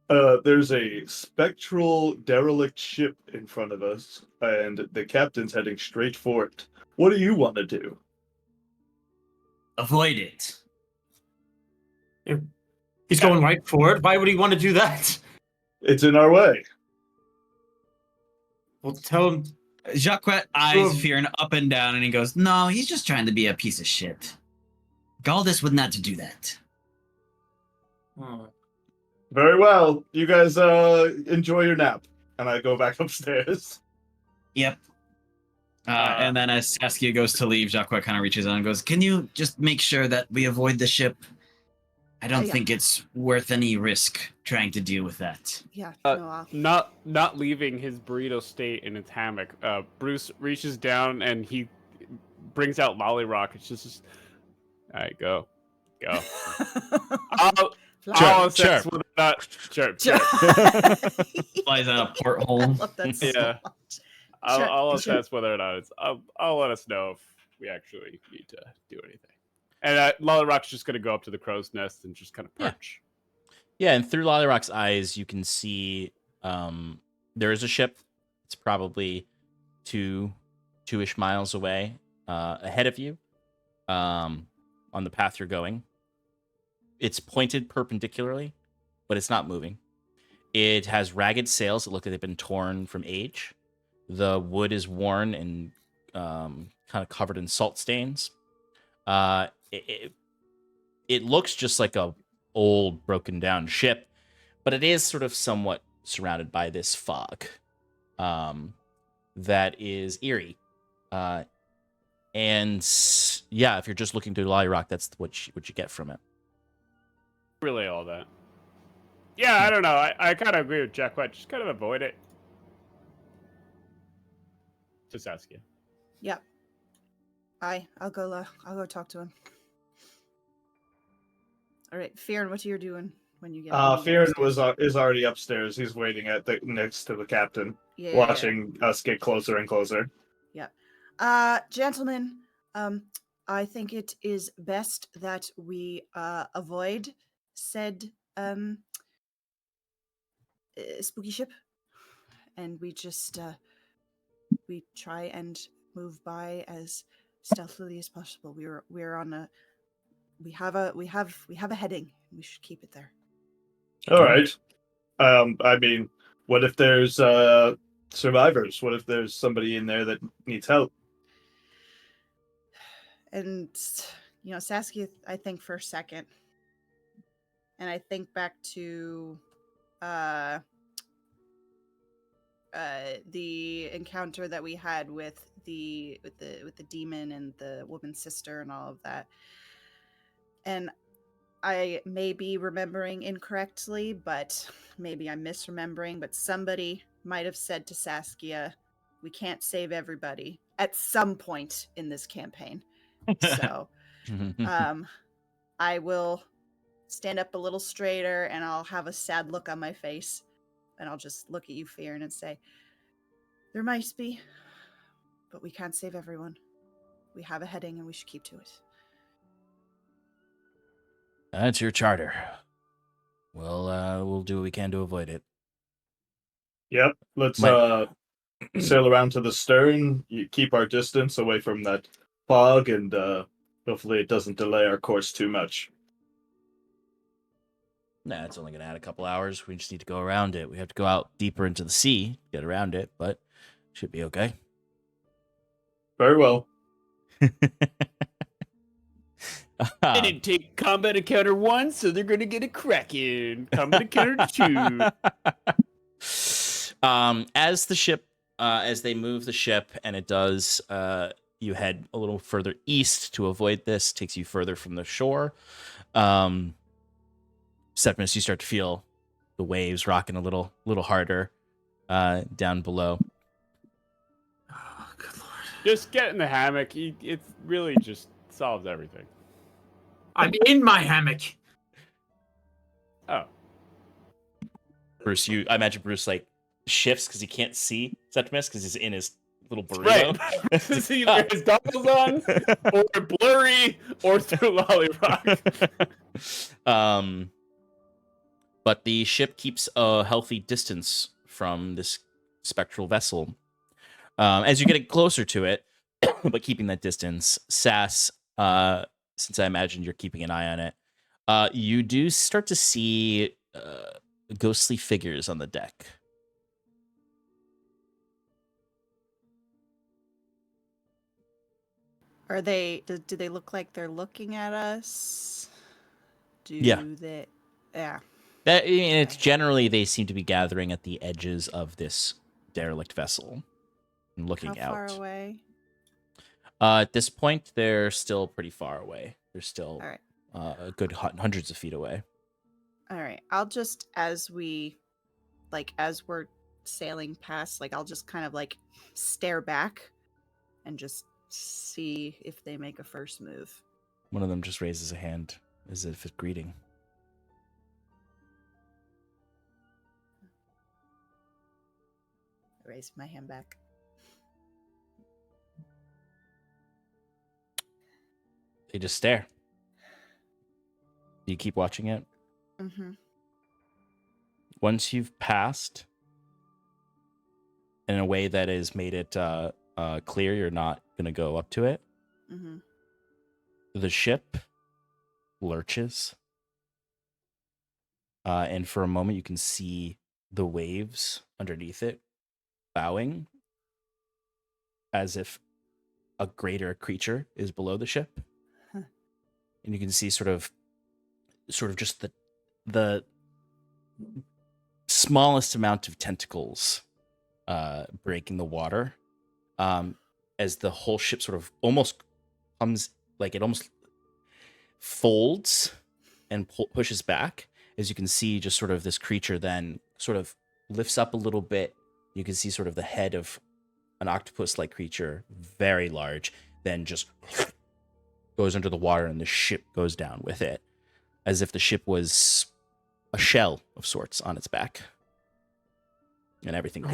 S6: there's a spectral derelict ship in front of us, and the captain's heading straight for it. What do you want to do?
S5: Avoid it.
S3: He's going right for it. Why would he want to do that?
S6: It's in our way.
S3: Well, tell him.
S5: Jacques eyes Fear up and down, and he goes, "No, he's just trying to be a piece of shit. Galdus would not to do that."
S3: Oh.
S6: Very well. You guys enjoy your nap. And I go back upstairs.
S5: Yep. And then as Saskia goes to leave, Jacques kind of reaches out and goes, "Can you just make sure that we avoid the ship? I don't think it's worth any risk trying to deal with that."
S2: Yeah,
S4: Not leaving his burrito state in its hammock. Bruce reaches down and he brings out Lolly Rock. It's just all right, go. I'll assess whether or not. Chirp.
S5: Flies out a porthole.
S2: I love that so much.
S4: I'll assess whether or not it's. I'll let us know if we actually need to do anything. And Lolly Rock's just gonna go up to the crow's nest and just kind of perch.
S1: Yeah, and through Lollyrock's eyes, you can see there is a ship. It's probably two-ish miles away ahead of you on the path you're going. It's pointed perpendicularly, but it's not moving. It has ragged sails that look like they've been torn from age. The wood is worn and kind of covered in salt stains. It looks just like a old broken down ship, but it is sort of somewhat surrounded by this fog that is eerie. And yeah, if you're just looking through Lollyrock, that's what you get from it.
S4: Really, all that. Yeah, I don't know. I kind of agree with Jack White. Just kind of avoid it. Just ask you.
S2: Yep. I'll go talk to him. All right, Fearon, what are you doing when you get?
S6: Fearon is already upstairs. He's waiting next to the captain, watching us get closer and closer.
S2: Yeah. Gentlemen, I think it is best that we avoid said spooky ship, and we just we try and move by as stealthily as possible. We have a heading. We should keep it there.
S6: All right. I mean, what if there's survivors? What if there's somebody in there that needs help?
S2: And Saskia, I think for a second, and I think back to the encounter that we had with the demon and the woman's sister and all of that. And I may be remembering incorrectly, but maybe I'm misremembering, but somebody might have said to Saskia, "We can't save everybody," at some point in this campaign. So I will stand up a little straighter and I'll have a sad look on my face. And I'll just look at you, Fearon, and say, "There might be, but we can't save everyone. We have a heading and we should keep to it."
S1: That's your charter. We'll do what we can to avoid it.
S6: Yep. Let's sail around to the stern. You keep our distance away from that fog, and hopefully it doesn't delay our course too much.
S1: Nah, it's only going to add a couple hours. We just need to go around it. We have to go out deeper into the sea, get around it, but should be okay.
S6: Very well.
S4: They didn't take combat encounter 1, so they're gonna get a Kraken. Combat encounter 2.
S1: As the ship, as they move the ship, and it does, you head a little further east to avoid this. Takes you further from the shore. Septimus, you start to feel the waves rocking a little harder down below.
S3: Oh, good lord.
S4: Just get in the hammock. It really just solves everything.
S3: I'm in my hammock.
S4: Oh.
S1: Bruce, I imagine Bruce like shifts because he can't see Septimus because he's in his little burrito.
S4: Right. It's either his goggles on, or blurry, or through Lollyrock.
S1: But the ship keeps a healthy distance from this spectral vessel. As you're getting closer to it, but keeping that distance, Sass, since I imagine you're keeping an eye on it, you do start to see ghostly figures on the deck.
S2: Are they? Do they look like they're looking at us?
S1: Yeah.
S2: They? Yeah.
S1: It's generally they seem to be gathering at the edges of this derelict vessel and looking
S2: How far
S1: out.
S2: away?
S1: At this point, they're still pretty far away. They're still
S2: All right.
S1: a good hundreds of feet away.
S2: All right. I'll just, as we're sailing past, I'll just kind of stare back and just see if they make a first move.
S1: One of them just raises a hand as if it's greeting.
S2: I raise my hand back.
S1: They just stare. You keep watching it.
S2: Mm-hmm.
S1: Once you've passed in a way that has made it clear you're not going to go up to it,
S2: Mm-hmm.
S1: the ship lurches. And for a moment, you can see the waves underneath it bowing as if a greater creature is below the ship.
S2: Huh.
S1: And you can see sort of just the smallest amount of tentacles breaking the water as the whole ship sort of almost comes, it almost folds and pushes back. As you can see, just sort of this creature then sort of lifts up a little bit. You can see sort of the head of an octopus-like creature, very large, then just goes under the water and the ship goes down with it, as if the ship was a shell of sorts on its back. And everything.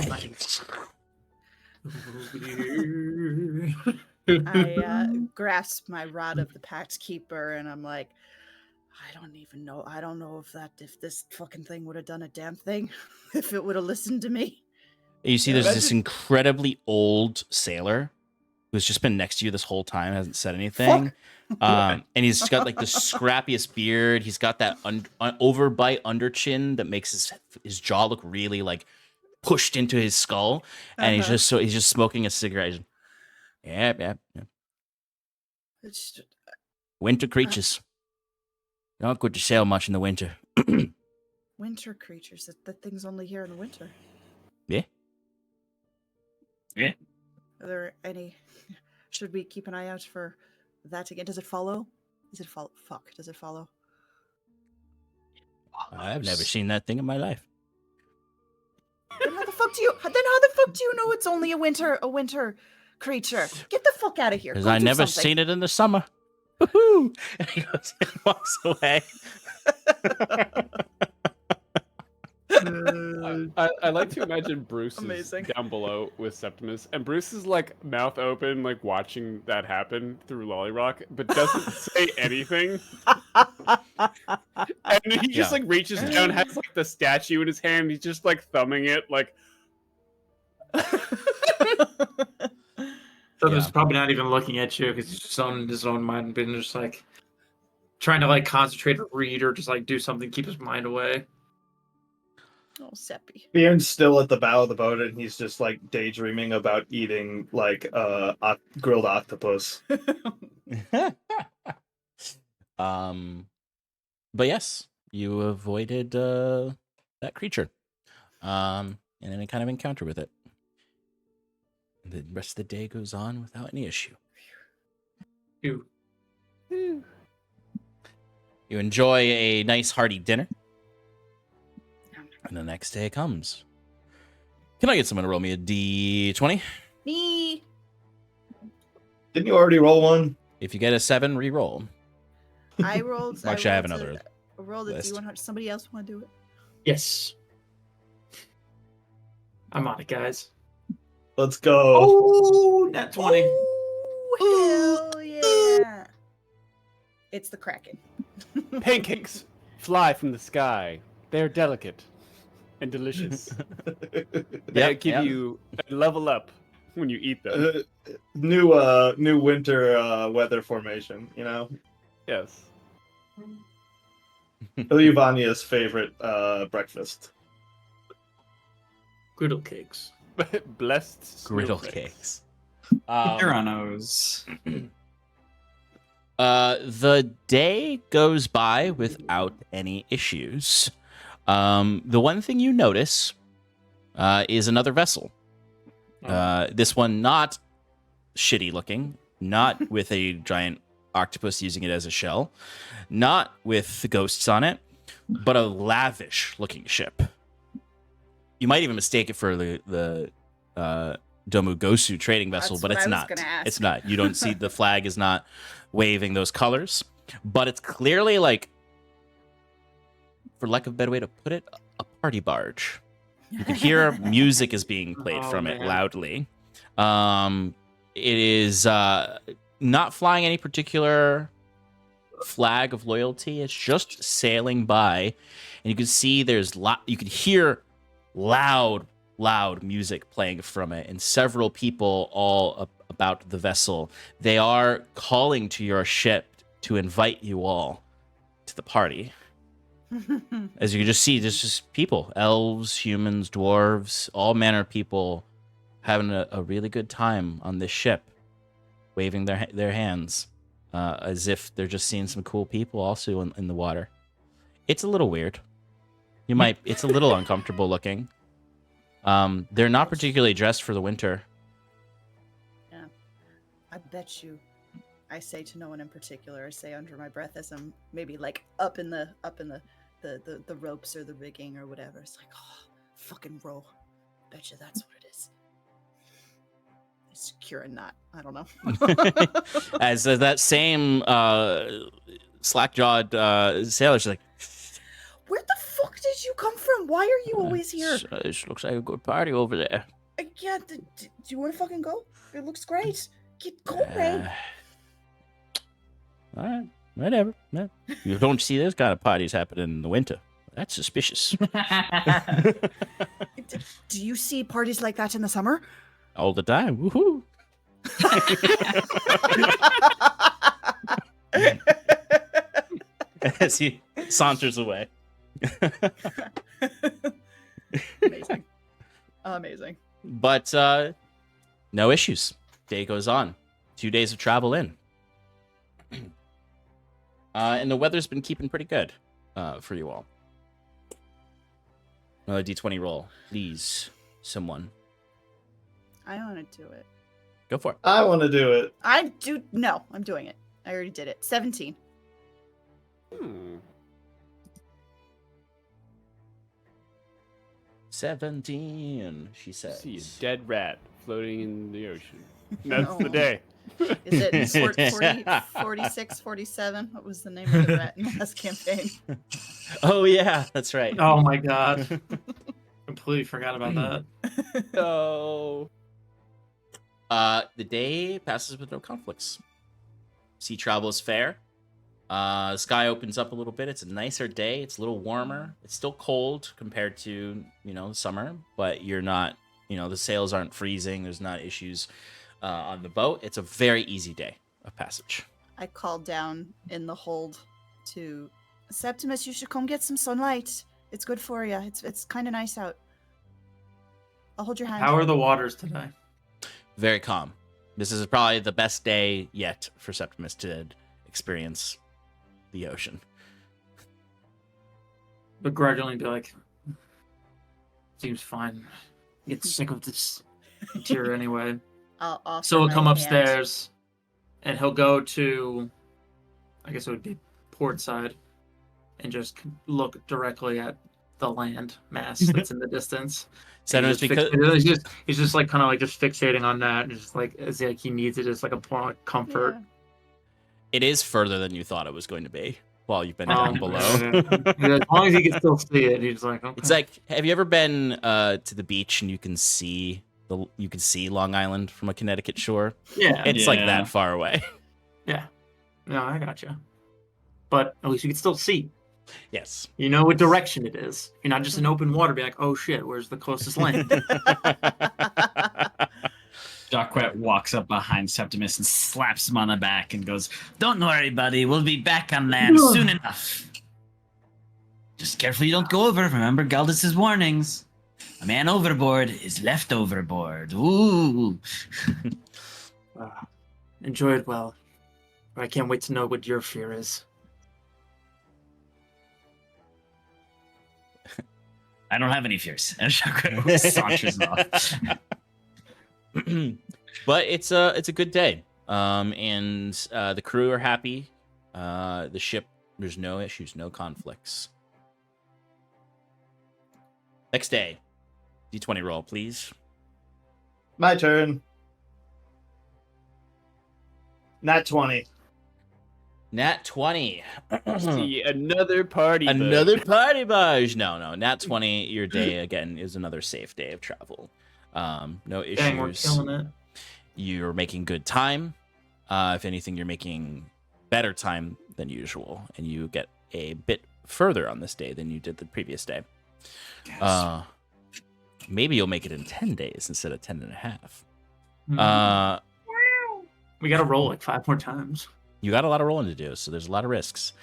S2: I grasp my rod of the Pact Keeper and I'm like, I don't even know. I don't know if this fucking thing would have done a damn thing if it would have listened to me.
S1: You see there's this incredibly old sailor who's just been next to you this whole time, hasn't said anything. And he's got the scrappiest beard. He's got that overbite underchin that makes his jaw look really pushed into his skull. And he's just smoking a cigarette. He's, yeah.
S2: It's
S1: Winter creatures. Not good to sail much in the winter.
S2: winter creatures. That thing's only here in the winter.
S1: Yeah.
S5: Yeah.
S2: Are there any? Should we keep an eye out for that again? Does it follow? Does it follow? Fuck. Does it follow?
S1: I've never seen that thing in my life.
S2: Then how the fuck do you know it's only a winter creature? Get the fuck out of here.
S1: Because
S2: Go
S1: I
S2: do
S1: never
S2: something.
S1: seen it in the summer. Woohoo! And he goes and walks away.
S4: I like to imagine Bruce is
S2: Amazing.
S4: down below with Septimus, and Bruce is mouth open, watching that happen through Lollyrock, but doesn't say anything. And he just reaches down, has the statue in his hand, he's just thumbing it,
S3: So there's probably not even looking at you because he's just in his own mind, been just trying to concentrate or read or just do something, keep his mind away.
S2: Oh, Seppi.
S6: Bjorn's still at the bow of the boat, and he's just daydreaming about eating grilled octopus.
S1: But yes, you avoided that creature, and any kind of encounter with it. The rest of the day goes on without any issue.
S3: Ew.
S1: You enjoy a nice hearty dinner, and the next day comes. Can I get someone to roll me a d20?
S2: Me.
S6: Didn't you already roll one?
S1: If you get a 7, re-roll.
S2: I rolled.
S1: Actually, I have another
S2: I rolled a
S1: list.
S2: D100. Somebody else want to do it?
S3: Yes. I'm on it, guys.
S6: Let's go.
S3: Oh, nat 20.
S2: Oh, hell yeah! It's the Kraken.
S4: Pancakes fly from the sky. They're delicate and delicious. They give you a level up when you eat them.
S6: New winter weather formation, you know?
S4: Yes.
S6: Ilyvania's favorite breakfast.
S3: Griddle cakes.
S4: Blessed
S1: Griddle
S4: snowflakes.
S1: cakes.
S5: Theranos.
S1: The day goes by without any issues. The one thing you notice is another vessel. This one not shitty looking, not with a giant octopus using it as a shell, not with the ghosts on it, but a lavish looking ship. You might even mistake it for the Domu Gosu trading vessel,
S2: That's
S1: but
S2: what
S1: it's
S2: I was
S1: not.
S2: gonna ask.
S1: It's not. You don't see the flag is not waving those colors, but it's clearly, like, for lack of a better way to put it, a party barge. You can hear music is being played from it
S3: man.
S1: loudly. It is not flying any particular flag of loyalty. It's just sailing by, and you can see you can hear loud music playing from it, and several people all about the vessel. They are calling to your ship to invite you all to the party. As you can just see, there's just people, elves, humans, dwarves, all manner of people having a really good time on this ship, waving their hands as if they're just seeing some cool people also in the water. It's a little weird. It's a little uncomfortable looking. They're not particularly dressed for the winter.
S2: Yeah, I bet you. I say to no one in particular. I say under my breath as I'm maybe like up in the ropes or the rigging or whatever. It's like, oh, fucking row. Bet you that's what it is. It's secure and not. I don't know.
S1: As that same slack-jawed sailor, she's like,
S2: Where the fuck did you come from? Why are you always here?
S1: It looks like a good party over there.
S2: Yeah, do you want to fucking go? It looks great. Go, Ray.
S1: All right, whatever. Yeah. You don't see those kind of parties happening in the winter. That's suspicious.
S2: Do you see parties like that in the summer?
S1: All the time. Woohoo! As he saunters away.
S2: Amazing.
S1: But no issues. Day goes on. 2 days of travel in. And the weather's been keeping pretty good for you all. Another D20 roll. Please, someone.
S2: I want to do it.
S1: Go for it.
S6: I want to do it.
S2: No, I'm doing it. I already did it. 17.
S1: 17, she says.
S4: See a dead rat floating in the ocean. That's
S2: No.
S4: the day.
S2: Is it 46, 47? What was the name of the rat in the last campaign?
S1: Oh, yeah, that's right.
S3: Oh my god. Completely forgot about that.
S4: Oh.
S1: The day passes with no conflicts. Sea travel is fair. The sky opens up a little bit. It's a nicer day. It's a little warmer. It's still cold compared to, the summer, but you're not, the sails aren't freezing. There's not issues on the boat. It's a very easy day of passage.
S2: I called down in the hold to Septimus, you should come get some sunlight. It's good for you. It's kind of nice out. I'll hold your hand.
S3: How are the waters today?
S1: Very calm. This is probably the best day yet for Septimus to experience. the ocean.
S3: Begrudgingly be like, seems fine. Get sick of this interior anyway.
S2: I'll offer
S3: So he'll
S2: my
S3: come
S2: hand.
S3: upstairs, and he'll go to, I guess it would be port side, and just look directly at the land mass that's in the distance.
S1: Septimus, because
S3: He's just like kind of like just fixating on that, and just like as like he needs it as like a point of comfort.
S2: Yeah.
S1: it is further than you thought it was going to be while you've been down
S3: Um,
S1: below.
S3: Yeah, as long as he can still see it, he's like, okay.
S1: It's like, have you ever been to the beach and you can see Long Island from a Connecticut shore?
S3: Yeah,
S1: It's like
S5: Yeah.
S1: that far away.
S3: yeah. No, I got you. But at least you can still see.
S1: Yes.
S3: You know what direction it is. You're not just in open water, be like, oh shit, where's the closest land?
S5: Jacquet walks up behind Septimus and slaps him on the back and goes, "Don't worry, buddy. We'll be back on land soon enough. Just careful you don't go over. Remember Galdus's warnings. A man overboard is left overboard. Ooh."
S3: Enjoy it well. I can't wait to know what your fear is.
S5: I don't have any fears. And Jacquet saunters off.
S1: But it's a good day. And the crew are happy. The ship, there's no issues, no conflicts. Next day, D20 roll, please.
S6: My turn. Nat 20.
S1: Nat 20.
S4: See, another party. bug.
S1: Another party buzz. No. Nat 20, your day again is another safe day of travel. No issues.
S3: Dang, we're killing it.
S1: You're making good time. If anything, you're making better time than usual, and you get a bit further on this day than you did the previous day.
S5: Yes.
S1: Maybe you'll make it in 10 days instead of 10 and a half.
S3: Mhm. We gotta roll like 5 more times.
S1: You got a lot of rolling to do, so there's a lot of risks.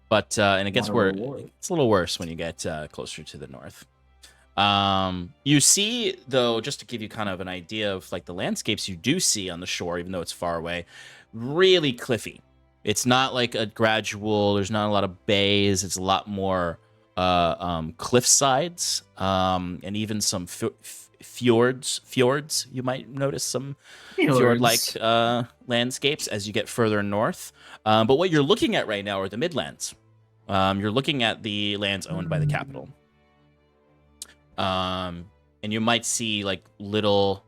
S1: But and it gets
S6: Lot of
S1: worse.
S6: reward.
S1: It's a little worse when you get closer to the north. You see, though, just to give you kind of an idea of like the landscapes you do see on the shore, even though it's far away, really cliffy. It's not like a gradual. There's not a lot of bays. It's a lot more cliff sides, and even some fjords. You might notice some fjord-like landscapes as you get further north. But what you're looking at right now are the Midlands. You're looking at the lands owned by the capital. And you might see like little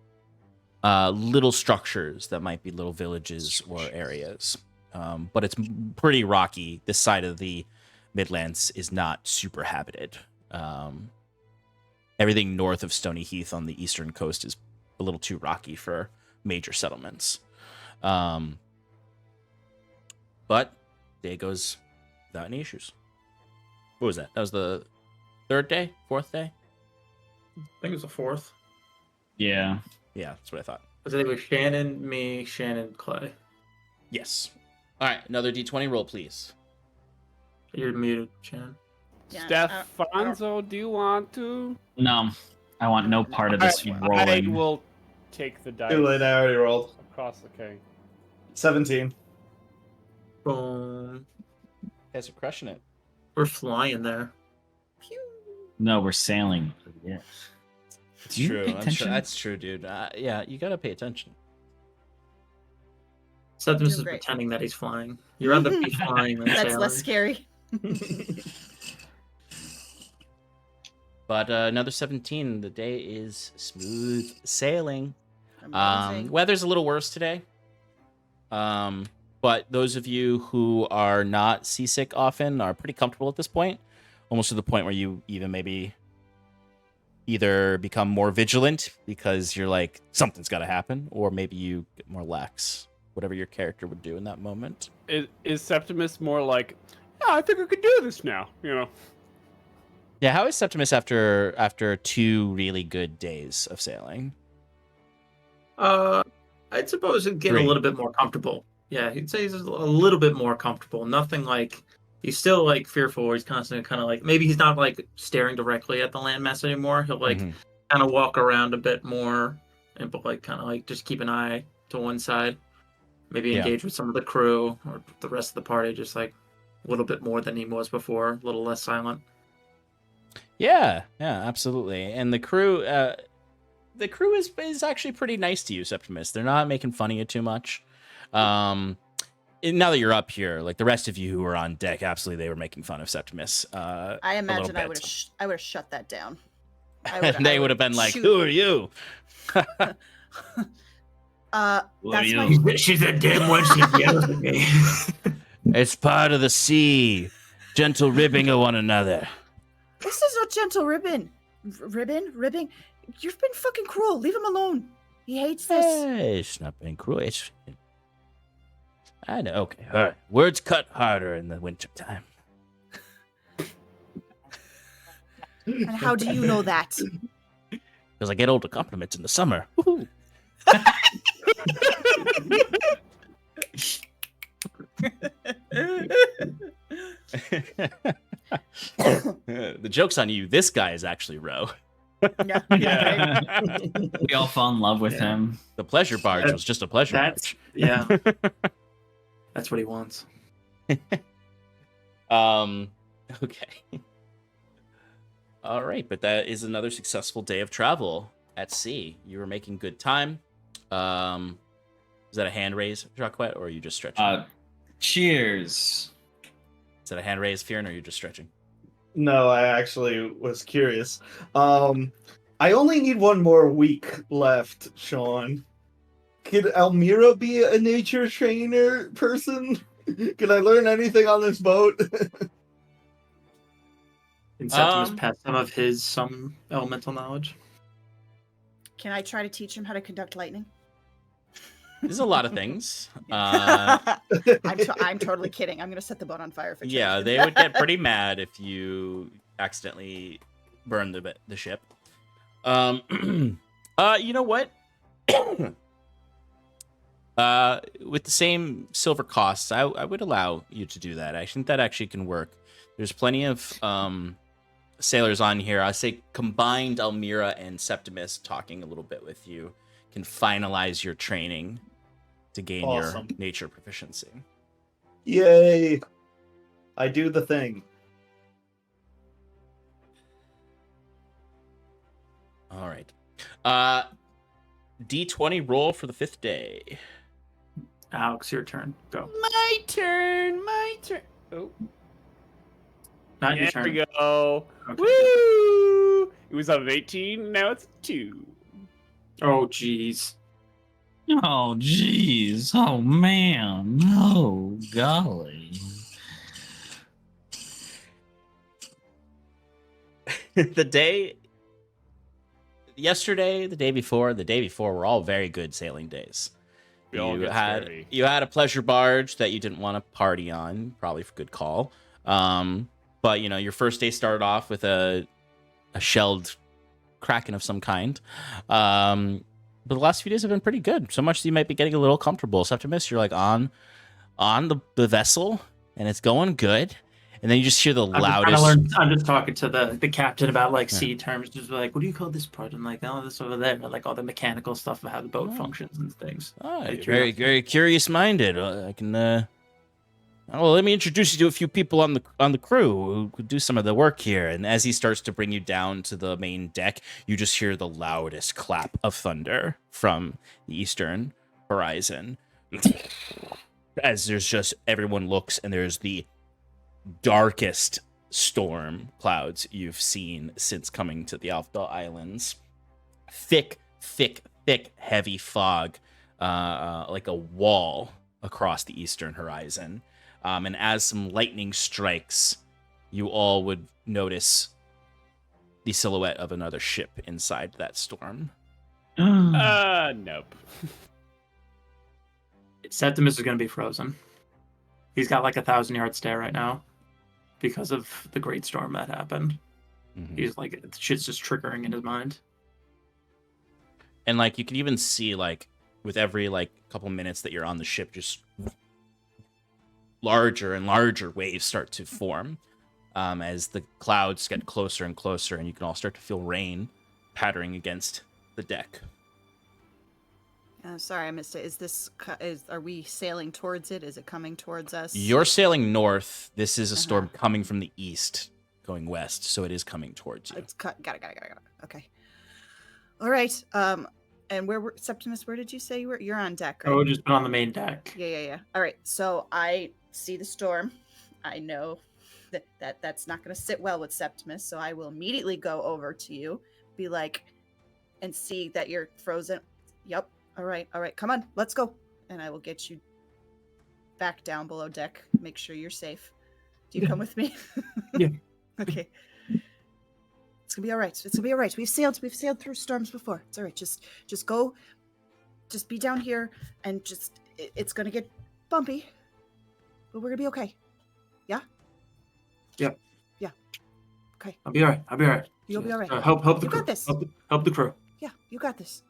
S1: structures that might be little villages or areas. But it's pretty rocky. This side of the Midlands is not super habited. Everything north of Stony Heath on the eastern coast is a little too rocky for major settlements. But day goes without any issues. What was that? That was the third day? Fourth day?
S3: I think it was the 4th.
S5: Yeah.
S1: Yeah, that's what I thought.
S3: I think it was Shannon, me, Shannon, Clay.
S1: Yes. All right, another D20 roll, please.
S3: You're muted, Shannon.
S2: Yeah,
S4: Stefanzo, do you want to?
S5: No, I want no part of this
S4: I
S5: rolling.
S4: will take the dice
S6: Too late, I already rolled.
S4: across the K.
S6: 17.
S3: Boom.
S1: You guys are crushing it.
S3: We're flying there.
S2: Pew.
S5: No, we're sailing. Yeah.
S1: It's
S5: Do you
S1: true.
S5: pay
S1: I'm sure
S5: attention?
S1: that's true, dude. Yeah, you gotta pay attention.
S3: Septimus
S2: Doing
S3: is
S2: great.
S3: pretending that he's flying. You'd rather be flying than
S2: That's
S3: sailing.
S2: less scary.
S1: But another 17. The day is smooth sailing.
S2: Amazing.
S1: Weather's a little worse today. But those of you who are not seasick often are pretty comfortable at this point, almost to the point where you even maybe either become more vigilant because you're like, something's got to happen, or maybe you get more lax, whatever your character would do in that moment.
S4: Is Septimus more like, yeah, I think I could do this now, you know?
S1: Yeah, how is Septimus after 2 really good days of sailing?
S3: I'd suppose he'd get a
S1: 3.
S3: little bit more comfortable. Yeah, he'd say he's a little bit more comfortable. Nothing like he's still like fearful. Or he's constantly kind of like maybe he's not like staring directly at the landmass anymore. He'll like
S1: Mhm.
S3: kind of walk around a bit more and but like kind of like just keep an eye to one side. Maybe
S1: Yeah.
S3: engage with some of the crew or the rest of the party. Just like a little bit more than he was before, a little less silent.
S1: Yeah, absolutely. And the crew is actually pretty nice to you, Septimus. They're not making fun of you too much. Now that you're up here, like the rest of you who were on deck, absolutely they were making fun of Septimus.
S2: I imagine I would have shut that down.
S1: They would have been like, "Who are you?"
S2: That's my.
S3: She's a damn wench. She yells at me.
S1: It's part of the sea, gentle ribbing of one another.
S2: This is not gentle ribbing. Ribbing. You've been fucking cruel. Leave him alone. He hates this.
S1: Hey, it's not being cruel. I know. Okay, all right. Words cut harder in the winter time.
S2: And how do you know that?
S1: Because I get older compliments in the summer. The joke's on you. This guy is actually Ro.
S2: Yeah.
S5: We all fall in love with him.
S1: The pleasure barge was just a pleasure barge.
S3: Yeah. That's what he wants.
S1: Okay. All right, but that is another successful day of travel at sea. You were making good time. Is that a hand raise, Jacquet, or are you just stretching?
S5: Cheers.
S1: Is that a hand raise, Fionn, or are you just stretching?
S6: No, I actually was curious. I only need one more week left, Sean. Could Almira be a nature trainer person? Can I learn anything on this boat?
S3: Can Septimus pass some elemental knowledge?
S2: Can I try to teach him how to conduct lightning?
S1: There's a lot of things.
S2: I'm totally kidding. I'm going to set the boat on fire.
S1: Yeah, they would get pretty mad if you accidentally burn the ship. You know what? With the same silver costs, I would allow you to do that. I think that actually can work. There's plenty of sailors on here. I say combined Almira and Septimus talking a little bit with you can finalize your training to gain your nature proficiency.
S6: Yay! I do the thing.
S1: All right. D20 roll for the 5th day.
S3: Alex, your turn. Go.
S4: My turn. Oh.
S3: Not your
S4: There
S3: turn.
S4: we go.
S3: Okay.
S4: Woo! It was up 18. Now it's 2.
S3: Oh, jeez.
S5: Oh, jeez. Oh, man. Oh, golly.
S1: The day yesterday, the day before were all very good sailing days. You had a pleasure barge that you didn't want to party on, probably for good call. But you know, your first day started off with a shelled kraken of some kind. But the last few days have been pretty good. So much that you might be getting a little comfortable. Septimus, you're like on the vessel, and it's going good. And then you just hear the loudest.
S3: I'm just talking to the captain about like sea terms, just like, what do you call this part? And like, oh, this over there, like all the mechanical stuff of how the boat functions and things.
S1: Oh, you're very, very curious-minded. I can. Well, let me introduce you to a few people on the crew who could do some of the work here. And as he starts to bring you down to the main deck, you just hear the loudest clap of thunder from the eastern horizon. As there's just everyone looks, and there's the darkest storm clouds you've seen since coming to the Aldhalor Islands. Thick, heavy fog, like a wall across the eastern horizon. And as some lightning strikes, you all would notice the silhouette of another ship inside that storm.
S4: Nope.
S3: Septimus is going to be frozen. He's got like 1,000-yard stare right now because of the great storm that happened.
S1: Mm-hmm.
S3: He's like, shit's just triggering in his mind.
S1: And like you can even see, like, with every like couple minutes that you're on the ship, just larger and larger waves start to form as the clouds get closer and closer, and you can all start to feel rain pattering against the deck.
S2: Sorry, I missed it. Are we sailing towards it? Is it coming towards us?
S1: You're sailing north. This is a storm coming from the east, going west, so it is coming towards you.
S2: It's got it. Okay. All right. And Septimus, where did you say you were? You're on deck, right?
S3: Oh, just been on the main deck.
S2: Yeah. All right. So I see the storm. I know that's not going to sit well with Septimus, so I will immediately go over to you, be like, and see that you're frozen. Yep. All right. Come on, let's go. And I will get you back down below deck. Make sure you're safe. Do you come with me?
S3: Yeah.
S2: Okay. It's gonna be all right. We've sailed through storms before. It's all right. Just go. Just be down here, and it's gonna get bumpy, but we're gonna be okay. Yeah.
S3: Yep.
S2: Yeah. Okay.
S3: I'll be all right.
S2: You'll be all right.
S3: Help the
S2: You
S3: crew.
S2: got this.
S3: Help the crew.
S2: Yeah, you got this.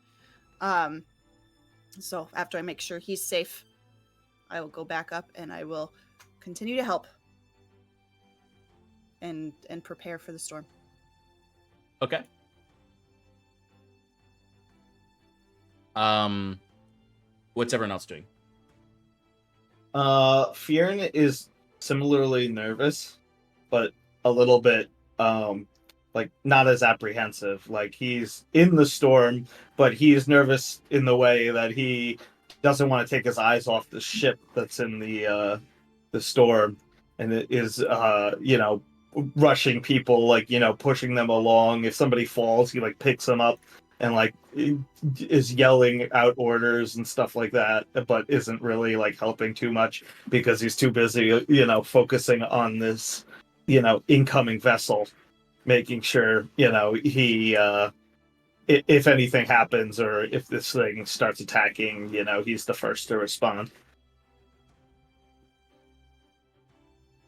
S2: So after I make sure he's safe, I will go back up and I will continue to help and prepare for the storm.
S1: Okay. What's everyone else doing?
S6: Fionn is similarly nervous, but a little bit like not as apprehensive. Like he's in the storm, but he's nervous in the way that he doesn't want to take his eyes off the ship that's in the storm, and it is rushing people, like pushing them along. If somebody falls, he like picks them up and like is yelling out orders and stuff like that, but isn't really like helping too much because he's too busy focusing on this incoming vessel, making sure he if anything happens or if this thing starts attacking, he's the first to respond.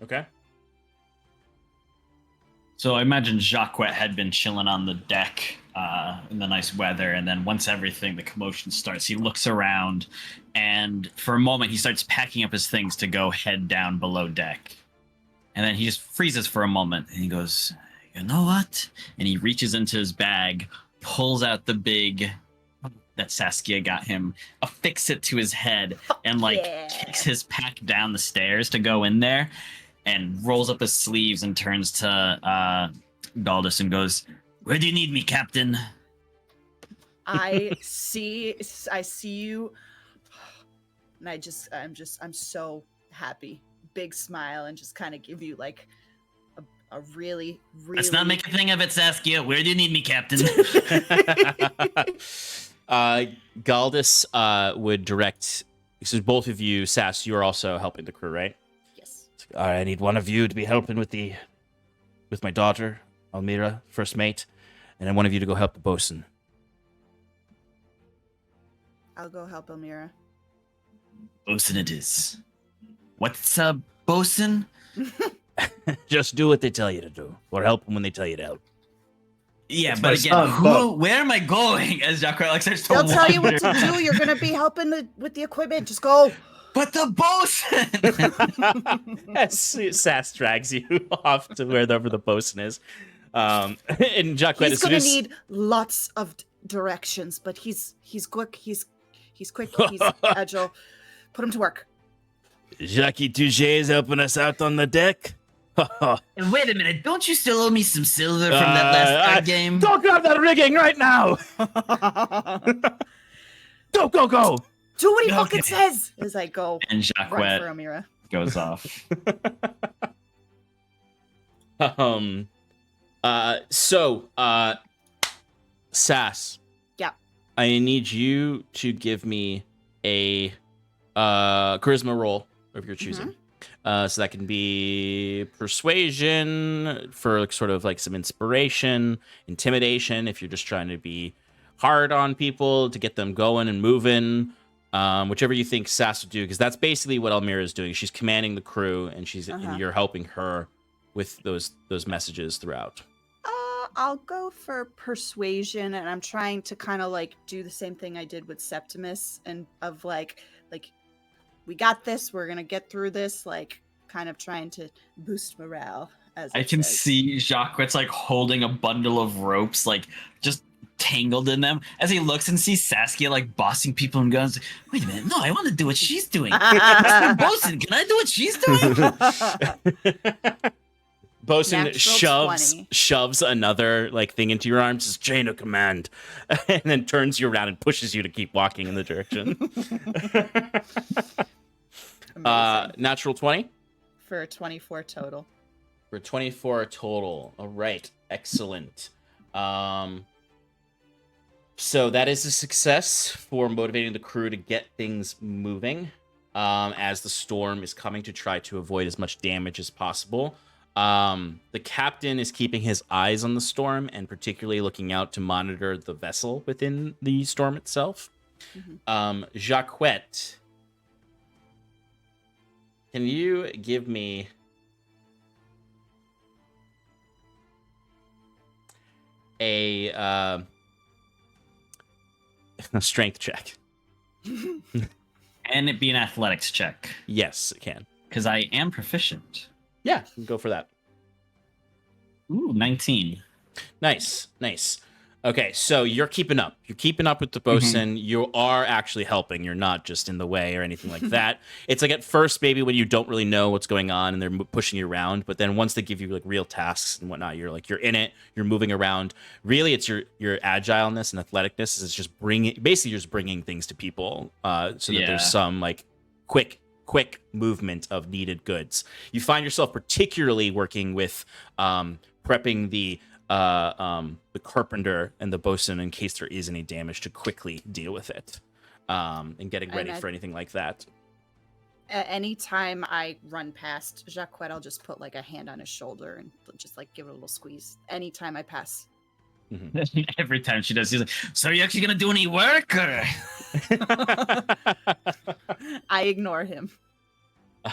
S1: Okay.
S5: So I imagine Jacques had been chilling on the deck in the nice weather, and then once the commotion starts, he looks around, and for a moment he starts packing up his things to go head down below deck. And then he just freezes for a moment, and he goes, "You know what?" And he reaches into his bag, pulls out the big that Saskia got him, affix it to his head, and kicks his pack down the stairs to go in there, and rolls up his sleeves and turns to Galdus and goes, "Where do you need me, Captain?"
S2: I see you, and I'm so happy. Big smile, and just kind of give you like a really.
S5: Let's not make a thing of it, Saskia. Where do you need me, Captain?
S1: Galdus would direct. So both of you, Sass, you are also helping the crew, right?
S2: Yes.
S1: All right, I need one of you to be helping with my daughter, Almira, first mate, and then one of you to go help the bosun.
S2: I'll go help Almira.
S5: Bosun it is. What's a bosun?
S1: Just do what they tell you to do, or help them when they tell you to help.
S5: Yeah,
S6: It's
S5: but
S6: my
S5: again,
S6: son,
S5: where am I going? As Jacques starts to
S2: They'll tell you what to
S5: wander.
S2: do. You're gonna be helping with the equipment. Just go.
S5: But the bosun!
S1: Sass drags you off to wherever the bosun is. And Jacques,
S2: He's gonna need lots of directions, but he's quick. He's quick. He's agile. Put him to work.
S1: Jackie Touche is helping us out on the deck.
S5: And wait a minute, don't you still owe me some silver from that last card game?
S1: Don't grab that rigging right now! Go!
S2: Do what he
S5: Okay.
S2: fucking says. As I go
S5: And Jacques
S2: run for Amira.
S5: goes off.
S1: Sass.
S2: Yeah.
S1: I need you to give me a charisma roll of your choosing. So that can be persuasion for sort of like some inspiration, intimidation if you're just trying to be hard on people to get them going and moving. Whichever you think Sass would do, because that's basically what Almira is doing. She's commanding the crew, and and you're helping her with those messages throughout.
S2: I'll go for persuasion, and I'm trying to kind of like do the same thing I did with Septimus, and of like we got this, we're gonna get through this, like kind of trying to boost morale. As
S5: I can see Jacques like holding a bundle of ropes, like just tangled in them. As he looks and sees Saskia like bossing people and guns. Wait a minute, no, I want to do what she's doing. Mr. Bosun, can I do what she's doing?
S1: Bosun
S2: Natural 20.
S1: shoves another like thing into your arms, says chain of command, and then turns you around and pushes you to keep walking in the direction. Natural 20
S2: for 24 total.
S1: For 24 total. All right, excellent. So that is a success for motivating the crew to get things moving, as the storm is coming to try to avoid as much damage as possible. The captain is keeping his eyes on the storm and particularly looking out to monitor the vessel within the storm itself. Jacquette, can you give me a strength check?
S5: And it be an athletics check.
S1: Yes, it can.
S5: Because I am proficient.
S1: Yeah, go for that.
S5: Ooh, 19.
S1: Nice. Okay, so you're keeping up. You're keeping up with the bosun. You are actually helping. You're not just in the way or anything like that. It's like at first, maybe when you don't really know what's going on and they're pushing you around, but then once they give you like real tasks and whatnot, you're in it. You're moving around. Really, it's your agileness and athleticness is just bringing things to people, so that there's some like quick movement of needed goods. You find yourself particularly working with prepping the carpenter and the bosun in case there is any damage to quickly deal with it, and getting ready for anything like that.
S2: Anytime I run past Jacquette, I'll just put like a hand on his shoulder and just like give it a little squeeze. Anytime I pass.
S5: Every time she does, she's like, so are you actually going to do any work? Or?
S2: I ignore him.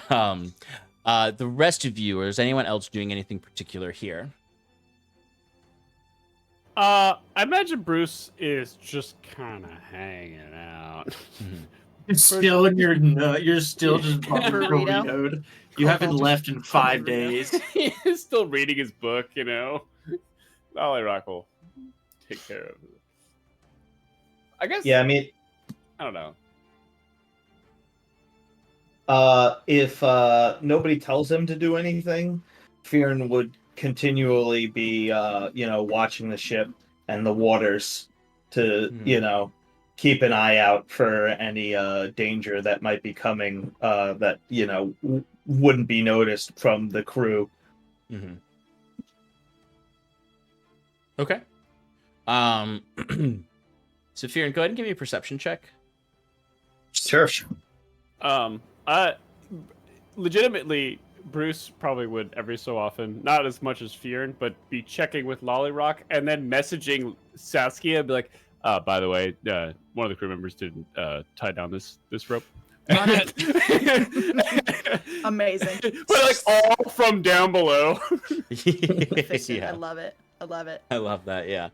S1: The rest of you, or is anyone else doing anything particular here?
S4: I imagine Bruce is just kind of hanging out.
S3: You're still in your nut. You're still just burritoed. You haven't left in 5 days.
S4: He's still reading his book, Lolly Rock will take care of it. I guess.
S6: Yeah, I mean,
S4: I don't know.
S6: If nobody tells him to do anything, Fearn would continually be, watching the ship and the waters to, keep an eye out for any danger that might be coming that, wouldn't be noticed from the crew.
S1: Okay. So Fearn, go ahead and give me a perception check.
S6: Sure.
S4: Legitimately, Bruce probably would every so often, not as much as Fearn, but be checking with Lollyrock and then messaging Saskia, be like, by the way, one of the crew members didn't tie down this rope.
S2: Amazing.
S4: But like all from down below.
S2: Yeah. I love it.
S1: I love that, yeah.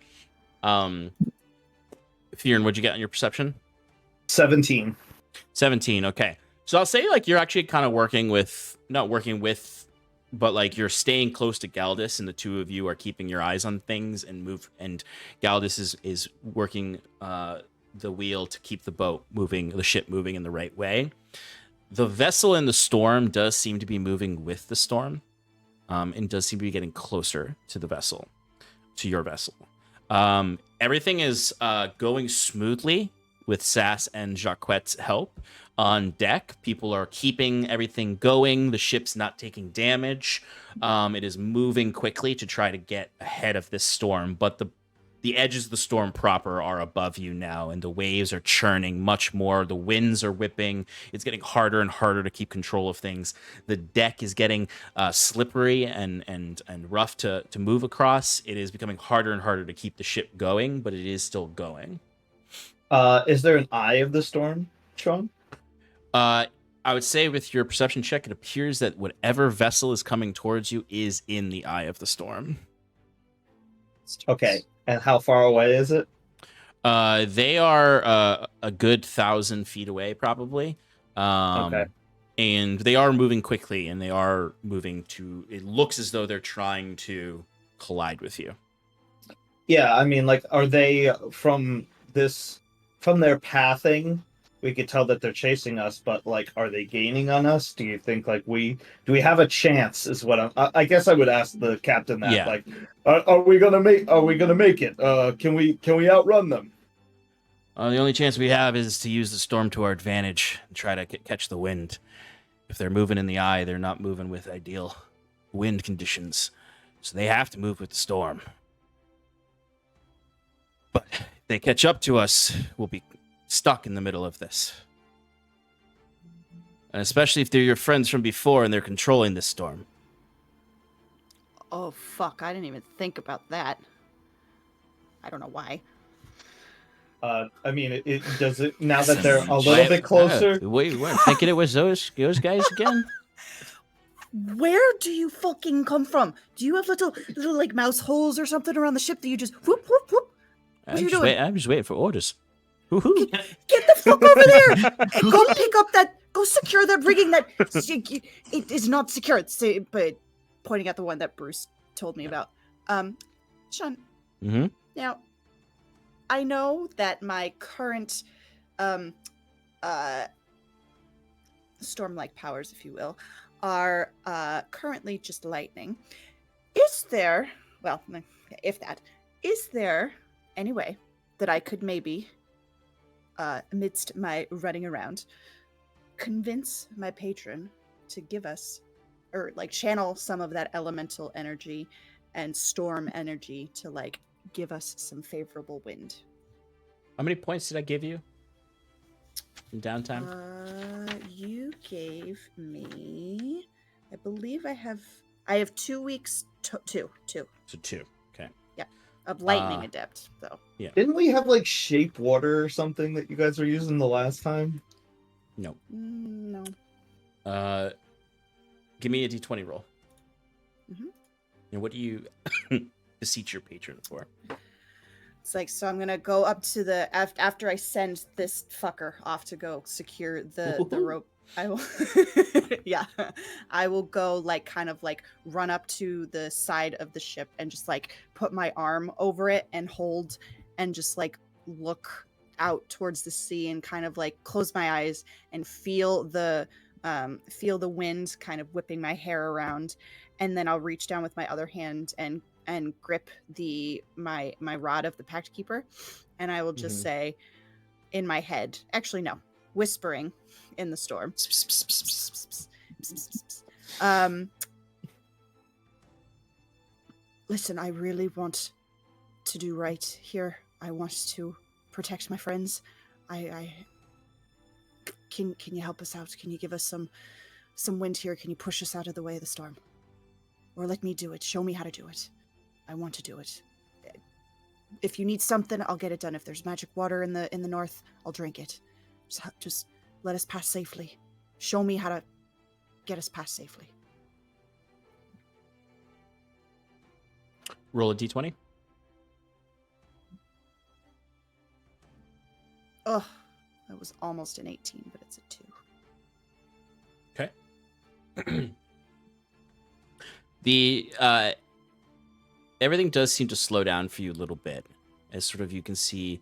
S1: Fearn, what'd you get on your perception?
S6: 17.
S1: 17, okay. So I'll say like you're actually kind of but like you're staying close to Galdis, and the two of you are keeping your eyes on things and Galdis is working the wheel to keep the ship moving in the right way. The vessel in the storm does seem to be moving with the storm, and does seem to be getting closer to your vessel. Everything is going smoothly with Sass and Jacquette's help. On deck, people are keeping everything going. The ship's not taking damage. It is moving quickly to try to get ahead of this storm, but the edges of the storm proper are above you now, and the waves are churning much more. The winds are whipping. It's getting harder and harder to keep control of things. The deck is getting slippery and rough to move across. It is becoming harder and harder to keep the ship going, but it is still going.
S6: Is there an eye of the storm, Sean?
S1: I would say with your perception check, it appears that whatever vessel is coming towards you is in the eye of the storm.
S6: Okay, and how far away is it?
S1: They are a good 1,000 feet away, probably.
S6: Okay.
S1: And they are moving quickly, and they are moving to... It looks as though they're trying to collide with you.
S6: Yeah, I mean, like, are they from their pathing? We could tell that they're chasing us, but like, are they gaining on us? Do you think like do we have a chance? Is what I guess I would ask the captain that.
S1: Yeah.
S6: Like, are we gonna make it? Can we outrun them?
S1: The only chance we have is to use the storm to our advantage and try to catch the wind. If they're moving in the eye, they're not moving with ideal wind conditions, so they have to move with the storm. But if they catch up to us, we'll be stuck in the middle of this. And especially if they're your friends from before and they're controlling this storm.
S2: Oh, fuck. I didn't even think about that. I don't know why.
S6: I mean, it does it now that they're a little bit closer.
S1: We weren't thinking it was those guys again.
S2: Where do you fucking come from? Do you have little like mouse holes or something around the ship that you just whoop whoop whoop? What are you doing?
S1: I'm just waiting for orders. Woohoo!
S2: Get the fuck over there! Go pick up that. Go secure that rigging. That it is not secure. But pointing at the one that Bruce told me about. Sean.
S1: Mm-hmm.
S2: Now, I know that my current storm-like powers, if you will, are currently just lightning. Is there, well, if that, is there any way that I could maybe, amidst my running around, convince my patron to give us, or like channel some of that elemental energy and storm energy to like give us some favorable wind?
S1: How many points did I give you in downtime?
S2: You gave me, I believe I have 2 weeks, two.
S1: So 2. Okay.
S2: Yeah, of lightning adept though.
S1: Yeah.
S6: Didn't we have like shape water or something that you guys were using the last time?
S1: No.
S2: No.
S1: Give me a d20 roll.
S2: Mm-hmm.
S1: And what do you beseech your patron for?
S2: It's like, so I'm gonna go up to the after I send this fucker off to go secure the rope. I will, yeah, I will go like kind of like run up to the side of the ship and just like put my arm over it and hold and just like look out towards the sea and kind of like close my eyes and feel the wind kind of whipping my hair around, and then I'll reach down with my other hand and grip my rod of the Pact Keeper, and I will just say in my head, actually no, whispering in the storm. Listen, I really want to do right here. I want to protect my friends. Can you help us out? Can you give us some wind here? Can you push us out of the way of the storm? Or let me do it. Show me how to do it. I want to do it. If you need something, I'll get it done. If there's magic water in the north, I'll drink it. Just let us pass safely. Show me how to get us past safely.
S1: Roll a d20.
S2: Oh, that was almost an 18, but it's a 2.
S1: Okay. The everything does seem to slow down for you a little bit, as sort of you can see,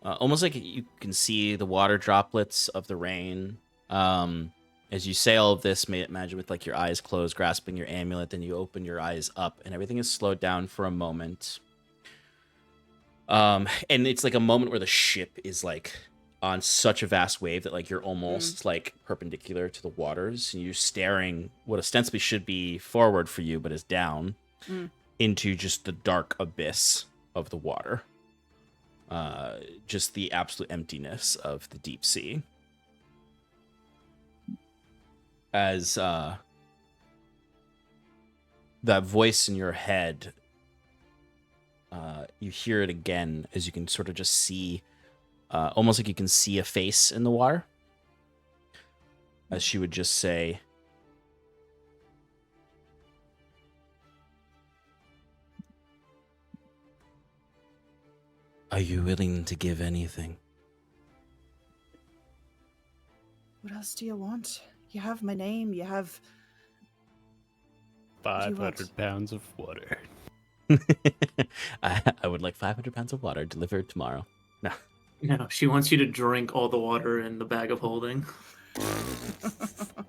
S1: almost like you can see the water droplets of the rain. As you say all of this, imagine with like your eyes closed, grasping your amulet, then you open your eyes up, and everything is slowed down for a moment. And it's like a moment where the ship is like on such a vast wave that like you're almost like perpendicular to the waters, and you're staring what ostensibly should be forward for you, but is down into just the dark abyss of the water. Just the absolute emptiness of the deep sea. As that voice in your head, you hear it again, as you can sort of just see, almost like you can see a face in the water. As she would just say, "Are you willing to give anything?"
S2: What else do you want? You have my name. You have
S4: 500 pounds of water.
S1: I would like 500 pounds of water delivered tomorrow. No.
S3: No, she wants you to drink all the water in the bag of holding.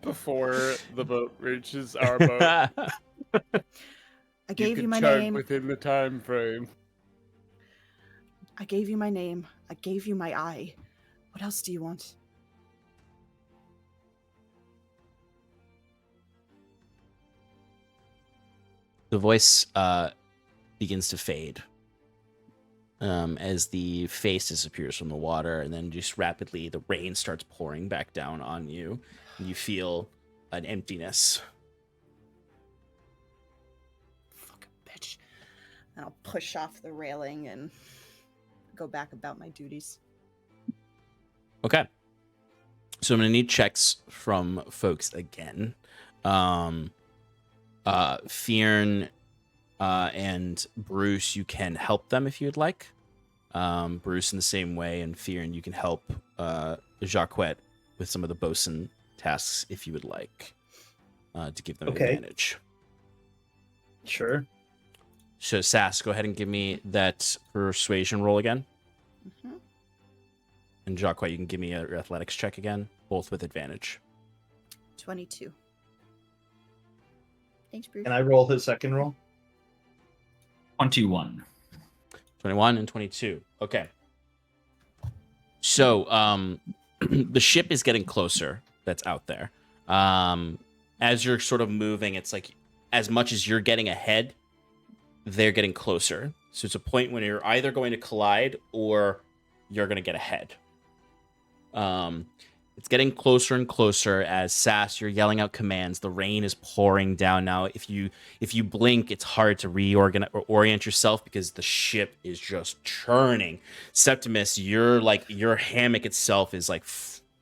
S4: Before the boat reaches our boat,
S2: I gave you
S4: can
S2: my
S4: chug
S2: name.
S4: within the time frame.
S2: I gave you my name. I gave you my eye. What else do you want?
S1: The voice begins to fade as the face disappears from the water, and then just rapidly the rain starts pouring back down on you, and you feel an emptiness.
S2: Fucking bitch. And I'll push off the railing and go back about my duties.
S1: Okay. So I'm going to need checks from folks again. Fionn and Bruce, you can help them if you'd like. Bruce in the same way, and Fionn, you can help Jacques with some of the bosun tasks if you would like, to give them advantage.
S6: Sure.
S1: So Sass, go ahead and give me that persuasion roll again.
S2: Mm-hmm.
S1: And Jacques, you can give me your athletics check again, both with advantage.
S2: 22. Thanks, Bruce.
S6: Can I roll his second roll?
S5: 21.
S1: 21 and 22. Okay. So, the ship is getting closer that's out there. As you're sort of moving, it's like as much as you're getting ahead, they're getting closer. So it's a point when you're either going to collide or you're going to get ahead. It's getting closer and closer as Sass, you're yelling out commands. The rain is pouring down now. If you blink, it's hard to reorganize or orient yourself because the ship is just churning. Septimus, your hammock itself is like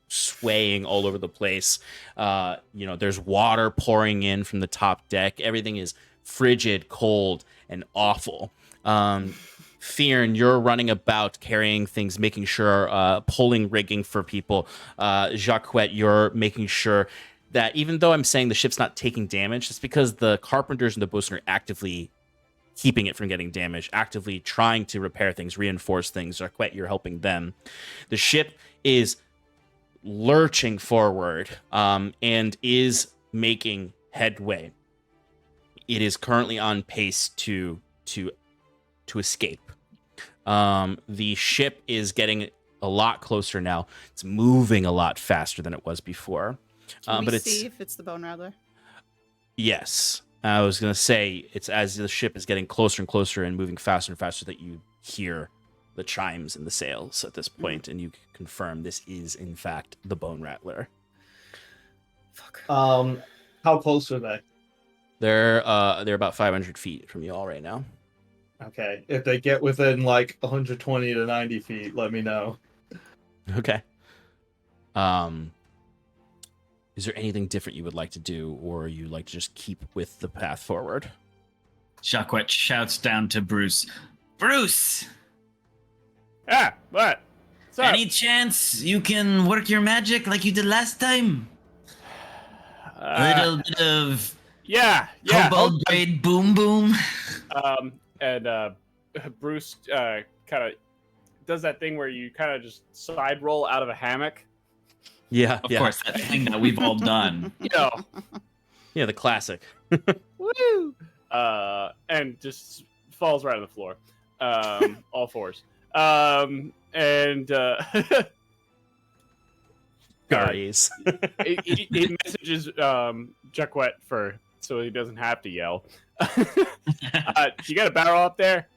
S1: swaying all over the place. There's water pouring in from the top deck. Everything is frigid, cold, and awful. Fionn, you're running about carrying things, making sure, pulling rigging for people. Jacques, you're making sure that even though I'm saying the ship's not taking damage, it's because the carpenters and the bosun are actively keeping it from getting damaged, actively trying to repair things, reinforce things. Jacques, you're helping them. The ship is lurching forward and is making headway. It is currently on pace to escape. The ship is getting a lot closer now. It's moving a lot faster than it was before.
S2: Can
S1: but
S2: we
S1: it's
S2: see if it's the Bone Rattler?
S1: Yes. I was gonna say it's as the ship is getting closer and closer and moving faster and faster that you hear the chimes in the sails at this point, and you confirm this is in fact the Bone Rattler.
S2: Fuck.
S6: How close are they?
S1: They're about 500 feet from you all right now.
S6: Okay. If they get within like 120 to 90 feet, let me know.
S1: Okay. Is there anything different you would like to do, or you like to just keep with the path forward?
S5: Jacques shouts down to Bruce. Bruce!
S4: Ah, what? What's up?
S5: Any chance you can work your magic like you did last time? A little bit of
S4: yeah.
S5: Cobalt Blade boom boom.
S4: And Bruce kind of does that thing where you kind of just side roll out of a hammock.
S1: Yeah,
S5: Of course, that thing that we've all done.
S1: Yeah, the classic.
S4: Woo! And just falls right on the floor. All fours. And
S1: Guys.
S4: it messages Jacques so he doesn't have to yell. You got a barrel up there?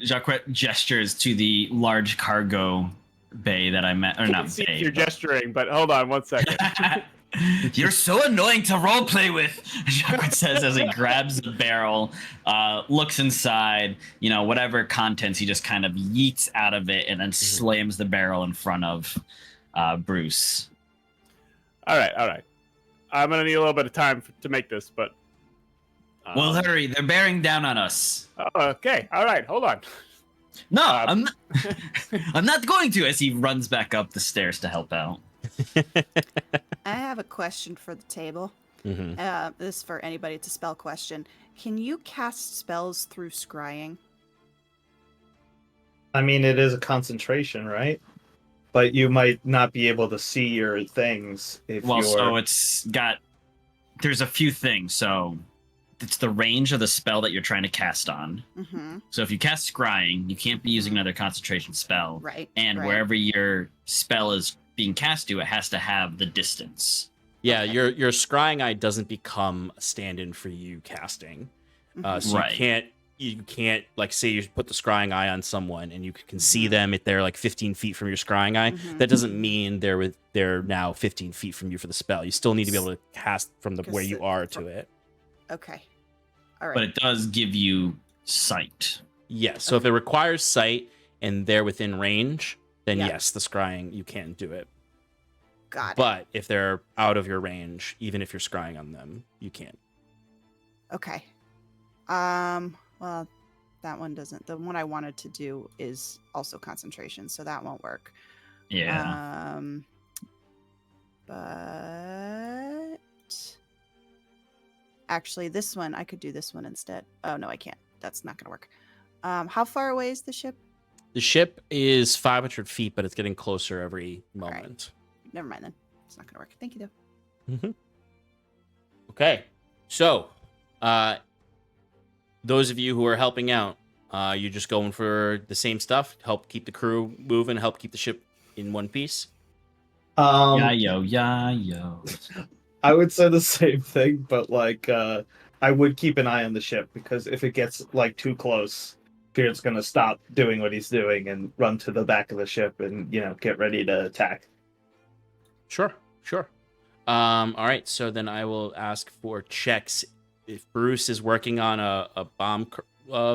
S5: Jacques gestures to the large cargo bay that I met, or not
S4: See
S5: bay.
S4: if you're gesturing, but hold on one second.
S5: You're so annoying to roleplay with, Jacques says as he grabs the barrel, looks inside, whatever contents, he just kind of yeets out of it and then slams the barrel in front of Bruce.
S4: All right. I'm going to need a little bit of time to make this, but...
S5: Well, hurry. They're bearing down on us.
S4: Okay. All right. Hold on.
S5: No, I'm not, I'm not going to, as he runs back up the stairs to help out.
S2: I have a question for the table. This is for anybody. It's a spell question. Can you cast spells through scrying?
S6: I mean, it is a concentration, right? But you might not be able to see your things if
S5: Well,
S6: you're.
S5: so there's a few things. So it's the range of the spell that you're trying to cast on.
S2: Mm-hmm.
S5: So if you cast scrying, you can't be using another concentration spell.
S2: Right.
S5: And
S2: right.
S5: wherever your spell is being cast to, it has to have the distance.
S1: Yeah,
S2: Okay.
S1: your scrying eye doesn't become a stand-in for you casting. So
S5: Right.
S1: you can't like say you put the scrying eye on someone and you can see them if they're like 15 feet from your scrying eye. That doesn't mean they're now 15 feet from you for the spell. You still need to be able to cast from where you are to it.
S2: Okay. All right.
S5: But it does give you sight.
S1: Yes. So if it requires sight and they're within range, then
S2: Yeah.
S1: yes, the scrying you can do it.
S2: Got it.
S1: But if they're out of your range, even if you're scrying on them, you can't.
S2: Okay. Well, that one doesn't. The one I wanted to do is also concentration, so that won't work.
S5: Yeah.
S2: But actually, this one I could do this one instead. Oh no, I can't. That's not gonna work. How far away is the ship?
S1: The ship is 500 feet, but it's getting closer every moment.
S2: Never mind then. It's not gonna work. Thank you though.
S1: Okay. So, those of you who are helping out, you're just going for the same stuff, help keep the crew moving, help keep the ship in one piece.
S5: Yeah, yo.
S6: I would say the same thing, but like I would keep an eye on the ship because if it gets like too close, Beard's gonna stop doing what he's doing and run to the back of the ship and get ready to attack.
S1: Sure. All right. So then I will ask for checks. If Bruce is working on a bomb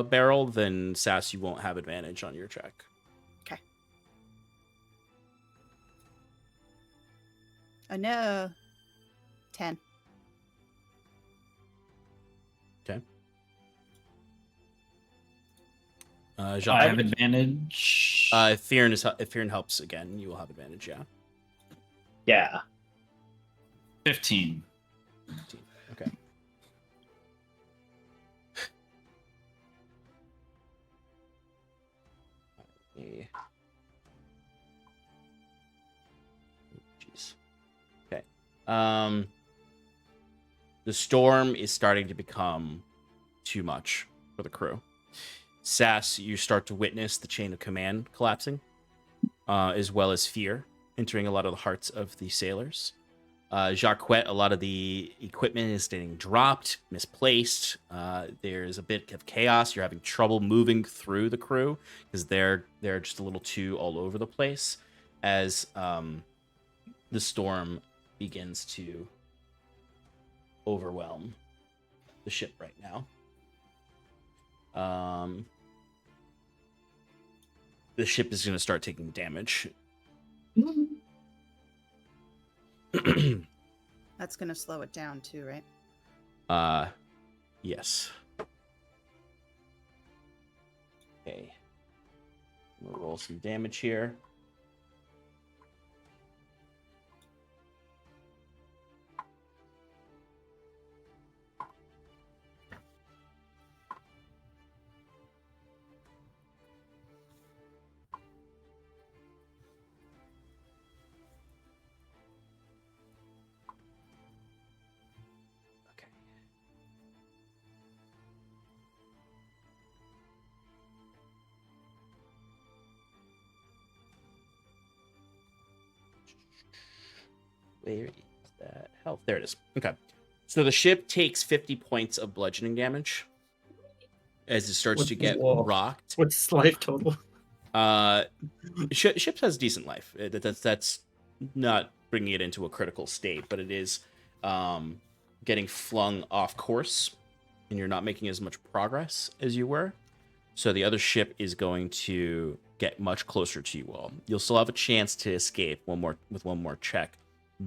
S1: barrel, then Sass, you won't have advantage on your check.
S2: Okay. Oh no. 10.
S1: Okay.
S5: I have advantage.
S1: If Fearin helps again, you will have advantage. Yeah.
S6: Yeah.
S5: 15.
S1: Okay. Jeez. Okay. The storm is starting to become too much for the crew. Sass, you start to witness the chain of command collapsing, as well as fear entering a lot of the hearts of the sailors. Jacquette, a lot of the equipment is getting dropped, misplaced. There's a bit of chaos. You're having trouble moving through the crew because they're just a little too all over the place as the storm begins to overwhelm the ship right now. The ship is going to start taking damage.
S2: That's gonna slow it down too, right?
S1: Yes. Okay. We'll roll some damage here. Where is that health? There it is. Okay. So the ship takes 50 points of bludgeoning damage as it starts to get rocked.
S3: What's life total?
S1: Ships has decent life. That's not bringing it into a critical state, but it is getting flung off course, and you're not making as much progress as you were. So the other ship is going to get much closer to you all. You'll still have a chance to escape with one more check,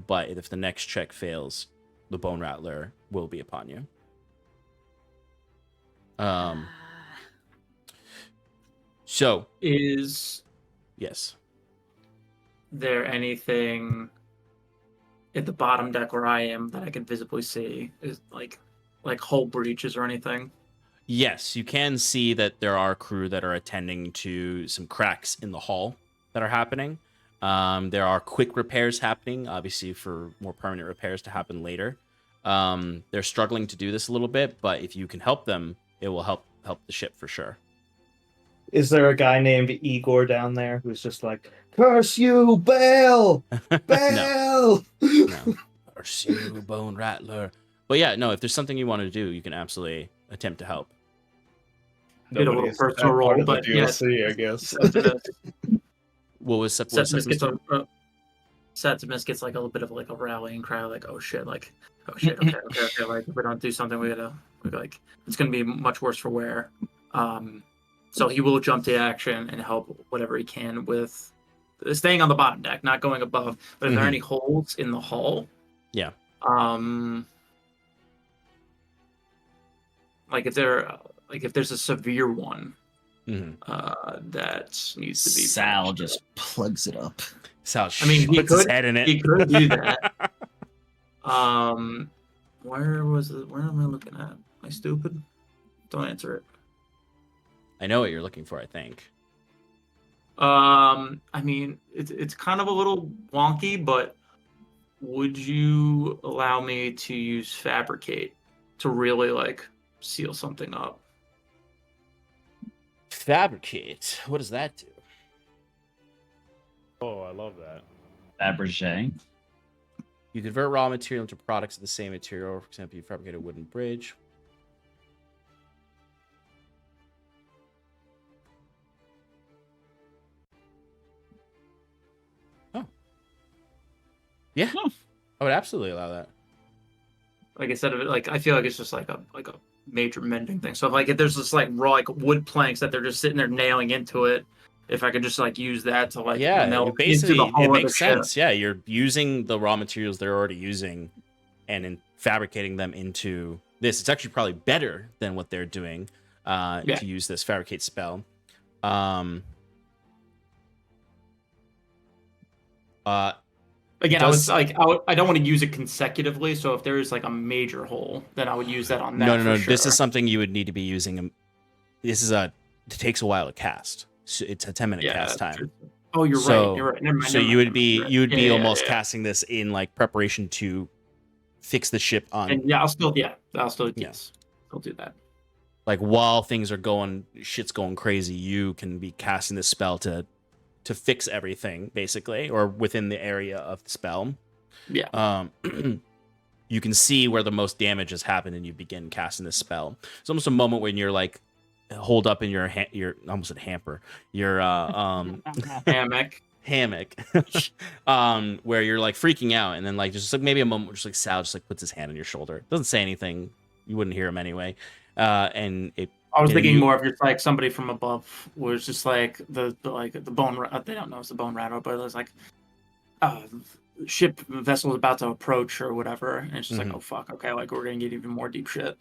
S1: but if the next check fails, the Bone Rattler will be upon you. So
S3: Is
S1: yes.
S3: there anything? at the bottom deck where I am that I can visibly see is like hull breaches or anything?
S1: Yes, you can see that there are crew that are attending to some cracks in the hull that are happening. There are quick repairs happening, obviously for more permanent repairs to happen later. They're struggling to do this a little bit, but if you can help them, it will help the ship for sure.
S6: Is there a guy named Igor down there who's just like, curse you, Bale! Bale!
S1: No. Curse you, Bone Rattler. But yeah, no, if there's something you want to do, you can absolutely attempt to help.
S3: Did a little
S6: Nobody's
S3: personal
S6: that part
S3: roll,
S6: of the
S3: but yeah.
S6: DLC, I guess.
S1: What was
S3: Septimus gets
S1: doing?
S3: Septimus gets like a little bit of like a rallying cry, like oh shit, okay, like if we don't do something, we like it's gonna be much worse for wear. So he will jump to action and help whatever he can with staying on the bottom deck, not going above. But if there are any holes in the hull,
S1: Yeah.
S3: Like if there's a severe one, that needs to be
S5: Sal just plugs it up.
S1: Sal,
S3: I mean,
S1: puts his head in it.
S3: He could do that. Where am I looking at? Am I stupid? Don't answer it.
S1: I know what you're looking for, I think.
S3: I mean, it's kind of a little wonky, but would you allow me to use fabricate to really like seal something up?
S1: Fabricate. What does that do?
S4: Oh, I love that.
S5: Fabergé.
S1: You convert raw material into products of the same material. For example, you fabricate a wooden bridge. Oh. Yeah. I would absolutely allow that.
S3: Like instead of it, like I feel like it's just like a major mending thing. So if there's just like raw like wood planks that they're just sitting there nailing into it, if I could just like use that to like
S1: you basically it makes sense.
S3: Ship.
S1: Yeah, you're using the raw materials they're already using and in fabricating them into this. It's actually probably better than what they're doing to use this fabricate spell.
S3: Again, I don't want to use it consecutively. So if there is like a major hole, then I would use that on that.
S1: No.
S3: Sure.
S1: This is something you would need to be using. It takes a while to cast. So it's a 10-minute cast time.
S3: True. Oh, you're right. You're right. Never mind,
S1: So you would be almost
S3: yeah.
S1: casting this in like preparation to fix the ship on.
S3: And I'll still do that.
S1: Like while things are shit's going crazy, you can be casting this spell to fix everything basically, or within the area of the spell.
S3: Yeah.
S1: You can see where the most damage has happened, and you begin casting this spell. It's almost a moment when you're like holed up in your almost a hamper, your
S3: hammock,
S1: where you're like freaking out, and then like just like maybe a moment where just like Sal just like puts his hand on your shoulder, doesn't say anything, you wouldn't hear him anyway, and it.
S3: I was thinking more of just like somebody from above was just like the bone. They don't know it's the Bone Rattler, but it was like ship vessel is about to approach or whatever, and it's just like, oh fuck, okay, like we're gonna get even more deep shit.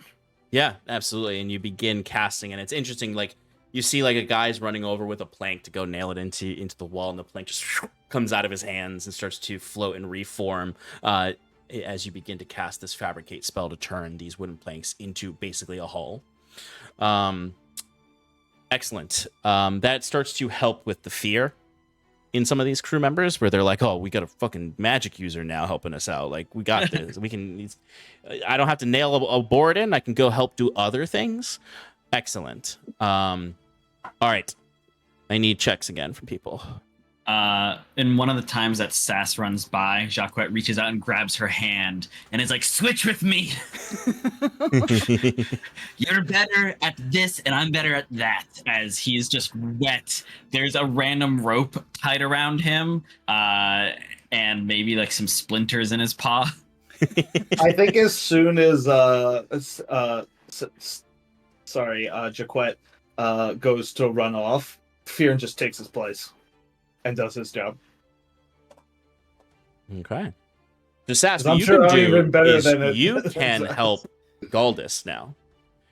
S1: Yeah, absolutely. And you begin casting, and it's interesting. Like you see, like a guy's running over with a plank to go nail it into the wall, and the plank just comes out of his hands and starts to float and reform as you begin to cast this fabricate spell to turn these wooden planks into basically a hull. Excellent. That starts to help with the fear in some of these crew members, where they're like, oh, we got a fucking magic user now helping us out. Like, we got this. I don't have to nail a board in. I can go help do other things. Excellent. All right. I need checks again from people.
S5: In one of the times that Sass runs by, Jacquette reaches out and grabs her hand and is like, switch with me. You're better at this and I'm better at that. As he is just wet. There's a random rope tied around him and maybe like some splinters in his paw.
S6: I think as soon as Jacquette goes to run off, Fearon just takes his place and does his job.
S1: Okay. So Sass,
S6: I'm
S1: what you
S6: sure
S1: can
S6: I'm
S1: do
S6: even better
S1: is
S6: than it.
S1: you can help Galdis now,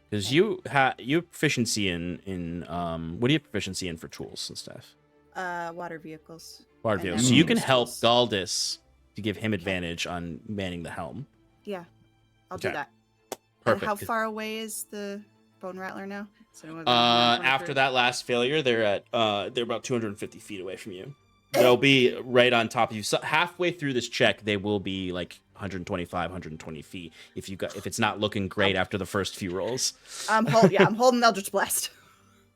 S1: because you have proficiency in what do you have proficiency in for tools and stuff?
S2: Water vehicles.
S1: Water
S2: I
S1: vehicles.
S2: never
S1: So you can
S2: used
S1: help
S2: tools.
S1: Galdis to give him advantage on manning the helm.
S2: Yeah, I'll do
S1: Okay.
S2: that.
S1: Perfect.
S2: And how far away is the Bone Rattler now? So
S1: After that last failure, they're about 250 feet away from you. They'll be right on top of you. So halfway through this check, they will be like 125, 120 feet. If it's not looking great after the first few rolls.
S2: I'm holding Eldritch Blast.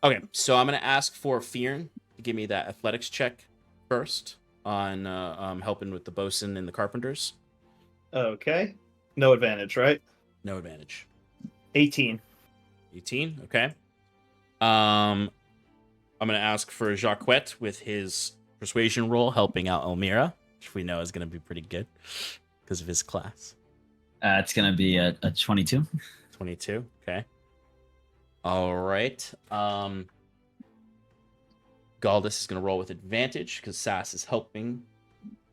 S1: Okay, so I'm gonna ask for Fearn to give me that athletics check first on helping with the bosun and the carpenters.
S6: Okay. No advantage, right?
S1: No advantage.
S3: 18.
S1: 18. Okay. I'm gonna ask for Jacquette with his persuasion roll helping out Elmira, which we know is gonna be pretty good because of his class.
S5: It's gonna be a 22.
S1: 22. Okay. All right. Galdus is gonna roll with advantage because Sass is helping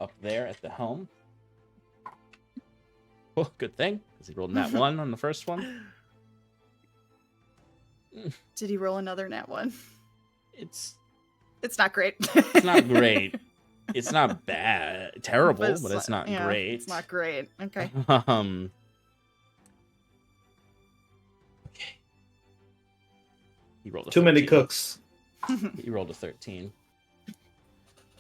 S1: up there at the helm. Oh, good thing because he rolled nat 1 on the first one.
S2: Did he roll another nat 1?
S1: It's
S2: It's not great.
S1: It's not great. It's not bad, terrible, but it's not
S2: yeah,
S1: great.
S2: It's not great. Okay.
S1: Okay. He rolled a
S6: Too many
S1: 13.
S6: cooks.
S1: He rolled a 13.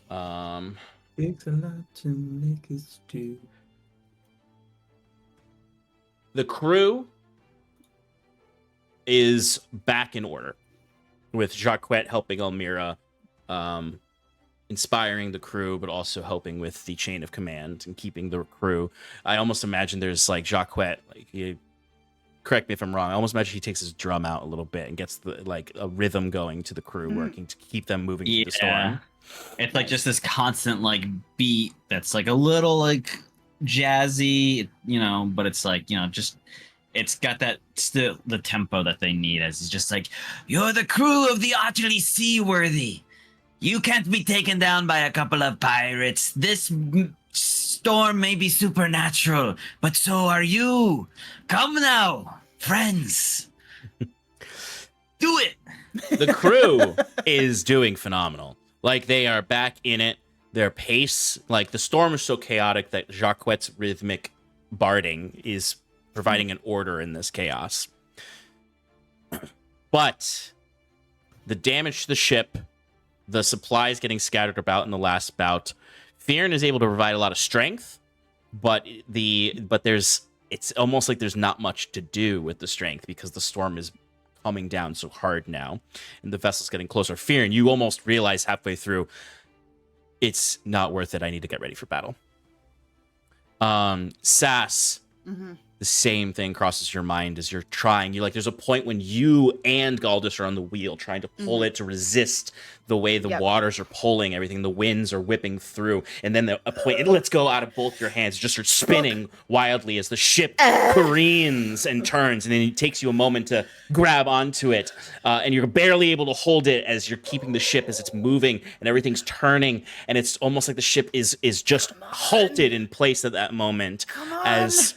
S3: Takes a lot to make a stew.
S1: The crew is back in order, with Jacquette helping Elmira, inspiring the crew, but also helping with the chain of command and keeping the crew. I almost imagine there's like Jacquette, correct me if I'm wrong. I almost imagine he takes his drum out a little bit and gets a rhythm going to the crew, working to keep them moving through the storm.
S5: It's like just this constant beat that's like a little jazzy, but it's just it's got that still the tempo that they need, as it's just like, you're the crew of the utterly seaworthy. You can't be taken down by a couple of pirates. This storm may be supernatural, but so are you. Come now, friends. Do it.
S1: The crew is doing phenomenal. They are back in it. Their pace, the storm is so chaotic that Jacquette's rhythmic barding is providing an order in this chaos. But the damage to the ship, the supplies getting scattered about in the last bout, Fearn is able to provide a lot of strength, but it's almost like there's not much to do with the strength because the storm is coming down so hard now, and the vessel's getting closer. Fearn, you almost realize halfway through, it's not worth it. I need to get ready for battle. Sass, the same thing crosses your mind as you're trying. There's a point when you and Galdus are on the wheel trying to pull it to resist the way the waters are pulling everything. The winds are whipping through. And then a point, it lets go out of both your hands. It just starts spinning wildly as the ship careens and turns. And then it takes you a moment to grab onto it. And you're barely able to hold it as you're keeping the ship as it's moving and everything's turning. And it's almost like the ship is just halted in place at that moment as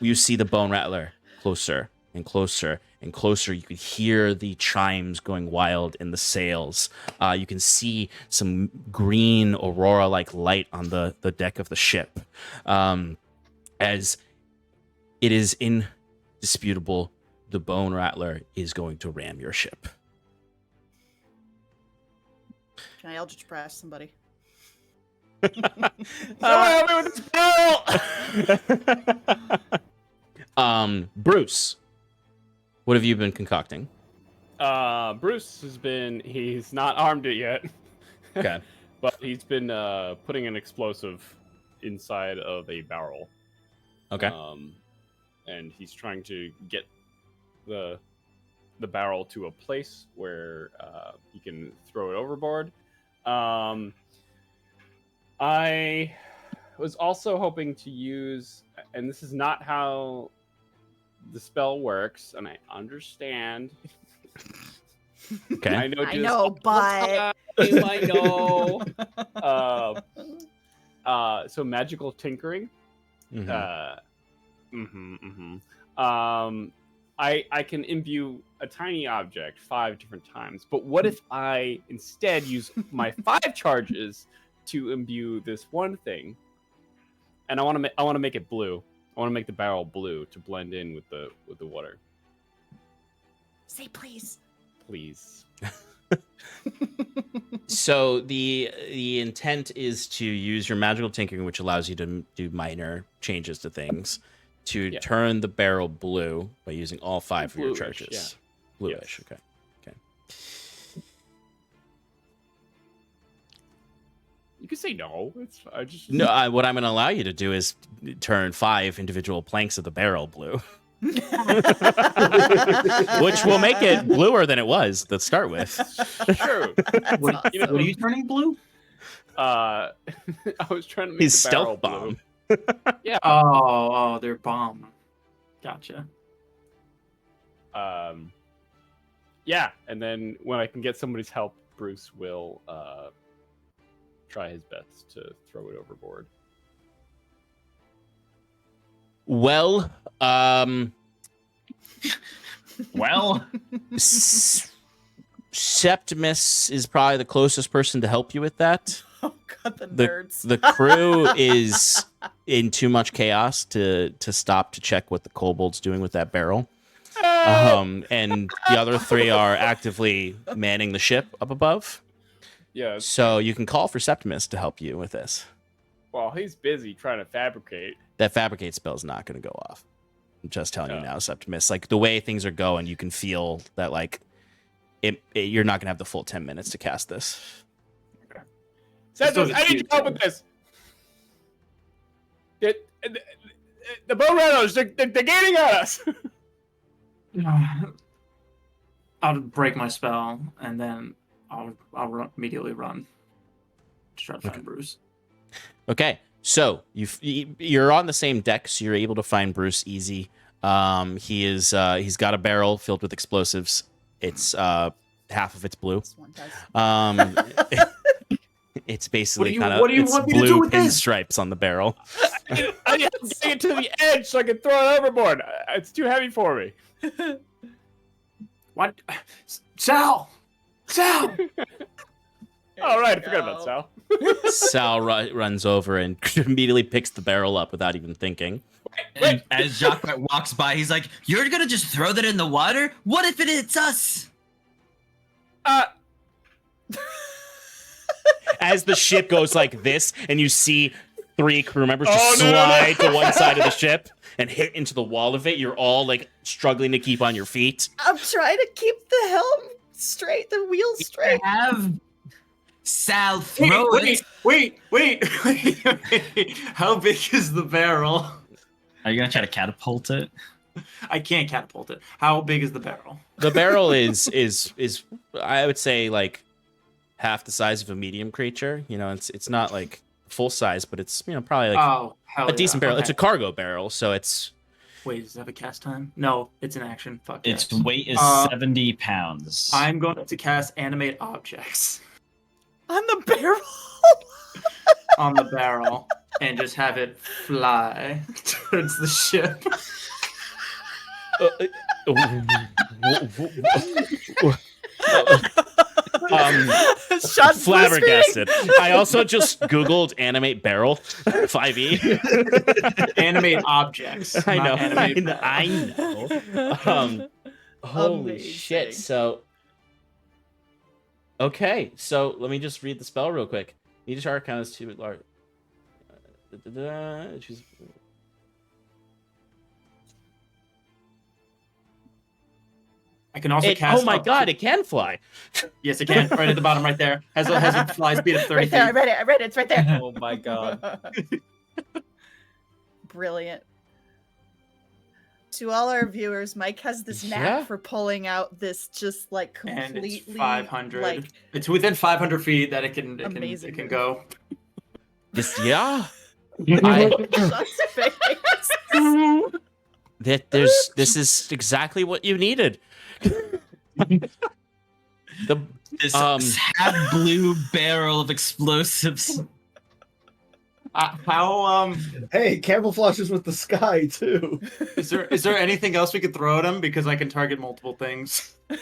S1: you see the Bone Rattler closer and closer and closer. You can hear the chimes going wild in the sails. You can see some green aurora-like light on the deck of the ship. As it is indisputable, the Bone Rattler is going to ram your ship.
S2: Can I Eldritch Blast somebody?
S4: Help me with this barrel!
S1: Bruce, what have you been concocting?
S4: Bruce he's not armed it yet.
S1: Okay.
S4: But he's been putting an explosive inside of a barrel.
S1: Okay.
S4: And he's trying to get the barrel to a place where he can throw it overboard. I was also hoping to use, and this is not how the spell works, and I understand.
S1: Okay.
S4: I know. So magical tinkering. I can imbue a tiny object 5 different times, but what if I instead use my 5 charges to imbue this one thing and I want to make it blue. I want to make the barrel blue to blend in with the water.
S2: Say please.
S4: Please.
S1: So the intent is to use your magical tinkering, which allows you to do minor changes to things, to turn the barrel blue by using all 5 of your charges.
S4: Yeah.
S1: Bluish.
S4: Yes.
S1: Okay.
S4: You can say no. It's I just
S1: No, what I'm going to allow you to do is turn 5 individual planks of the barrel blue, which will make it bluer than it was to start with.
S4: True.
S3: What are you turning blue?
S4: I was trying to make
S1: His
S4: the barrel
S1: stealth bomb.
S4: blue. Yeah.
S3: Oh, they're bomb. Gotcha.
S4: Yeah, and then when I can get somebody's help, Bruce will try his best to throw it overboard.
S1: Well,
S5: Well,
S1: Septimus is probably the closest person to help you with that.
S2: Oh god, the nerds.
S1: The crew is in too much chaos to stop to check what the kobold's doing with that barrel. And the other 3 are actively manning the ship up above.
S4: Yeah.
S1: So you can call for Septimus to help you with this.
S4: Well, he's busy trying to fabricate.
S1: That fabricate spell's not going to go off. I'm just telling you
S4: No.
S1: now, Septimus. Like, the way things are going, you can feel that, like, you're not going to have the full 10 minutes to cast this.
S4: Septimus, I need your help with this. The Bone Rattlers, they're gaining on us.
S3: I'll break my spell and then I'll immediately run to try to find Bruce.
S1: Okay, so you're on the same deck, so you're able to find Bruce easy. He's got a barrel filled with explosives. It's half of it's blue.
S2: This one does.
S1: It's basically
S3: What
S1: kind
S3: do you
S1: of
S3: want me to do
S1: blue
S3: with this?
S1: pinstripes on the barrel.
S4: I have to get it to the edge so I can throw it overboard. It's too heavy for me.
S3: What? Sal!
S4: All right, I forgot about Sal.
S1: Sal runs over and immediately picks the barrel up without even thinking.
S5: and as Jacques walks by, he's like, "You're gonna just throw that in the water? What if it hits us?"
S1: As the ship goes like this, and you see 3 crew members just slide to one side of the ship and hit into the wall of it, you're all like struggling to keep on your feet.
S2: I'm trying to keep the helm straight, the wheel straight.
S5: Have Sal throw it.
S3: Wait. How big is the barrel?
S5: Are you gonna try to catapult it?
S3: I can't catapult it. How big is the barrel?
S1: The barrel is I would say like half the size of a medium creature. You know, it's not like full size, but it's, you know, probably like
S3: Hell
S1: a decent barrel. It's a cargo barrel, so it's.
S3: Wait, does it have a cast time? No, it's an action. Fuck
S5: Its
S3: yes.
S5: weight is 70 pounds.
S3: I'm going to cast animate objects
S2: On the barrel.
S3: on the barrel and just have it fly towards the ship.
S2: Sean's
S1: Flabbergasted. I also just Googled animate barrel 5e.
S3: Animate objects.
S1: I know.
S3: not animate barrel.
S1: I know. Holy
S2: Amazing.
S1: shit. So, okay. So let me just read the spell real quick. Each arcana is 2 large. Choose.
S3: I can also cast.
S1: Oh my
S3: up
S1: god,
S3: to-
S1: it can fly.
S3: Yes, it can. Right at the bottom, right there. Has a fly speed of 30
S2: Right there, I
S3: feet.
S2: read it. It's right there.
S1: Oh my god.
S2: Brilliant. To all our viewers, Mike has this knack
S1: Yeah.
S2: for pulling out this just like
S3: And
S2: completely
S3: it's 500.
S2: like
S3: It's within 500 feet that it can
S2: Amazing.
S3: it can go.
S1: This, yeah.
S2: Sean's face.
S1: This is exactly what you needed.
S5: This
S1: Um,
S5: blue barrel of explosives.
S3: How
S6: Hey, camouflages with the sky too.
S3: is there anything else we could throw at him, because I can target multiple things?
S1: I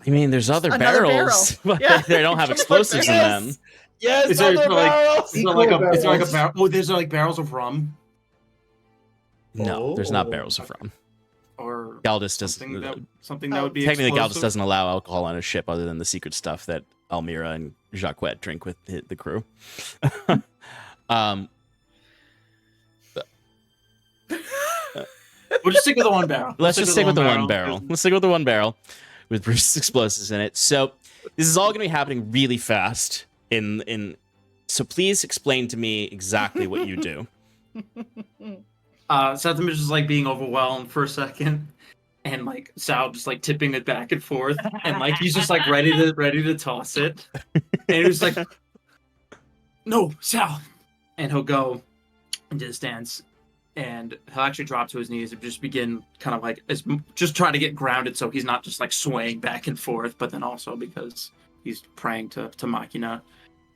S1: mean, there's other
S2: Another
S1: barrels,
S2: barrel.
S1: but
S2: Yeah.
S1: they don't have
S2: Just
S1: explosives in
S2: like
S1: them.
S2: this.
S1: Yes,
S3: Is there,
S1: other
S3: like,
S1: barrels.
S3: is there like a
S7: Barrels.
S3: barrel? Oh, there's like barrels of rum
S1: No, there's not
S6: Oh.
S1: barrels of rum.
S3: or
S1: Galdus does
S3: something that would be
S1: technically Galdus
S3: explosive?
S1: doesn't allow alcohol on a ship other than the secret stuff that Almira and Jacquette drink with the crew.
S3: We'll just stick with the one barrel.
S1: Let's just stick with the one barrel.
S3: because-
S1: Let's stick with the one barrel with Bruce's explosives in it. So this is all going to be happening really fast. So please explain to me exactly what you do.
S3: Septimus is like being overwhelmed for a second, and like Sal just like tipping it back and forth, and like he's just like ready to toss it, and he's like, "No, Sal," and he'll go into the stance, and he'll actually drop to his knees and just begin kind of like just try to get grounded, so he's not just like swaying back and forth, but then also because he's praying to Machina,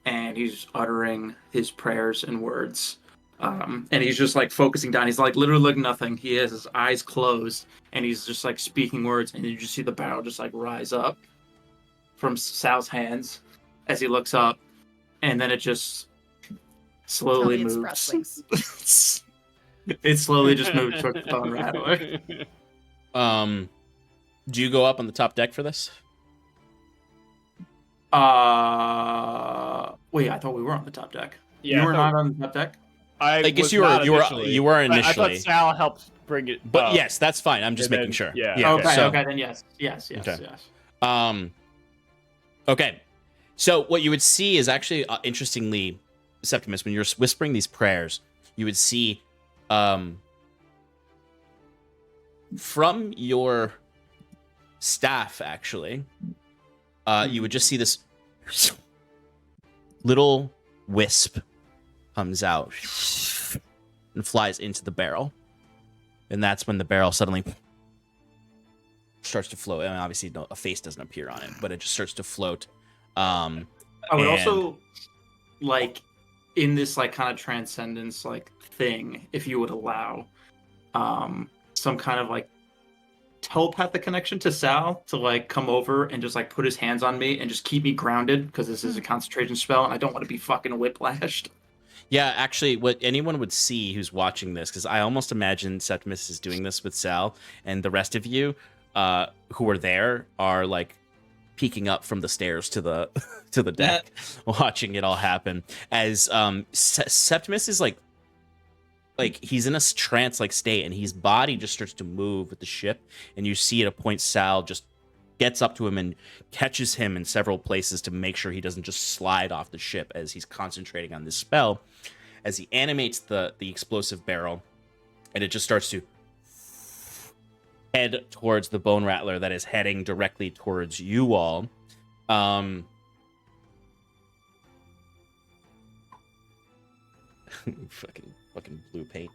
S3: and he's uttering his prayers and words. And he's just like focusing down. He's like literally looking nothing. He has his eyes closed, and he's just like speaking words. And you just see the barrel just like rise up from Sal's hands as he looks up, and then it just slowly
S2: Tell me
S3: moves.
S2: Express Links.
S3: It slowly just moves towards the Bone Rattler.
S1: Do you go up on the top deck for this?
S3: Wait, I thought we were on the top deck.
S4: Yeah,
S3: You were
S4: I thought-
S3: not on the top deck.
S1: I guess
S4: was
S1: you were
S4: not
S1: you were
S4: initially,
S1: you were
S4: but I
S1: initially.
S4: thought Sal helped bring it.
S1: But
S4: up.
S1: yes, that's fine. I'm just
S4: And
S1: making
S4: then-
S1: sure.
S4: yeah.
S3: Okay,
S1: so-
S3: okay, then yes.
S1: Okay.
S3: Yes.
S1: Okay. So what you would see is actually, interestingly, Septimus, when you're whispering these prayers, you would see, from your staff, actually, you would just see this little wisp comes out and flies into the barrel. And that's when the barrel suddenly starts to float. I mean, obviously, a face doesn't appear on it, but it just starts to float.
S3: I would
S1: And-
S3: also like in this like kind of transcendence like thing, if you would allow some kind of like telepathic connection to Sal to like come over and just like put his hands on me and just keep me grounded because this is a concentration spell and I don't want to be fucking whiplashed.
S1: Yeah, actually, what anyone would see who's watching this, because I almost imagine Septimus is doing this with Sal, and the rest of you who are there are like peeking up from the stairs to the to the deck, watching it all happen. As Septimus is like he's in a trance-like state, and his body just starts to move with the ship, and you see at a point Sal just gets up to him and catches him in several places to make sure he doesn't just slide off the ship as he's concentrating on this spell. As he animates the explosive barrel, and it just starts to head towards the Bone Rattler that is heading directly towards you all. fucking blue paint.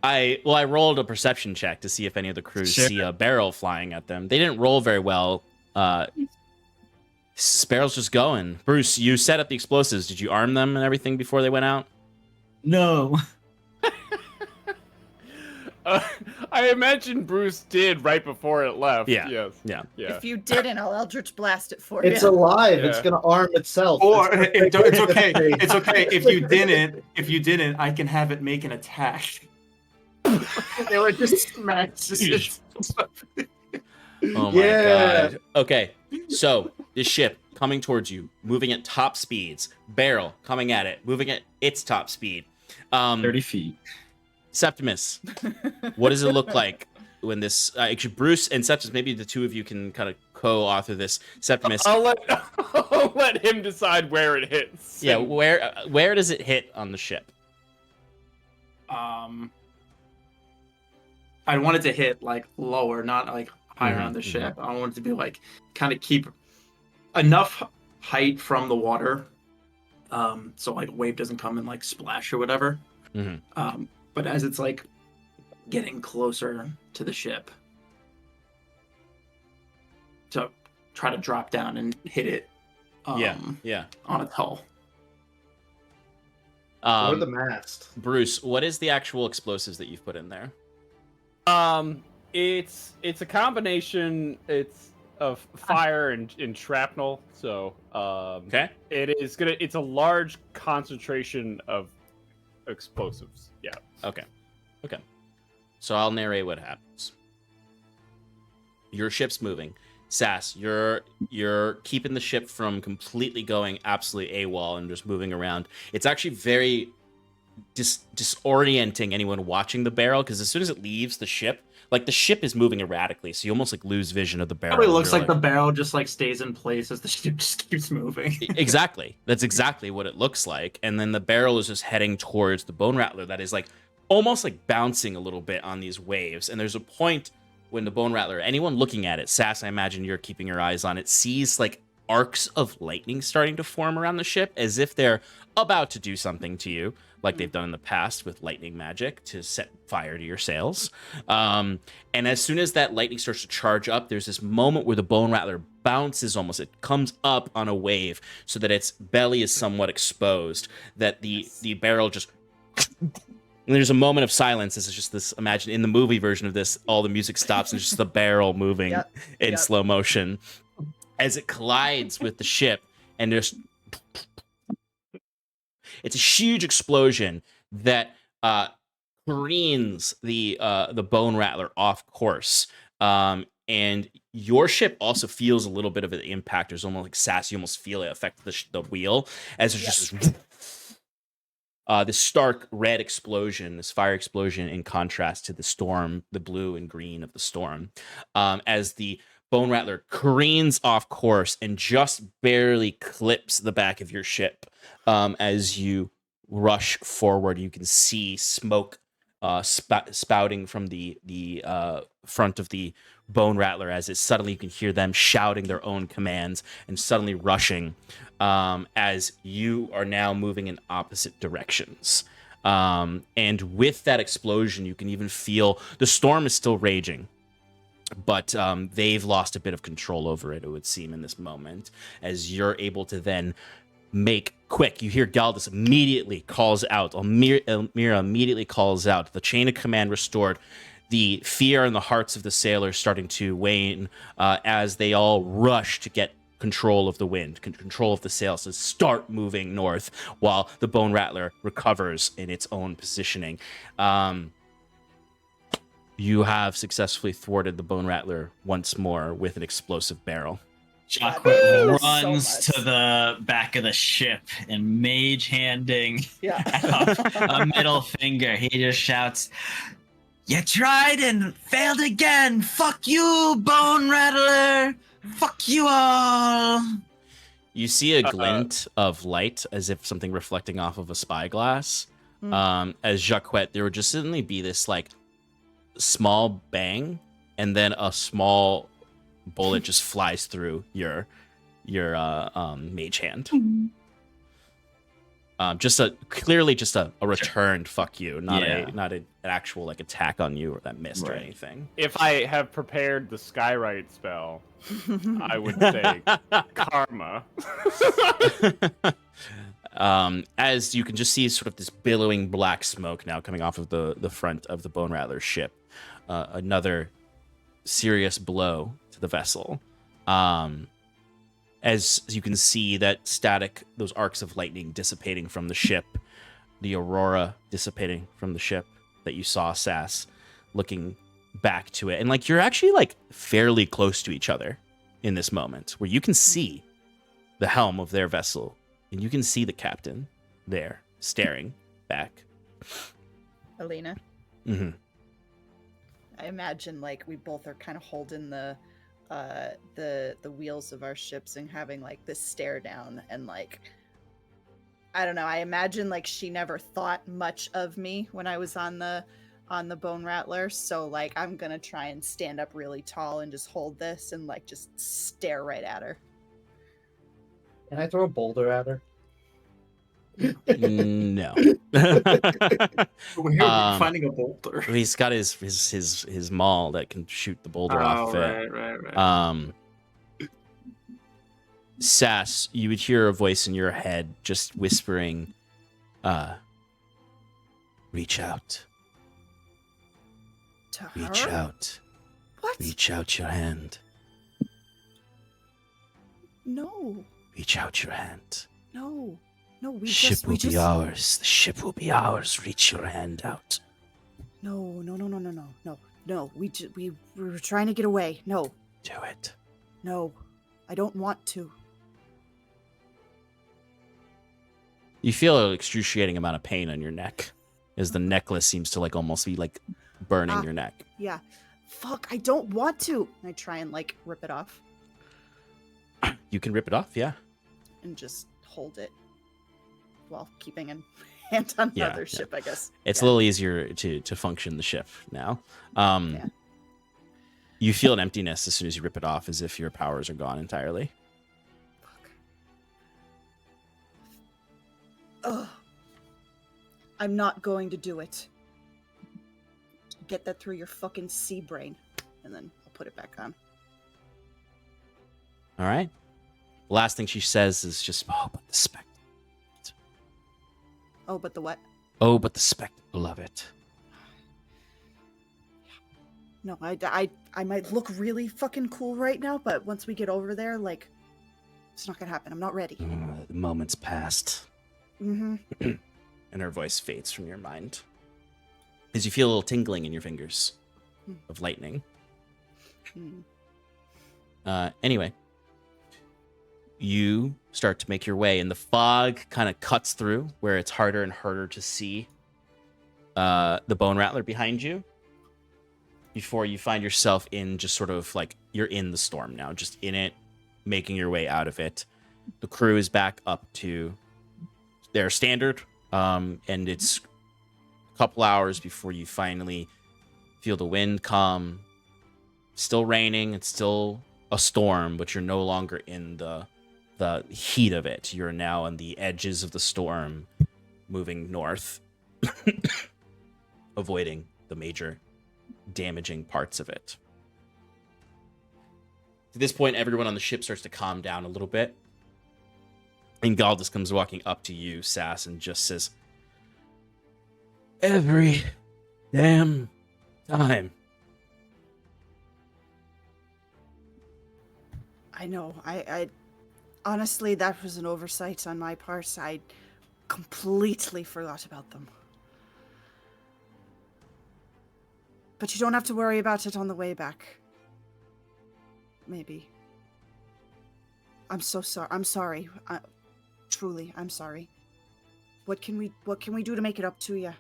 S1: I rolled a perception check to see if any of the crews
S5: Sure.
S1: see a barrel flying at them. They didn't roll very well. This barrel's just going. Bruce, you set up the explosives. Did you arm them and everything before they went out?
S5: No.
S4: I imagine Bruce did right before it left.
S1: Yeah.
S4: Yes.
S1: Yeah.
S4: Yeah.
S2: If you didn't, I'll Eldritch Blast it for
S7: It's
S2: you.
S7: alive. It's
S4: Yeah.
S7: gonna arm itself.
S3: Or
S7: It's
S3: it's okay. It's okay if you didn't. I can have it make an attack. They were just smashed.
S1: Oh my
S7: Yeah.
S1: god. Okay, so this ship coming towards you, moving at top speeds. Barrel coming at it, moving at its top speed.
S5: 30 feet.
S1: Septimus, what does it look like when this? Actually, Bruce and Septimus, maybe the two of you can kind of co-author this. Septimus,
S4: I'll let him decide where it hits.
S1: yeah, where does it hit on the ship?
S3: I wanted to hit like lower, not like higher on the ship. I wanted to be like kind of keep enough height from the water, so like a wave doesn't come and like splash or whatever.
S1: Mhm.
S3: But as it's like getting closer to the ship, to try to drop down and hit it.
S1: Yeah.
S3: On its hull.
S7: or the mast.
S1: Bruce, what is the actual explosives that you've put in there?
S4: It's a combination. It's of fire and shrapnel. So
S1: Okay.
S4: it's a large concentration of explosives. Yeah.
S1: Okay. So I'll narrate what happens. Your ship's moving. Sass, you're keeping the ship from completely going absolutely AWOL and just moving around. It's actually very disorienting anyone watching the barrel, because as soon as it leaves the ship, like the ship is moving erratically, so you almost like lose vision of the barrel.
S3: Probably looks like the barrel just like stays in place as the ship just keeps moving.
S1: Exactly. That's exactly what it looks like. And then the barrel is just heading towards the Bone Rattler that is like almost like bouncing a little bit on these waves. And there's a point when the Bone Rattler, anyone looking at it, Sass, I imagine you're keeping your eyes on it, sees like arcs of lightning starting to form around the ship as if they're about to do something to you, like they've done in the past with lightning magic to set fire to your sails. And as soon as that lightning starts to charge up, there's this moment where the Bone Rattler bounces almost. It comes up on a wave so that its belly is somewhat exposed, that the barrel just... And there's a moment of silence. This is just this, imagine in the movie version of this, all the music stops and it's just the barrel moving in slow motion as it collides with the ship, and there's... It's a huge explosion that careens the Bone Rattler off course. And your ship also feels a little bit of an impact. There's almost like Sass, you almost feel it affect the wheel as there's just this stark red explosion, this fire explosion, in contrast to the storm, the blue and green of the storm, as the Bone Rattler careens off course and just barely clips the back of your ship. As you rush forward, you can see smoke spouting from the front of the Bone Rattler, as it suddenly, you can hear them shouting their own commands and suddenly rushing, as you are now moving in opposite directions. And with that explosion, you can even feel the storm is still raging, but they've lost a bit of control over it, it would seem, in this moment, as you're able to then make quick. You hear Galdus immediately calls out. Almira immediately calls out. The chain of command restored. The fear in the hearts of the sailors starting to wane as they all rush to get control of the wind, control of the sails, to start moving north while the Bone Rattler recovers in its own positioning. You have successfully thwarted the Bone Rattler once more with an explosive barrel.
S5: Jacques
S2: Woo!
S5: runs
S2: So
S5: to the back of the ship and mage handing
S2: Yeah.
S5: a middle finger. He just shouts, "You tried and failed again! Fuck you, Bone Rattler! Fuck you all!"
S1: You see a glint of light as if something reflecting off of a spyglass. As Jacquette, there would just suddenly be this like small bang, and then a small bullet just flies through your mage hand. Clearly just a returned fuck you, not an actual like attack on you or that missed or anything.
S4: If I have prepared the Skywrite spell, I would say karma.
S1: As you can just see sort of this billowing black smoke now coming off of the front of the Bone Rattler ship. Another serious blow to the vessel. As you can see that static, those arcs of lightning dissipating from the ship, the aurora dissipating from the ship that you saw, Sass, looking back to it. And like you're actually like fairly close to each other in this moment where you can see the helm of their vessel and you can see the captain there staring back.
S2: Alina.
S1: Mm-hmm.
S2: I imagine like we both are kind of holding the wheels of our ships and having like this stare down, and like I don't know, I imagine like she never thought much of me when I was on the Bone Rattler, so like I'm gonna try and stand up really tall and just hold this and like just stare right at her.
S7: Can I throw a boulder at her?
S1: No.
S3: Where are we finding a boulder?
S1: He's got his maul that can shoot the boulder off it.
S3: Right.
S1: Sass, you would hear a voice in your head just whispering, reach out.
S2: To her?
S1: Reach out.
S2: What?
S1: Reach out your hand.
S2: No,
S1: Reach out your hand.
S2: no, we
S1: Ship
S2: just,
S1: will be ours. The ship will be ours. Reach your hand out.
S2: No. We were trying to get away. No,
S1: Do it.
S2: no, I don't want to.
S1: You feel an excruciating amount of pain on your neck as the necklace seems to like almost be like burning your neck.
S2: Yeah. Fuck, I don't want to. And I try and like rip it off
S1: You can rip it off, yeah.
S2: and just hold it while keeping a hand on the
S1: Yeah,
S2: other
S1: yeah.
S2: ship, I guess.
S1: It's
S2: Yeah.
S1: a little easier to function the ship now.
S2: Yeah.
S1: You feel an emptiness as soon as you rip it off, as if your powers are gone entirely.
S2: Fuck. Ugh. I'm not going to do it. Get that through your fucking sea brain. And then I'll put it back on.
S1: All right. The last thing she says is just, oh, but the spectacle.
S2: Oh, but the what?
S1: Oh, but the spectacle of it.
S2: No, I might look really fucking cool right now, but once we get over there, like, it's not gonna happen. I'm not ready.
S1: The moment's passed.
S2: Mm-hmm.
S1: And her voice fades from your mind. As you feel a little tingling in your fingers of lightning. Anyway, you start to make your way, and the fog kind of cuts through where it's harder and harder to see the Bone Rattler behind you before you find yourself in just sort of like you're in the storm now, just in it, making your way out of it. The crew is back up to their standard, and it's a couple hours before you finally feel the wind come. Still raining, it's still a storm, but you're no longer in the heat of it. You're now on the edges of the storm, moving north, avoiding the major damaging parts of it. At this point, everyone on the ship starts to calm down a little bit. And Galdus comes walking up to you, Sass, and just says, every damn time.
S2: I know. I honestly, that was an oversight on my part. I completely forgot about them. But you don't have to worry about it on the way back. Maybe. I'm so sorry. I'm sorry. Truly, I'm sorry. What can we do to make it up to you?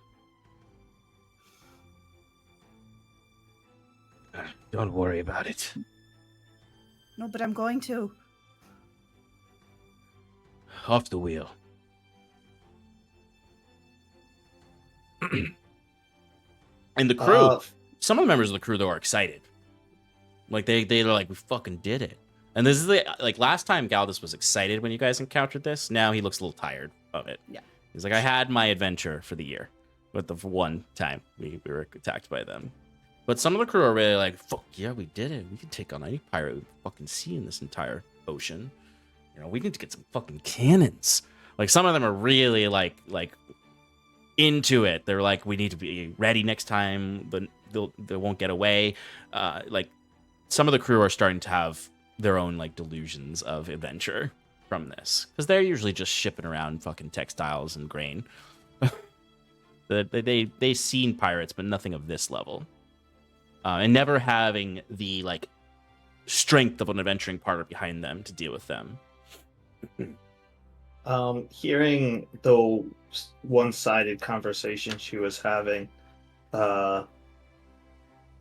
S1: Don't worry about it.
S2: No, but I'm going to.
S1: Off the wheel. And the crew, some of the members of the crew, though, are excited. Like, they're like, we fucking did it. And this is like last time Galdus was excited when you guys encountered this. Now he looks a little tired of it.
S2: Yeah.
S1: He's like, I had my adventure for the year. But the one time we were attacked by them. But some of the crew are really like, fuck yeah, we did it. We can take on any pirate we fucking see in this entire ocean. You know, we need to get some fucking cannons. Like, some of them are really like into it. They're like, we need to be ready next time, but they won't get away. Like, some of the crew are starting to have their own like delusions of adventure from this, because they're usually just shipping around fucking textiles and grain. They seen pirates, but nothing of this level, and never having the like strength of an adventuring partner behind them to deal with them.
S6: Hearing the one-sided conversation she was having, Fion's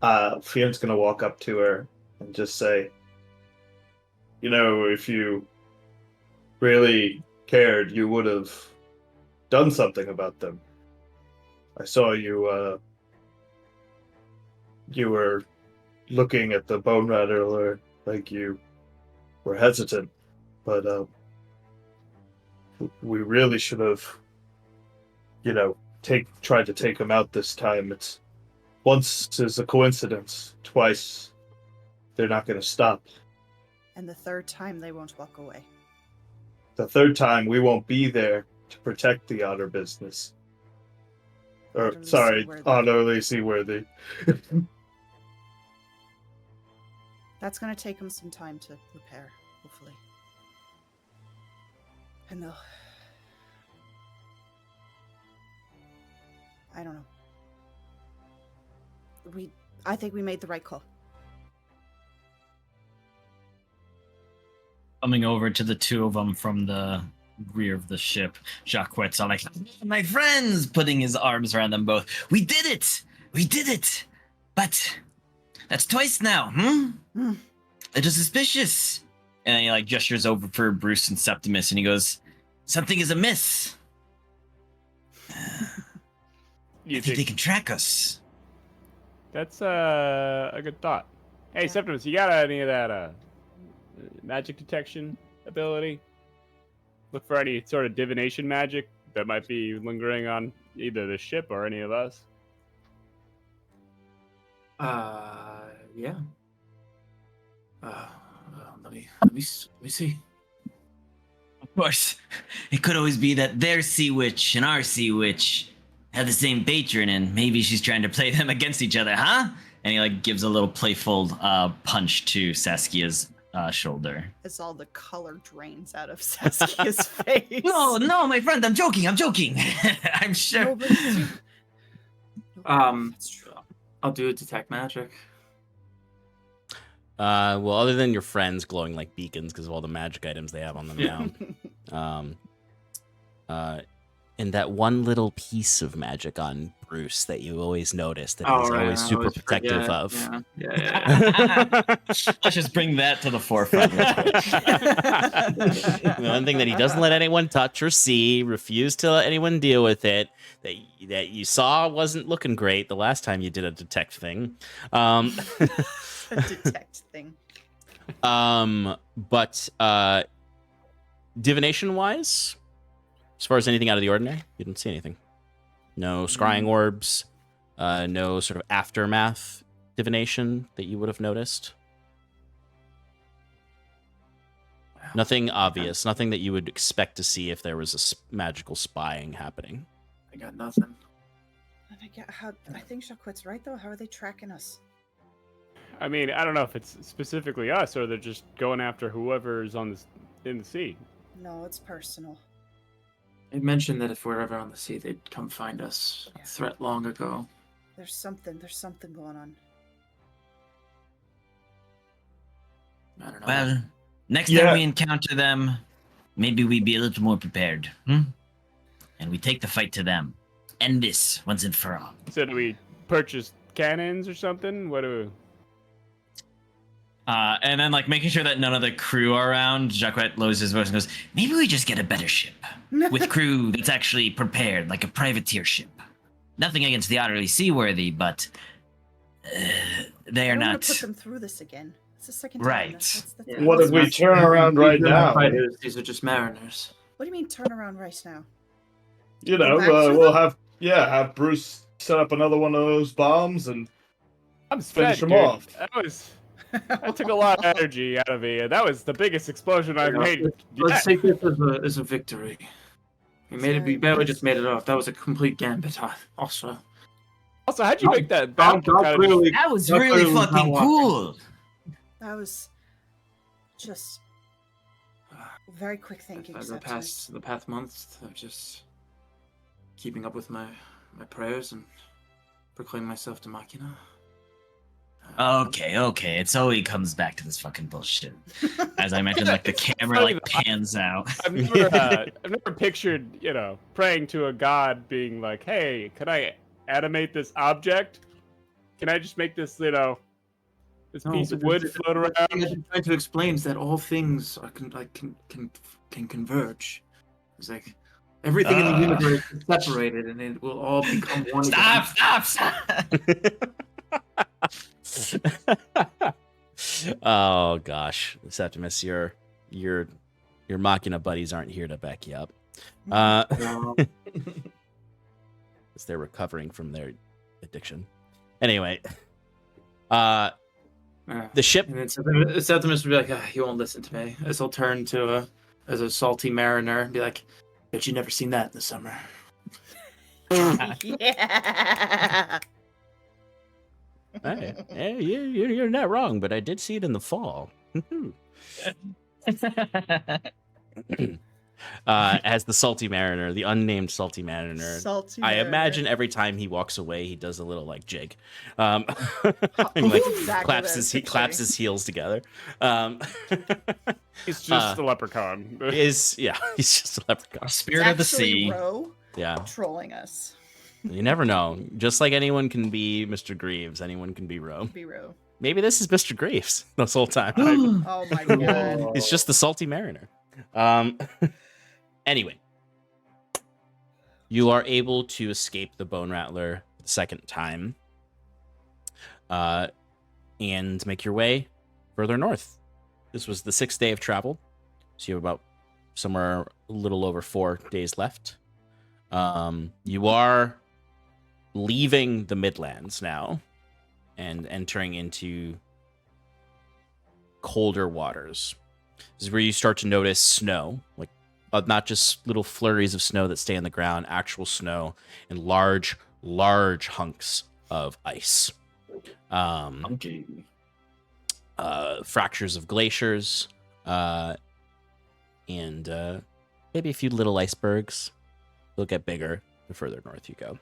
S6: gonna walk up to her and just say, you know, if you really cared, you would have done something about them. I saw you, you were looking at the Bone Rattler like you were hesitant, but we really should have, you know, tried to take him out this time. It's once is a coincidence, twice they're not going to stop.
S2: And the third time, they won't walk away.
S6: The third time, we won't be there to protect the honor business. Or,
S2: Utterly
S6: sorry,
S2: seaworthy.
S6: honorably seaworthy.
S2: That's going to take them some time to repair, hopefully. And they'll... I don't know. I think we made the right call.
S5: Coming over to the two of them from the rear of the ship, Jacquette's all like, my friends, putting his arms around them both. We did it! We did it! But that's twice now, It is suspicious. And he like gestures over for Bruce and Septimus and he goes, something is amiss. I think they can track us.
S4: That's a good thought. Hey, Septimus, you got any of that magic detection ability? Look for any sort of divination magic that might be lingering on either the ship or any of us.
S3: Yeah. Let me see.
S5: Of course, it could always be that their sea witch and our sea witch have the same patron, and maybe she's trying to play them against each other, huh? And he like gives a little playful punch to Saskia's shoulder.
S2: As all the color drains out of Saskia's face.
S5: No, my friend, I'm joking. I'm sure.
S2: No, but it's-
S3: That's true. I'll do a detect magic.
S1: Well, other than your friends glowing like beacons because of all the magic items they have on them now. And that one little piece of magic on Bruce that you always notice that he's always super protective of.
S3: Yeah.
S5: Let's just bring that to the forefront.
S1: The one thing that he doesn't let anyone touch or see, refuse to let anyone deal with it, that you saw wasn't looking great the last time you did a detect thing.
S2: a detect thing.
S1: But divination wise, as far as anything out of the ordinary, you didn't see anything. No scrying orbs, no sort of aftermath divination that you would have noticed. Nothing obvious, nothing that you would expect to see if there was a magical spying happening.
S3: I got nothing.
S2: I think Jacquette's right though. How are they tracking us?
S4: I mean, I don't know if it's specifically us or they're just going after whoever's in the sea.
S2: No, it's personal.
S3: It mentioned that if we're ever on the sea, they'd come find us.
S2: Yeah.
S3: A threat long ago.
S2: There's something going on.
S3: I don't know.
S5: Well, next
S6: Yeah.
S5: time we encounter them, maybe we be a little more prepared. And we take the fight to them. End this once and for all.
S4: So do we purchase cannons or something? What do we...
S5: And then, like, making sure that none of the crew are around, Jacquette lowers his voice and goes, maybe we just get a better ship. With crew that's actually prepared, like a privateer ship. Nothing against the utterly seaworthy, but they are
S2: I don't want
S5: not...
S2: to put them through this again. It's the second time.
S5: Right.
S2: That's
S3: Yeah.
S6: What if we turn around right now?
S3: Fighters, these are just mariners.
S2: What do you mean turn around right now?
S6: You know,
S2: Go back to
S6: we'll
S2: them?
S6: have Bruce set up another one of those bombs and
S4: I'm
S6: Finish
S4: spent,
S6: them
S4: dude.
S6: off.
S4: That took a lot of energy out of me. That was the biggest explosion I've made.
S3: Let's take this as a victory. We made it. We barely just made it off. That was a complete gambit. Also,
S4: Also, how'd you make that?
S3: Bob clearly.
S5: That was
S3: That
S5: really
S3: clearly was not
S5: fucking
S3: walking.
S5: cool.
S2: That was just very quick thinking.
S3: The
S2: Septimus.
S3: past months of just keeping up with my prayers and proclaiming myself to Machina.
S5: Okay. It's always comes back to this fucking bullshit. As I mentioned, like the camera
S4: funny
S5: like
S4: that-
S5: pans out.
S4: I've never pictured, praying to a god being like, "Hey, can I animate this object? Can I just make this, this piece of wood float
S3: The thing that
S4: around?"
S3: I'm trying to explain is that all things are can converge. It's like everything in the universe is separated, and it will all become one.
S5: Stop!
S1: Oh gosh, Septimus, your Machina buddies aren't here to back you up.
S3: No.
S1: As they're recovering from their addiction. Anyway, the ship.
S3: And then Septimus would be like, "He won't listen to me." As he'll turn to as a salty mariner and be like, "Bet you never seen that in the summer."
S2: Yeah.
S1: Hey, you're not wrong, but I did see it in the fall. as the Salty Mariner, the unnamed Salty Mariner.
S2: Salty
S1: I
S2: Mariner.
S1: imagine every time he walks away, he does a little like jig, and,
S2: That's exactly
S1: claps
S2: what I was
S1: claps
S2: picturing.
S1: his heels together.
S4: He's just a leprechaun.
S1: He's just a leprechaun.
S5: Spirit of the
S2: It's actually
S5: sea.
S2: Ro
S1: Yeah,
S2: trolling us.
S1: you never know. Just like anyone can be Mr. Greaves, anyone can be Ro.
S2: Be Ro.
S1: Maybe this is Mr. Greaves this whole time.
S2: Oh my god.
S1: It's just the Salty Mariner. Anyway, you are able to escape the Bone Rattler the second time, and make your way further north. This was the 6th day of travel, so you have about somewhere a little over 4 days left. You are leaving the Midlands now and entering into colder waters. This is where you start to notice snow, like not just little flurries of snow that stay on the ground, actual snow and large hunks of ice.
S6: Monkey.
S1: Fractures of glaciers, and maybe a few little icebergs. They'll get bigger the further north you go.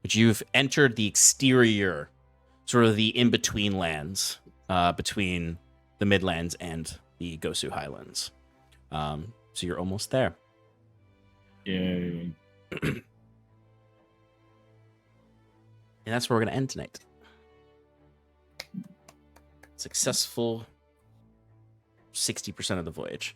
S1: But you've entered the exterior, sort of the in-between lands, between the Midlands and the Gosu Highlands. So you're almost there.
S5: Yay.
S1: And that's where we're going to end tonight. Successful 60% of the voyage.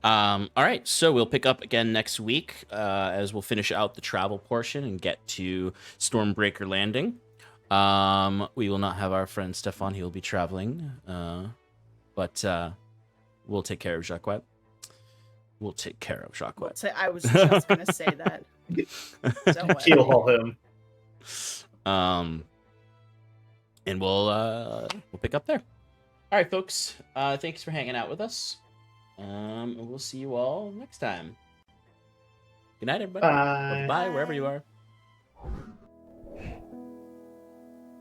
S1: All right, so we'll pick up again next week as we'll finish out the travel portion and get to Stormbreaker Landing. We will not have our friend Stefan. He will be traveling, but we'll take care of Jacquet. We'll take care of Jacquet.
S2: I was just going to say that. Don't worry.
S7: Keel haul him.
S1: And we'll pick up there. All right, folks. Thanks for hanging out with us. And we'll see you all next time. Good night, everybody.
S7: Bye.
S1: Bye, wherever you are.